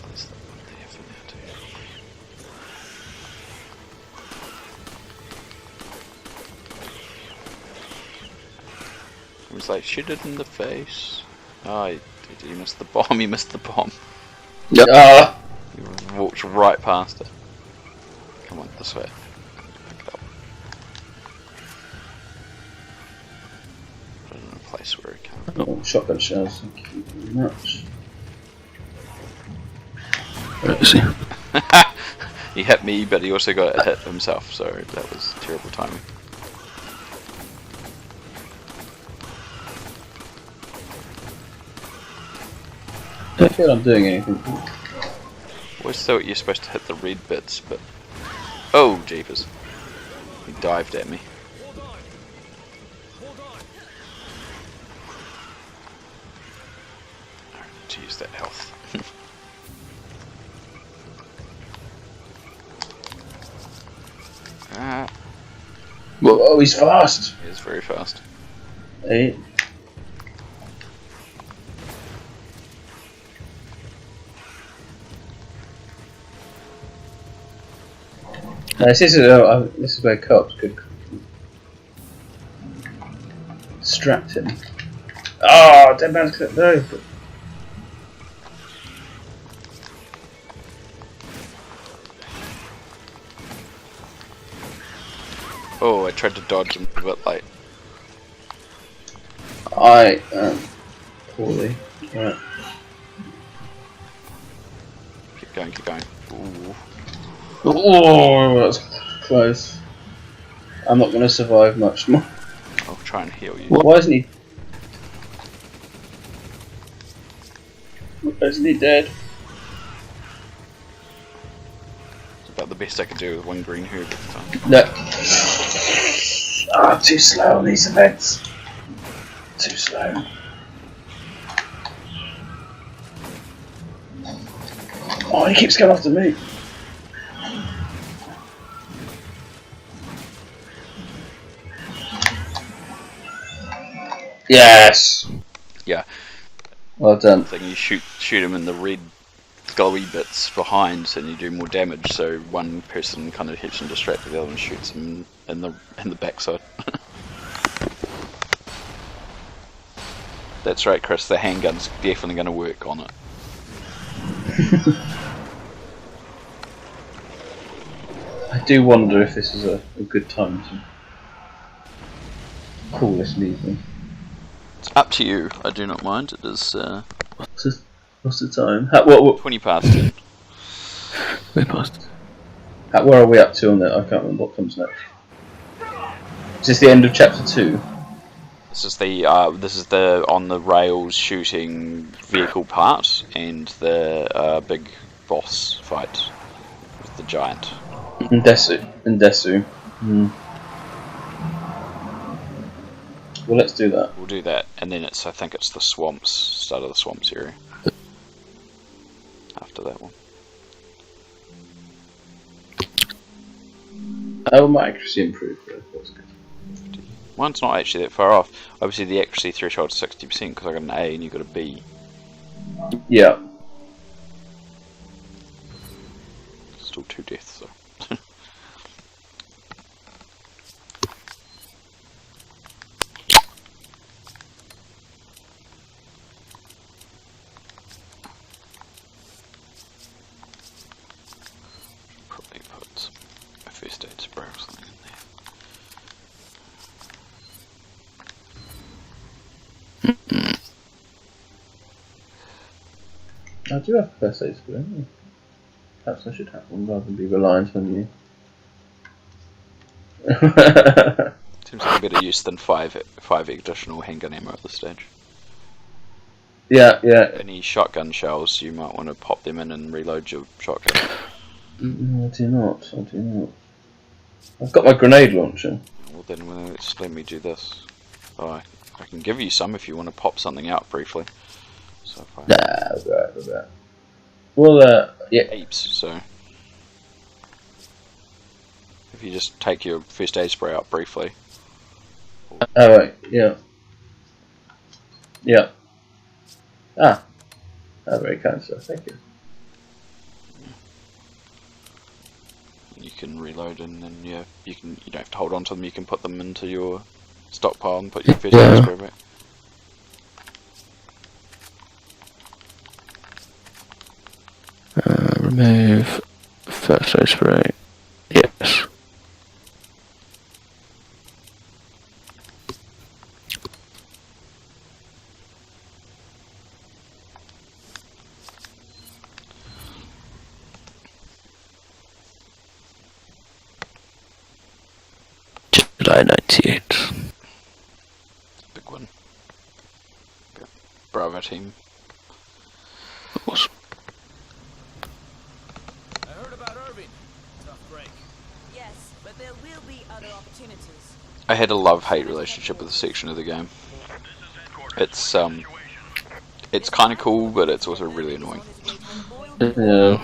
There's that one there for now too. He was like, shoot it in the face. Oh, he missed the bomb. He missed the bomb. Yep. He walked right past it. Come on, this way. Pick it up. Put it in a place where it can't. Oh, shotgun shells, thank you very much. Let's see. He hit me, but he also got hit himself, so that was terrible timing. I don't feel I'm doing anything. Always thought you're supposed to hit the red bits, but... Oh, jeepers. He dived at me. Alright, to use that health. Ah, Well, oh, he's fast! he is very fast. Hey. This is where cops could distract him. Oh, dead man's clip, no! Oh, I tried to dodge him, but like... I poorly. Right. Keep going, keep going. Ooh. Oh, that's close. I'm not going to survive much more. I'll try and heal you. Why isn't he? Why isn't he dead? It's about the best I could do with one green herb at the time. No. Ah, too slow on these events. Too slow. Oh, he keeps going after me. Yes. Yeah. Well done. Thing you shoot him in the red glowy bits behind, and you do more damage. So one person kind of hits and distracted, the other one shoots him in the backside. That's right, Chris. The handgun's definitely going to work on it. I do wonder if this is a good time to call this meeting. It's up to you. I do not mind. It is What's the time? What 20 past 10. Way past. where are we up to on that? I can't remember what comes next. Is this the end of chapter 2? This is the on the rails shooting vehicle part and the big boss fight with the giant. Indesu. Hmm. Well, let's do that. We'll do that, and then I think it's the swamps, start of the swamps area. After that one. Oh, my accuracy improved. That's good. Mine's not actually that far off. Obviously, the accuracy threshold is 60% because I got an A and you got a B. Yeah. Still 2 deaths, so. Probably put a first aid spray or something in there. I do have a first aid spray. Perhaps I should have one rather than be reliant on you. Seems like a better use than five additional handgun ammo at this stage. Yeah, yeah. Any shotgun shells, you might want to pop them in and reload your shotgun. No, I do not. I do not. I've got my grenade launcher. Well then, let me do this. Oh, I can give you some if you want to pop something out briefly. So if I Right. Well, yeah. heaps, so if you just take your first aid spray out briefly. Alright, yeah. Yeah. Ah. Oh, very kind, sir. Thank you. You can reload and then you don't have to hold on to them. You can put them into your stockpile and put your first aid spray back. Remove first aid spray. Yes. July 98. Big one. Bravo team. Awesome. I heard about Irving. Tough break. Yes, but there will be other opportunities. I had a love-hate relationship with this section of the game. It's kind of cool, but it's also really annoying. Yeah.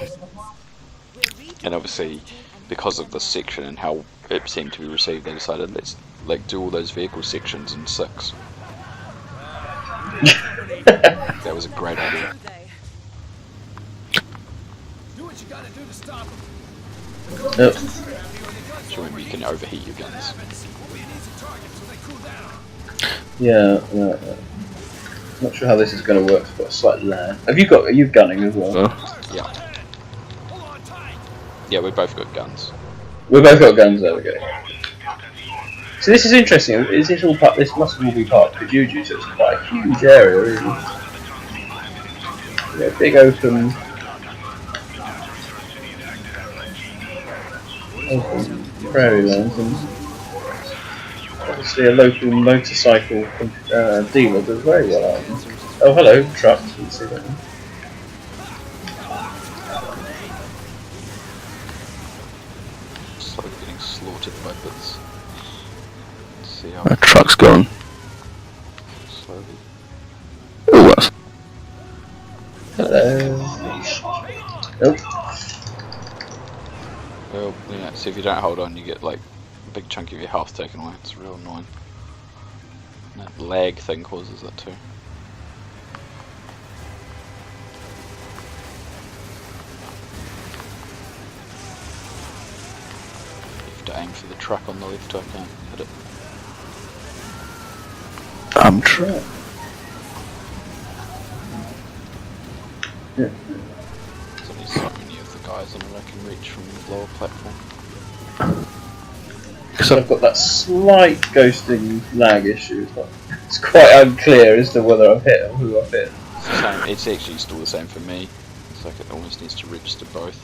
And obviously, because of this section and how it seemed to be received, they decided let's do all those vehicle sections in 6. That was a great idea. Do what you gotta do to stop him. Yep. So remember, you can overheat your guns. Be an easy target till they cool down. Yeah. Not sure how this is going to work. It's got a slight lag. Are you gunning as well? Yeah. Hold on tight. Yeah, we both got guns. We've both got guns. There we go. So this is interesting. Is this all part? This must all be part of Kajuju. So it's quite a huge area, really. Yeah, big open prairie lands, and obviously a local motorcycle dealer does very well out there. Oh, hello, trucks. Didn't see that one. Slowly getting slaughtered by bits. Let's see how My truck's gone. slowly. Oh, that's Hello. Oh, Well, yeah, so if you don't hold on, you get like a big chunk of your health taken away. It's real annoying. And that lag thing causes that too. You have to aim for the truck on the left, I can't hit it. I'm trying. yeah. There's only so many of the guys on it I can reach from the lower platform. So I've got that slight ghosting lag issue. It's quite unclear as to whether I've hit or who I've hit. It's the same. It's actually still the same for me. It's like it almost needs to register both.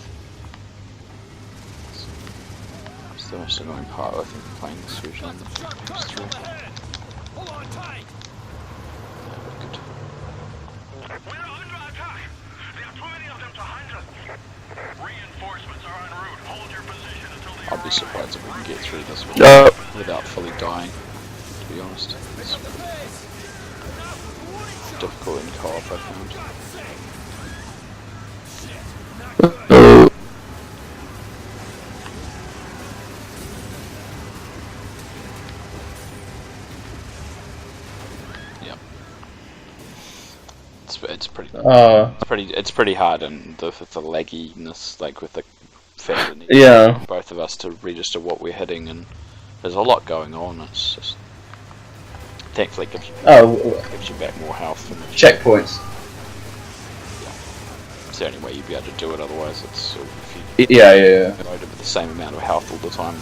It's the most annoying part, I think, of playing this version on the PS3. Hold on tight. Yeah, but good. We're under attack. There are too many of them to handle. Reinforcements are en route. Hold your position until they I'll be surprised if we can get through this without fully dying, to be honest. It's difficult in co-op, I found. Oh, Yeah. It's pretty hard, and the lagginess, like with the fact that Yeah. both of us to register what we're hitting, and there's a lot going on. It's just thankfully gives you back more health. And Checkpoints. it's the only way you'd be able to do it. Otherwise, it's sort of, if Yeah. you load it with the same amount of health all the time,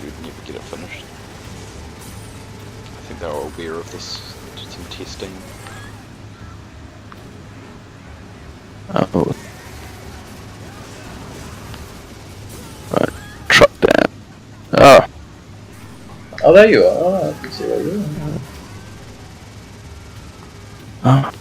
you'd never get it finished. I think they were aware of this. Did some testing. Oh. Right, truck down. Ah, Oh, there you are. Oh, I can see where you are. ah.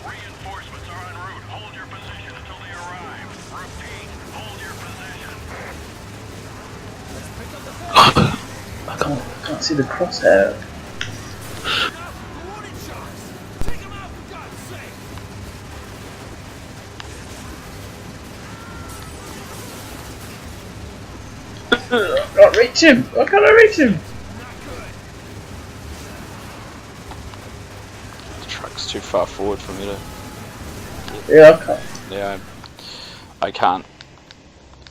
Reinforcements are en route. Hold your position until they arrive. Repeat, hold your position. I can't see the crosshair. I can't reach him! Why can't I reach him? The truck's too far forward for me to. Yeah, I can't. Yeah,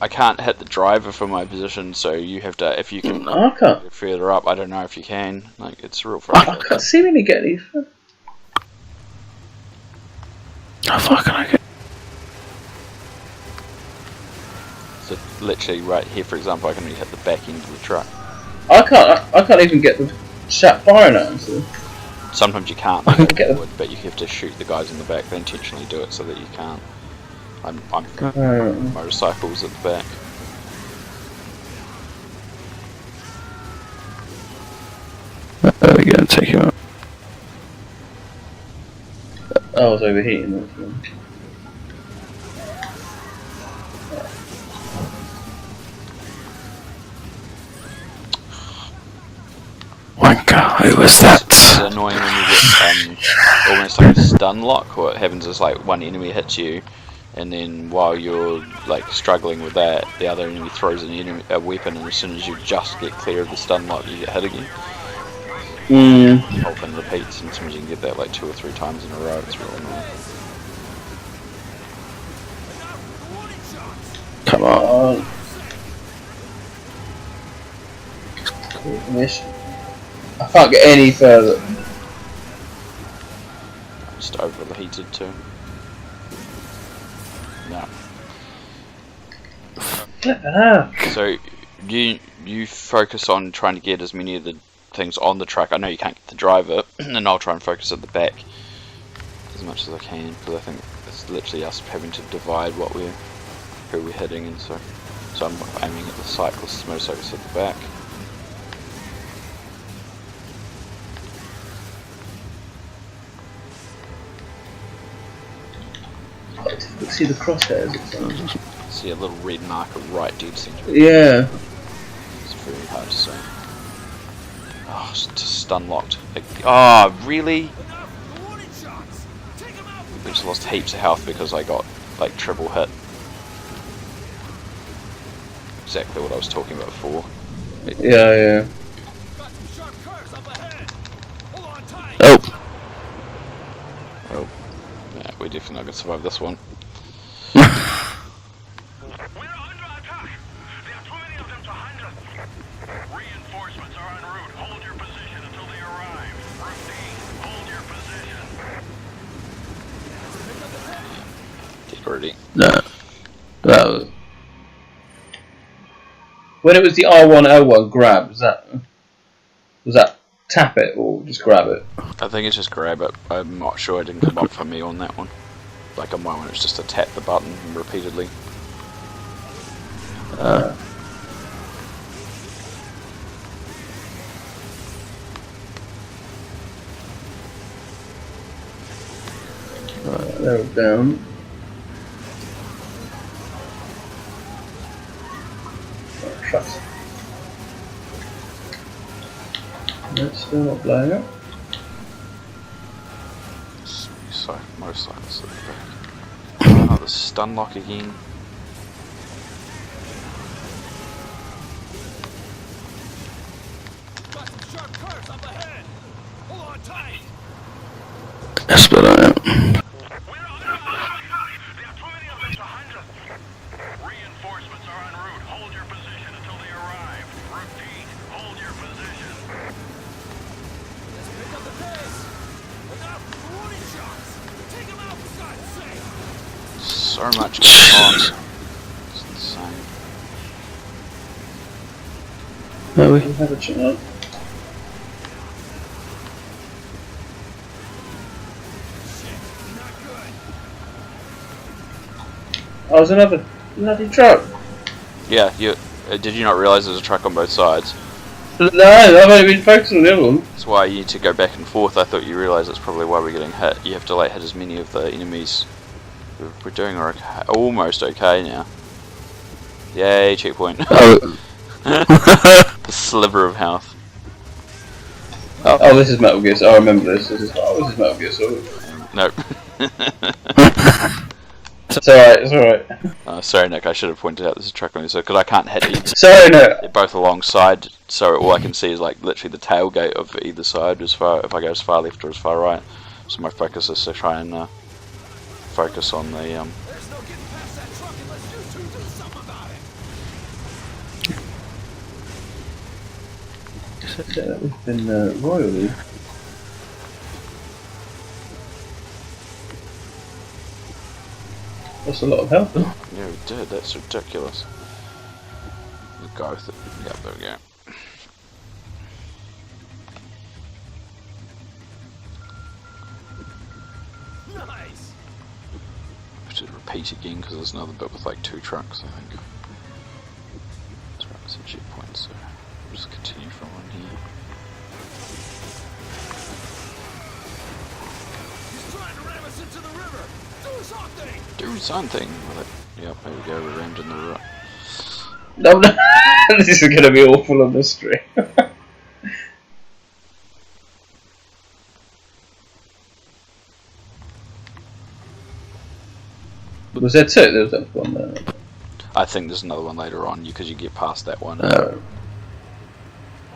I can't hit the driver from my position, so you have to. If you can I can't. get further up, I don't know if you can. Like, it's real I frustrating. can't see when you get these. How far can I get? So literally right here, for example, I can only hit the back end of the truck. I can't even get the chat firing at him. So. Sometimes you can't, I can get them. but you have to shoot the guys in the back. They intentionally do it so that you can't. I'm motorcycles at the back. There we go, take him out. I was overheating. Wanker, who was that? It's annoying when you get almost like a stun lock. What happens is, like, one enemy hits you, and then while you're like struggling with that, the other enemy throws a weapon, and as soon as you just get clear of the stun lock, you get hit again. Often repeats, and sometimes you can get that like 2 or 3 times in a row. It's really annoying. Come on. I can't get any further. I'm just overheated too. Yeah. So you focus on trying to get as many of the things on the truck. I know you can't get the driver, and I'll try and focus at the back as much as I can, because I think it's literally us having to divide who we're hitting, and so I'm aiming at the cyclists, motorcyclists at the back. See the crosshairs. See a little red marker right dead centre. Yeah. It's very hard to see. Oh, it's just stun locked. Oh, really? I just lost heaps of health because I got like triple hit. Exactly what I was talking about before. Yeah. Oh. Oh, yeah, we're definitely not gonna survive this one. We're under attack. There are too many of them to handle. Reinforcements are en route. Hold your position until they arrive. Repeat, hold your position. Dead already. No. That was... When it was the R1 L1 grab, was that tap it or just grab it? I think it's just grab it. I'm not sure, it didn't come up for me on that one. Like on my one, it's just to tap the button repeatedly. They're down. Trucks. No, still not blowing up. So, motorcycles at the back. Oh, the stun lock again. Split on it. We're under attack. There are too many of them to handle. Reinforcements are en route. Hold your position until they arrive. Repeat, hold your position. Let's pick up the pace. Enough warning shots. Take them out, for God's so much going on. It's insane. Are we? Have a chat. Oh, there's another bloody truck. Yeah, did you not realise there's a truck on both sides? No, I've only been focusing on the other one. That's why you need to go back and forth. I thought you realised that's probably why we're getting hit. You have to like hit as many of the enemies. We're doing okay, almost okay now. Yay, checkpoint. Oh. A sliver of health. Oh, this is Metal Gear. I remember this. This is Metal Gear Solid. Nope. It's alright. It's alright. Sorry, Nick. I should have pointed out this is a truck on you, so because I can't hit either. Sorry, no. They're both alongside, so all I can see is like literally the tailgate of either side. If I go as far left or as far right, so my focus is to try and focus on the. There's no getting past that truck unless you two do something about it. Yeah, that we've been royally. That's a lot of health. Yeah, we did. That's ridiculous. The guy with it. Yeah, there we go. Nice. We should repeat again because there's another bit with like 2 trucks, I think. That's right, it's a checkpoint, so we'll just continue from on here. He's trying to ram us into the river. Do something. Do something with it. Yep, there we go, we rammed in the rut. No, no. This is going to be awful on the stream. Was there 2? There was that one there. I think there's another one later on because you get past that one. I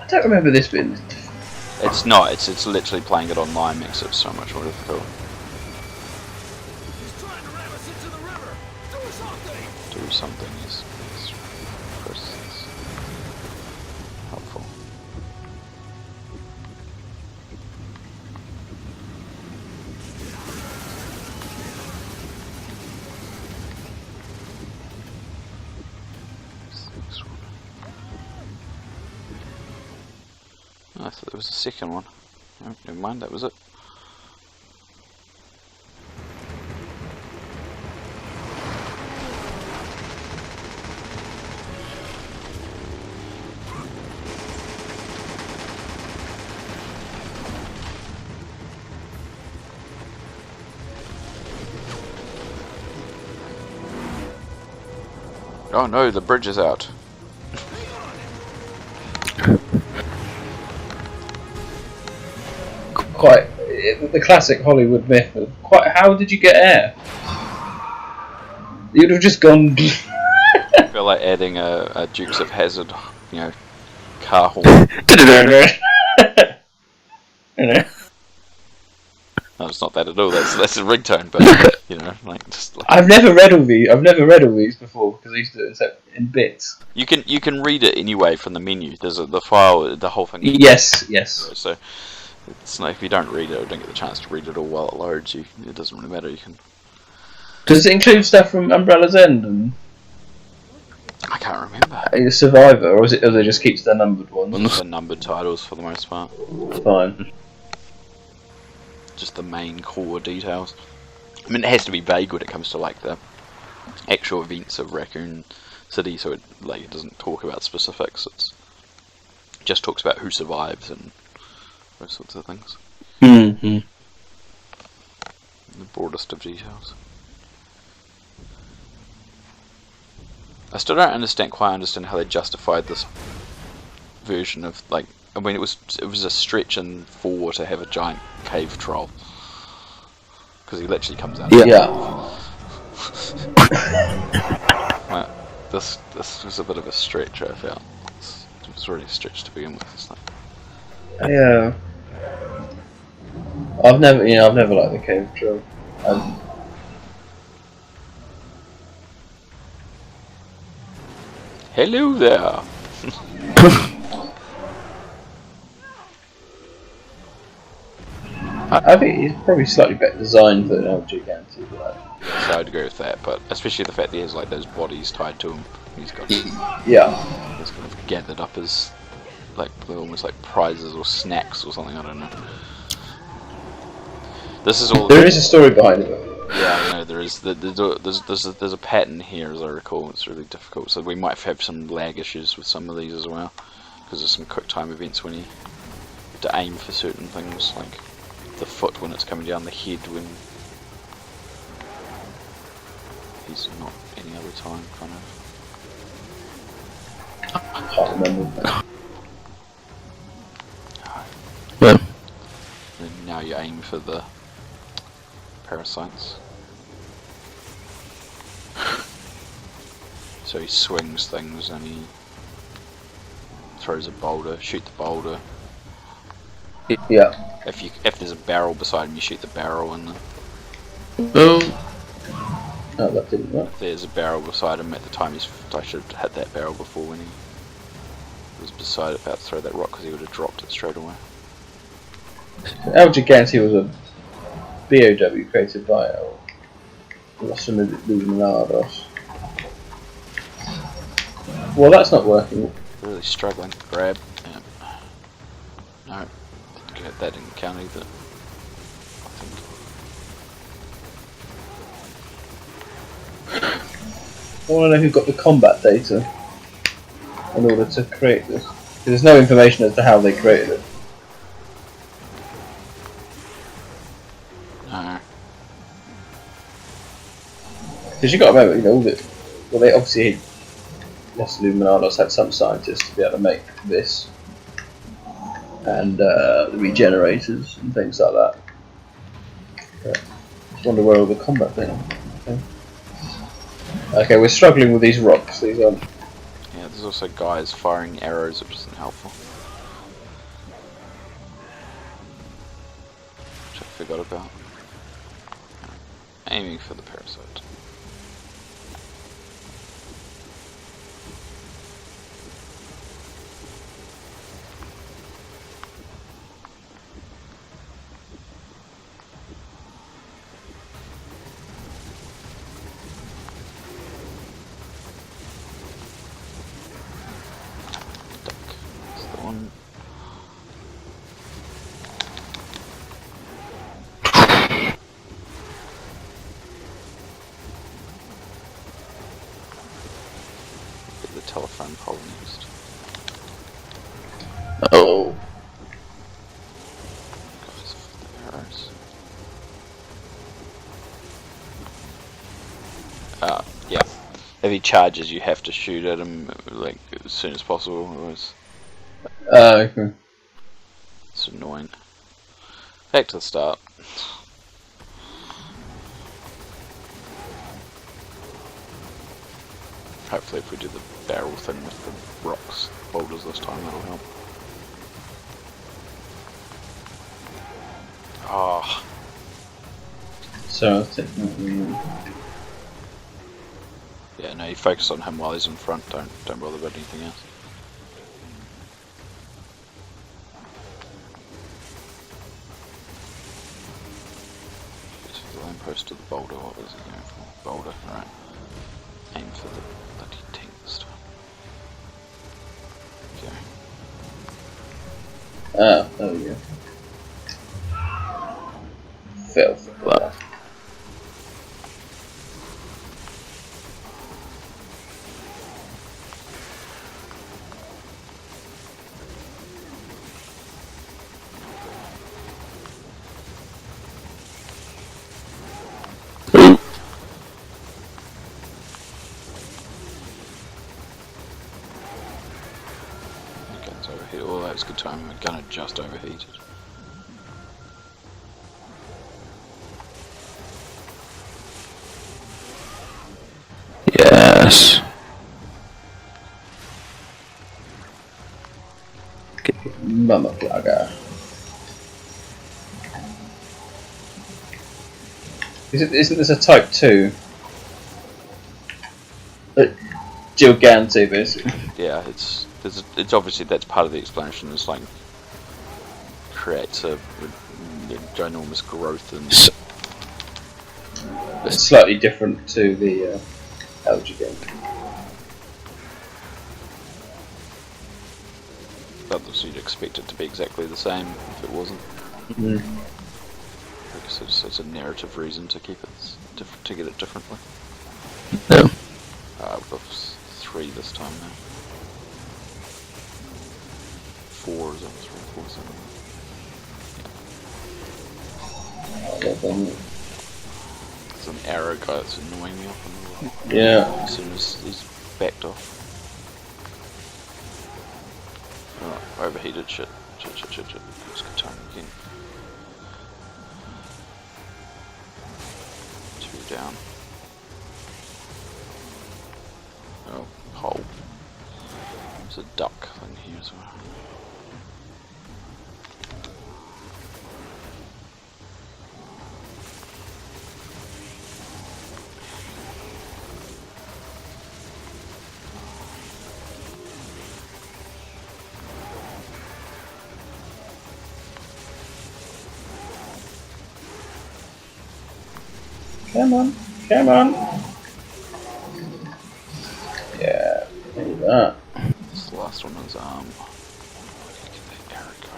don't remember this being. It's not, it's literally playing it online makes it so much more difficult. He's trying to ram us into the river. Do something. Do something is helpful. I thought there was a second one. Oh, never mind, that was it. Oh no, the bridge is out. Quite the classic Hollywood myth of how did you get air? You'd have just gone. I feel like adding a Dukes of Hazzard, car horn. No, it's not that at all. That's a ringtone, but just like I've never read all these before because I used to do it in bits. you can read it anyway from the menu. There's the file, the whole thing. Yes. So it's like if you don't read it or don't get the chance to read it all while it loads, it doesn't really matter. You can. Does it include stuff from Umbrella's End and I can't remember. Survivor, or they just keeps their numbered ones? The numbered titles for the most part. Fine. Just the main core details. I mean, it has to be vague when it comes to like the actual events of Raccoon City, so it doesn't talk about specifics. It just talks about who survives and those sorts of things. Mm-hmm. The broadest of details. I still don't quite understand how they justified this version of I mean, it was a stretch in 4 to have a giant cave troll because he literally comes out. Yeah. This was a bit of a stretch. I felt it was already a stretch to begin with. It's like, Yeah. I've never liked the cave troll. hello there. I think he's probably slightly better designed than El Gigante. So I'd agree with that, but especially the fact that he has like those bodies tied to him. He's got Yeah. he's kind of gathered up as like they're almost like prizes or snacks or something. I don't know. This is all. There is a story behind it. Yeah, I know there is. There's a pattern here, as I recall. It's really difficult, so we might have some lag issues with some of these as well, because there's some quick time events when you have to aim for certain things, like the foot when it's coming down, the head when he's not any other time, kind of. I can't remember. Well, And now you aim for the parasites. So he swings things and he throws a boulder, shoot the boulder. Yeah. If there's a barrel beside him, you shoot the barrel, and Oh, that didn't work. if there's a barrel beside him at the time I should have had that barrel before when he was beside it about to throw that rock, because he would have dropped it straight away. El Gigante was a BOW created by Los Illuminados. Well, that's not working. Really struggling. Grab. Yeah. No. Okay, that didn't count either. I think. I want to know who got the combat data in order to create this. 'Cause there's no information as to how they created it. No. Because you got to remember, all the they obviously Los Illuminados had some scientists to be able to make this, and the regenerators and things like that. But I wonder where all the combat thing. Okay, we're struggling with these rocks. These aren't. Yeah, there's also guys firing arrows, which isn't helpful. Which I forgot about. Aiming for the parasite. That's the one. Get the telephone pole next. oh, Guys with the arrows. Yeah. If he charges, you have to shoot at him like as soon as possible. Otherwise, Okay. it's annoying. Back to the start. Hopefully, if we do the barrel thing with the rocks, boulders this time, that'll help. Ah, So I was taking. yeah. No, you focus on him while he's in front. Don't bother about anything else. Use for the lamppost to the boulder. What was it going for? Boulder, right? Aim for the bloody tank this time. Okay. Ah, there we go. Filth. well, ooh, The gun's overheated. Oh, that was a good time. My gun had just overheated. yes. Mama Plaga. Isn't this a type 2? Gigante, basically. Yeah, it's obviously that's part of the explanation. It's like creates a ginormous growth in. It's slightly different to the algae game. But you'd expect it to be exactly the same if it wasn't. Mm. Because it's a narrative reason to keep it to get it differently. No. With 3 this time now. 4 is on 3, 4, 7. There's an arrow guy that's annoying me off on the right. Yeah. As soon as he's backed off. Oh, overheated shit. Shit. Let's go time again. 2 down. Oh, hole. There's a duck thing here as well. Come on. Yeah, look at that. This last one is where did I get that arrow go?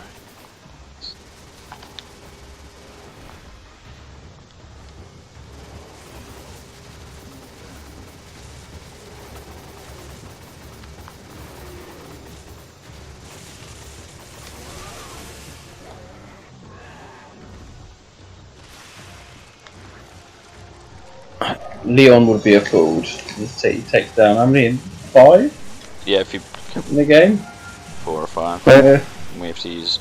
Leon would be appalled. He takes down how many? 5 Yeah, if you in the game? 4 or 5. Yeah. We have to use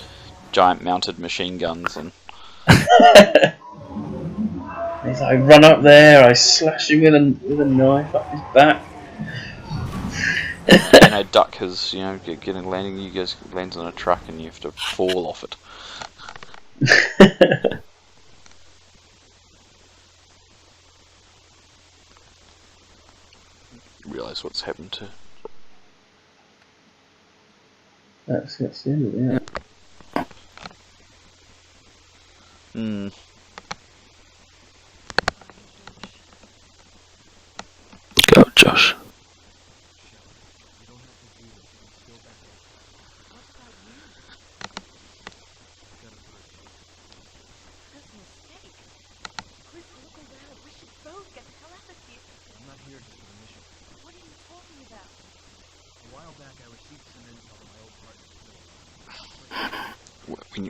giant mounted machine guns and He's like, I run up there, I slash him with a knife up his back. duck has getting landing. You guys lands on a truck and you have to fall off it. Realise what's happened to. That's the end of it, yeah. Hmm. Go, Josh.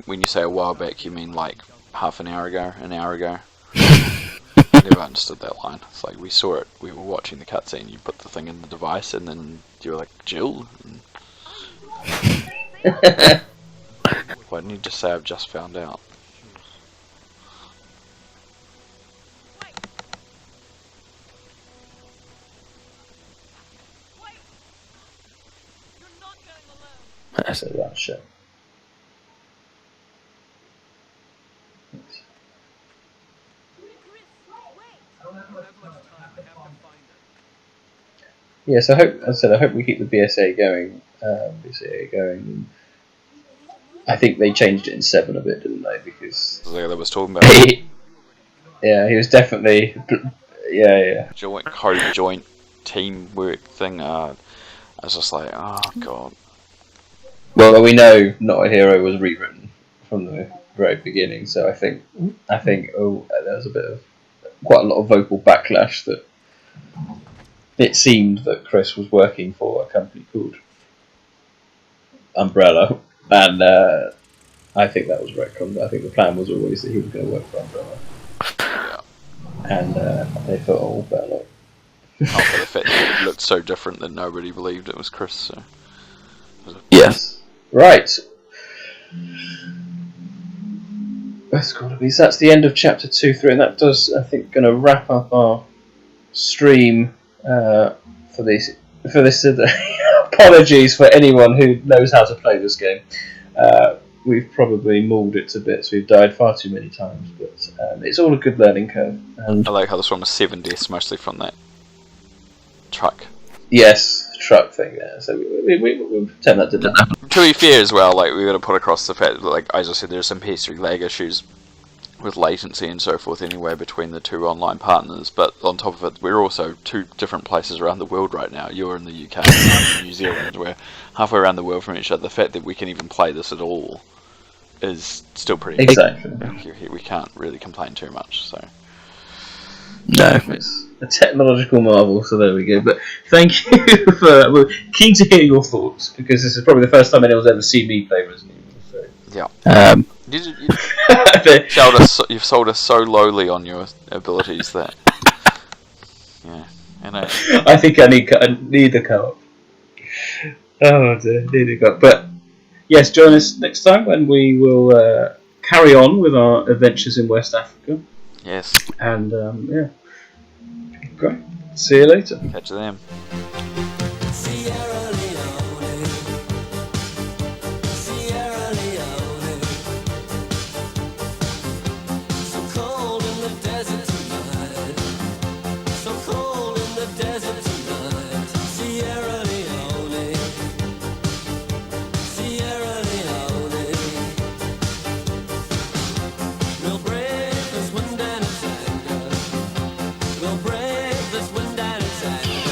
When you say a while back, you mean like half an hour ago, an hour ago? I never understood that line. It's like we saw it, we were watching the cutscene, you put the thing in the device, and then you were like, Jill? And why didn't you just say I've just found out? That's a that shit. Yes, I hope we keep the BSA going. I think they changed it in 7 a bit, didn't they? Because Like I was talking about yeah, he was definitely yeah. joint teamwork thing. I was just like, oh god. Well, we know Not a Hero was rewritten from the very beginning, so I think there was quite a lot of vocal backlash that it seemed that Chris was working for a company called Umbrella, and I think that was retconned. I think the plan was always that he was going to work for Umbrella, and they thought, oh, better not. Oh, but the fact that it looked so different that nobody believed it was Chris. So. Yes. Right. That's got to be. So that's the end of chapter 2, 3, and that does, I think, going to wrap up our stream for this today. Apologies for anyone who knows how to play this game. We've probably mauled it to bits. We've died far too many times, but it's all a good learning curve. And I like how this one was 7 deaths, mostly from that truck. yes, truck thing there. So we pretend that didn't happen. To be fair as well, like we got to put across the fact that, like as I said, there's some PS3 lag issues with latency and so forth anyway between the two online partners. But on top of it, we're also two different places around the world right now. You're in the UK, and I'm in New Zealand. We're halfway around the world from each other. The fact that we can even play this at all is still pretty Exactly. We can't really complain too much. So No. It's a technological marvel, so there we go. But thank you for. We're keen to hear your thoughts because this is probably the first time anyone's ever seen me play Resident Evil. So. yeah. You've sold us so lowly on your abilities that I think I need the co-op. Oh dear, need the co-op. But yes, join us next time when we will carry on with our adventures in West Africa. Yes. And great. See you later. Catch them. Sierra Leone, Sierra Leone. So cold in the desert tonight. So cold in the desert tonight. Sierra Leone, Sierra Leone. We'll brave this wind and its anger. We'll brave this wind and its anger.